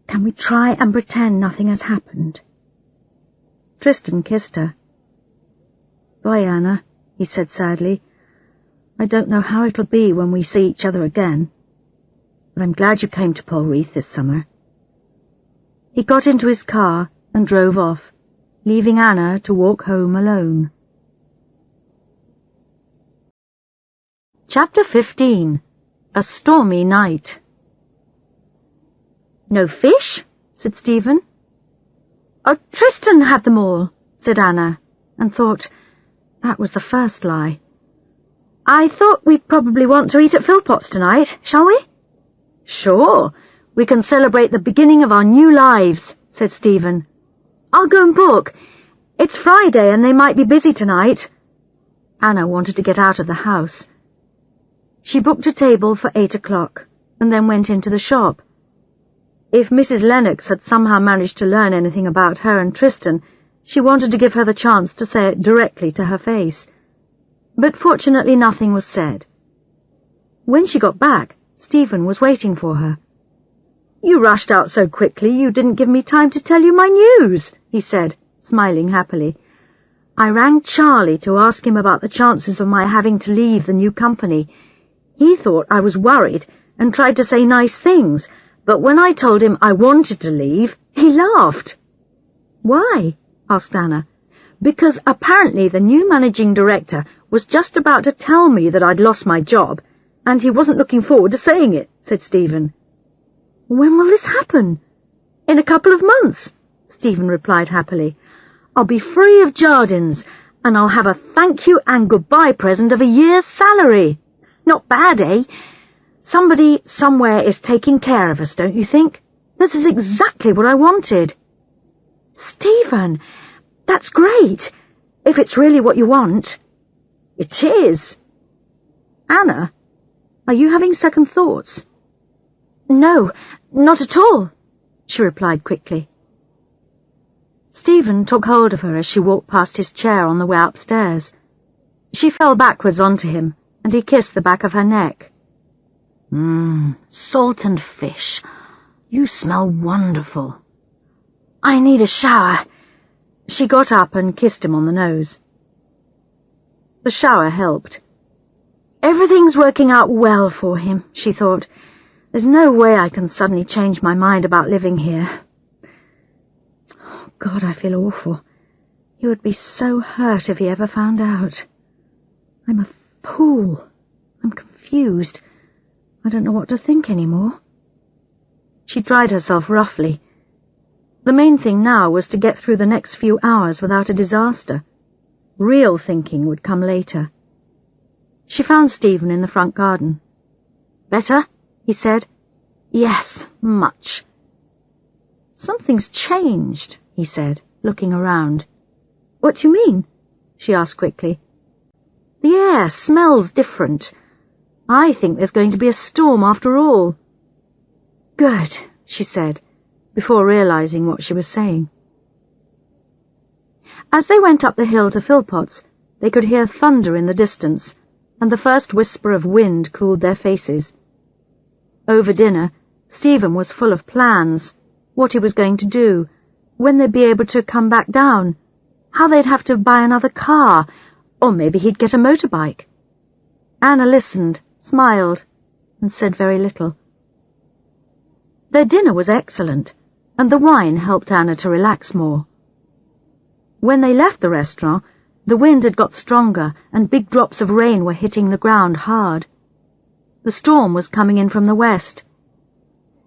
can we try and pretend nothing has happened?" Tristan kissed her. "Bye, Anna," he said sadly. "I don't know how it'll be when we see each other again, but I'm glad you came to Polreath this summer." He got into his car and drove off, leaving Anna to walk home alone. Chapter 15. A Stormy Night. "No fish?" said Stephen. "Oh, Tristan had them all," said Anna, and thought, that was the first lie. "I thought we'd probably want to eat at Philpot's tonight, shall we?" "Sure, we can celebrate the beginning of our new lives," said Stephen. "I'll go and book. It's Friday and they might be busy tonight." Anna wanted to get out of the house. She booked a table for 8 o'clock and then went into the shop. If Mrs. Lennox had somehow managed to learn anything about her and Tristan, she wanted to give her the chance to say it directly to her face. But fortunately nothing was said. When she got back, Stephen was waiting for her. "You rushed out so quickly you didn't give me time to tell you my news," he said, smiling happily. "I rang Charlie to ask him about the chances of my having to leave the new company. He thought I was worried and tried to say nice things, but when I told him I wanted to leave, he laughed." "Why?" asked Anna. "Because apparently the new managing director was just about to tell me that I'd lost my job, and he wasn't looking forward to saying it," said Stephen. "When will this happen?" "In a couple of months," Stephen replied happily. "I'll be free of Jardines, and I'll have a thank you and goodbye present of a year's salary. Not bad, eh? Somebody somewhere is taking care of us, don't you think? This is exactly what I wanted." "Stephen, that's great, if it's really what you want." "It is." "Anna, are you having second thoughts?" "No, not at all," she replied quickly. Stephen took hold of her as she walked past his chair on the way upstairs. She fell backwards onto him, and he kissed the back of her neck. Salt and fish. You smell wonderful." "I need a shower." She got up and kissed him on the nose. The shower helped. Everything's working out well for him, she thought. There's no way I can suddenly change my mind about living here. Oh, God, I feel awful. He would be so hurt if he ever found out. I'm a fool. I'm confused. I don't know what to think anymore. She dried herself roughly. The main thing now was to get through the next few hours without a disaster. Real thinking would come later. She found Stephen in the front garden. "Better?" he said. "Yes, much." "Something's changed," he said, looking around. "What do you mean?" she asked quickly. "The air smells different. I think there's going to be a storm after all." "Good," she said, before realizing what she was saying. As they went up the hill to Philpotts, they could hear thunder in the distance, and the first whisper of wind cooled their faces. Over dinner, Stephen was full of plans, what he was going to do, when they'd be able to come back down, how they'd have to buy another car, or maybe he'd get a motorbike. Anna listened, smiled, and said very little. Their dinner was excellent, and the wine helped Anna to relax more. When they left the restaurant, the wind had got stronger and big drops of rain were hitting the ground hard. The storm was coming in from the west.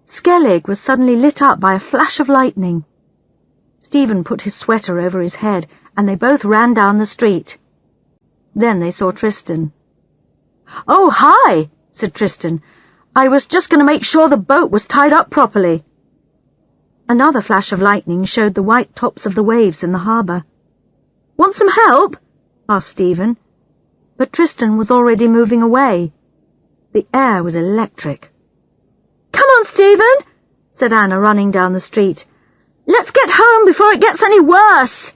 Skellig was suddenly lit up by a flash of lightning. Stephen put his sweater over his head, and they both ran down the street. Then they saw Tristan. "Oh, hi," said Tristan. "I was just going to make sure the boat was tied up properly." Another flash of lightning showed the white tops of the waves in the harbour. "Want some help?" asked Stephen. But Tristan was already moving away. The air was electric. "Come on, Stephen," said Anna, running down the street. "Let's get home before it gets any worse."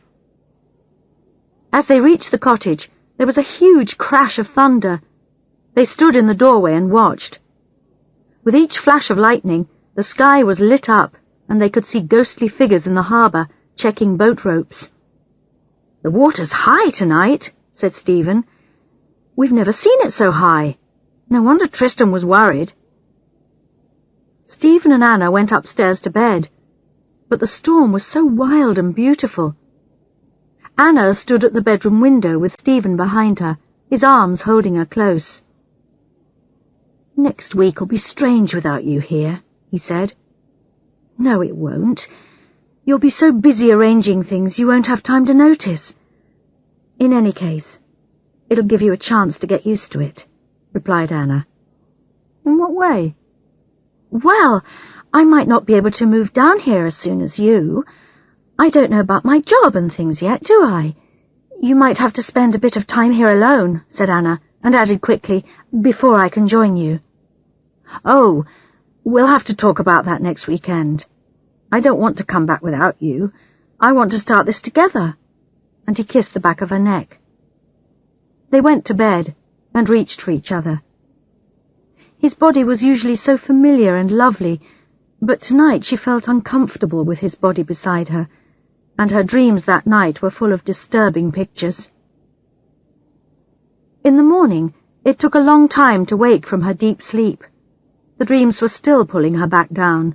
As they reached the cottage, there was a huge crash of thunder. They stood in the doorway and watched. With each flash of lightning, the sky was lit up, and they could see ghostly figures in the harbour, checking boat ropes. "The water's high tonight," said Stephen. "We've never seen it so high. No wonder Tristan was worried." Stephen and Anna went upstairs to bed, but the storm was so wild and beautiful. Anna stood at the bedroom window with Stephen behind her, his arms holding her close. "Next week'll be strange without you here," he said. "No, it won't. You'll be so busy arranging things you won't have time to notice. In any case, it'll give you a chance to get used to it," replied Anna. "In what way?" "Well, I might not be able to move down here as soon as you. I don't know about my job and things yet, do I? You might have to spend a bit of time here alone," said Anna, and added quickly, "before I can join you." "Oh, we'll have to talk about that next weekend. I don't want to come back without you. I want to start this together." And he kissed the back of her neck. They went to bed and reached for each other. His body was usually so familiar and lovely, but tonight she felt uncomfortable with his body beside her, and her dreams that night were full of disturbing pictures. In the morning, it took a long time to wake from her deep sleep. The dreams were still pulling her back down.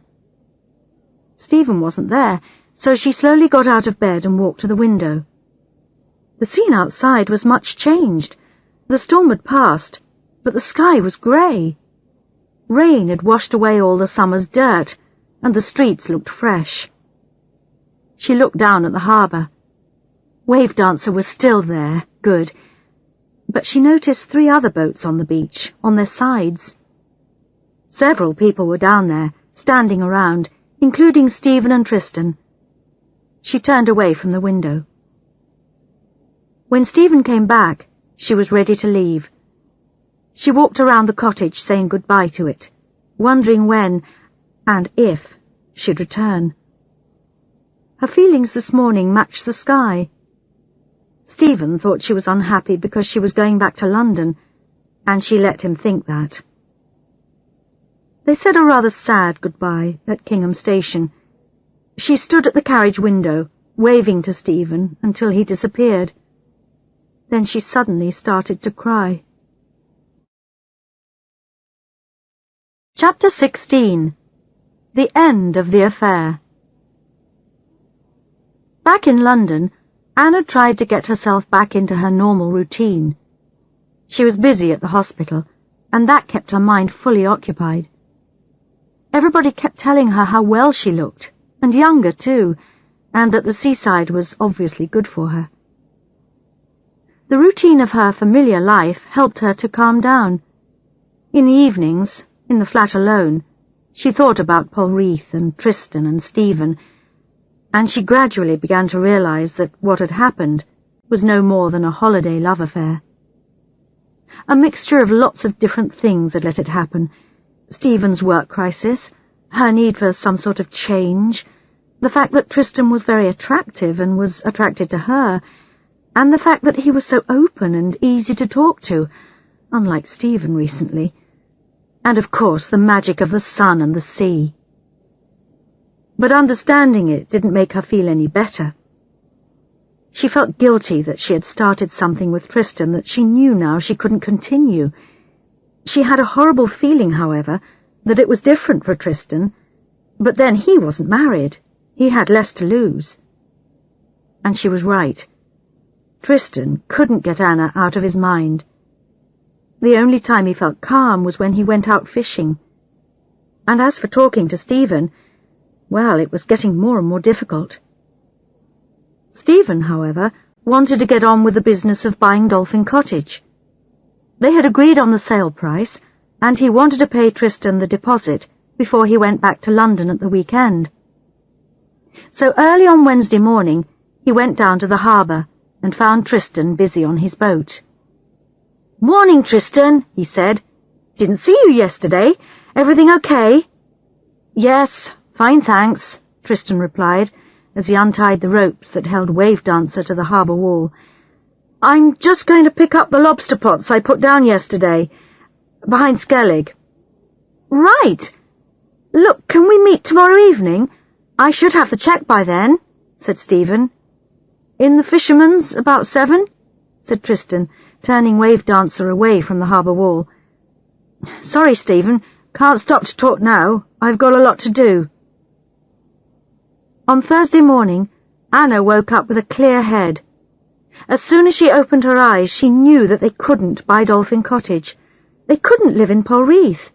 Stephen wasn't there, so she slowly got out of bed and walked to the window. The scene outside was much changed. The storm had passed, but the sky was grey. Rain had washed away all the summer's dirt, and the streets looked fresh. She looked down at the harbour. Wave Dancer was still there, good, but she noticed 3 other boats on the beach, on their sides. Several people were down there, standing around, including Stephen and Tristan. She turned away from the window. When Stephen came back, she was ready to leave. She walked around the cottage saying goodbye to it, wondering when, and if, she'd return. Her feelings this morning matched the sky. Stephen thought she was unhappy because she was going back to London, and she let him think that. They said a rather sad goodbye at Kingham Station. She stood at the carriage window, waving to Stephen until he disappeared. Then she suddenly started to cry. Chapter 16. The End of the Affair. Back in London, Anna tried to get herself back into her normal routine. She was busy at the hospital, and that kept her mind fully occupied. Everybody kept telling her how well she looked, and younger too, and that the seaside was obviously good for her. The routine of her familiar life helped her to calm down. In the evenings, in the flat alone, she thought about Polreath and Tristan and Stephen, and she gradually began to realize that what had happened was no more than a holiday love affair. A mixture of lots of different things had let it happen. Stephen's work crisis, her need for some sort of change, the fact that Tristan was very attractive and was attracted to her, and the fact that he was so open and easy to talk to, unlike Stephen recently, and of course the magic of the sun and the sea. But understanding it didn't make her feel any better. She felt guilty that she had started something with Tristan that she knew now she couldn't continue. She had a horrible feeling, however, that it was different for Tristan, but then he wasn't married. He had less to lose. And she was right. Tristan couldn't get Anna out of his mind. The only time he felt calm was when he went out fishing. And as for talking to Stephen, well, it was getting more and more difficult. Stephen, however, wanted to get on with the business of buying Dolphin Cottage. They had agreed on the sale price, and he wanted to pay Tristan the deposit before he went back to London at the weekend. So early on Wednesday morning, he went down to the harbour and found Tristan busy on his boat. "Morning, Tristan," he said. "Didn't see you yesterday. Everything okay?" "Yes, fine, thanks," Tristan replied, as he untied the ropes that held Wave Dancer to the harbour wall. "I'm just going to pick up the lobster pots I put down yesterday, behind Skellig." "Right. Look, can we meet tomorrow evening? I should have the cheque by then," said Stephen. "In the Fisherman's about 7, said Tristan, turning Wave Dancer away from the harbour wall. "Sorry, Stephen, can't stop to talk now. I've got a lot to do." On Thursday morning, Anna woke up with a clear head. As soon as she opened her eyes, she knew that they couldn't buy Dolphin Cottage. They couldn't live in Polreath.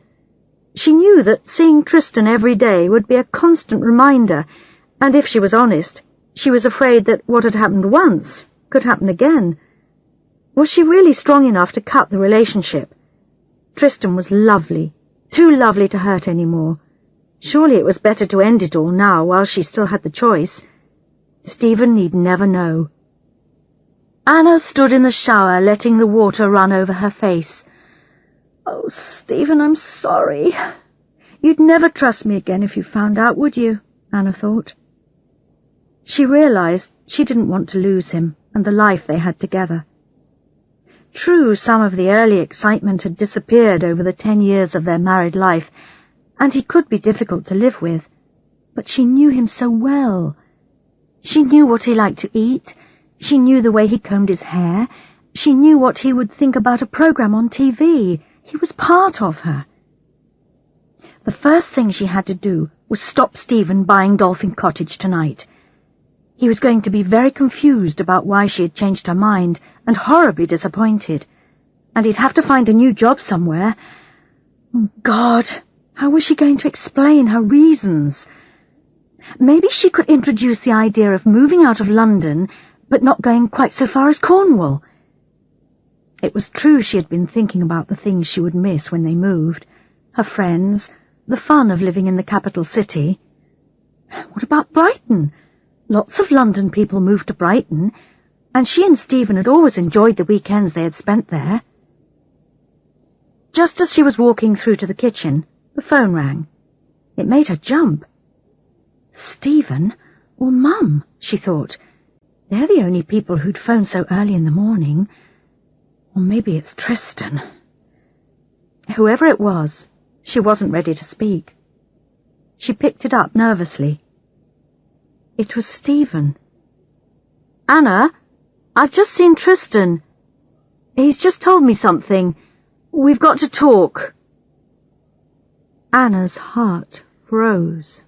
She knew that seeing Tristan every day would be a constant reminder, and if she was honest, she was afraid that what had happened once could happen again. Was she really strong enough to cut the relationship? Tristan was lovely, too lovely to hurt any more. Surely it was better to end it all now while she still had the choice. Stephen need never know. Anna stood in the shower, letting the water run over her face. "Oh, Stephen, I'm sorry. You'd never trust me again if you found out, would you?" Anna thought. She realized she didn't want to lose him and the life they had together. True, some of the early excitement had disappeared over the 10 years of their married life, and he could be difficult to live with, but she knew him so well. She knew what he liked to eat, she knew the way he combed his hair, she knew what he would think about a program on TV. He was part of her. The first thing she had to do was stop Stephen buying Dolphin Cottage tonight. He was going to be very confused about why she had changed her mind, and horribly disappointed. And he'd have to find a new job somewhere. Oh, God, how was she going to explain her reasons? Maybe she could introduce the idea of moving out of London, but not going quite so far as Cornwall. It was true she had been thinking about the things she would miss when they moved. Her friends, the fun of living in the capital city. What about Brighton? Lots of London people moved to Brighton, and she and Stephen had always enjoyed the weekends they had spent there. Just as she was walking through to the kitchen, the phone rang. It made her jump. Stephen or Mum, she thought. They're the only people who'd phone so early in the morning. Or maybe it's Tristan. Whoever it was, she wasn't ready to speak. She picked it up nervously. It was Stephen. "Anna, I've just seen Tristan. He's just told me something. We've got to talk." Anna's heart froze.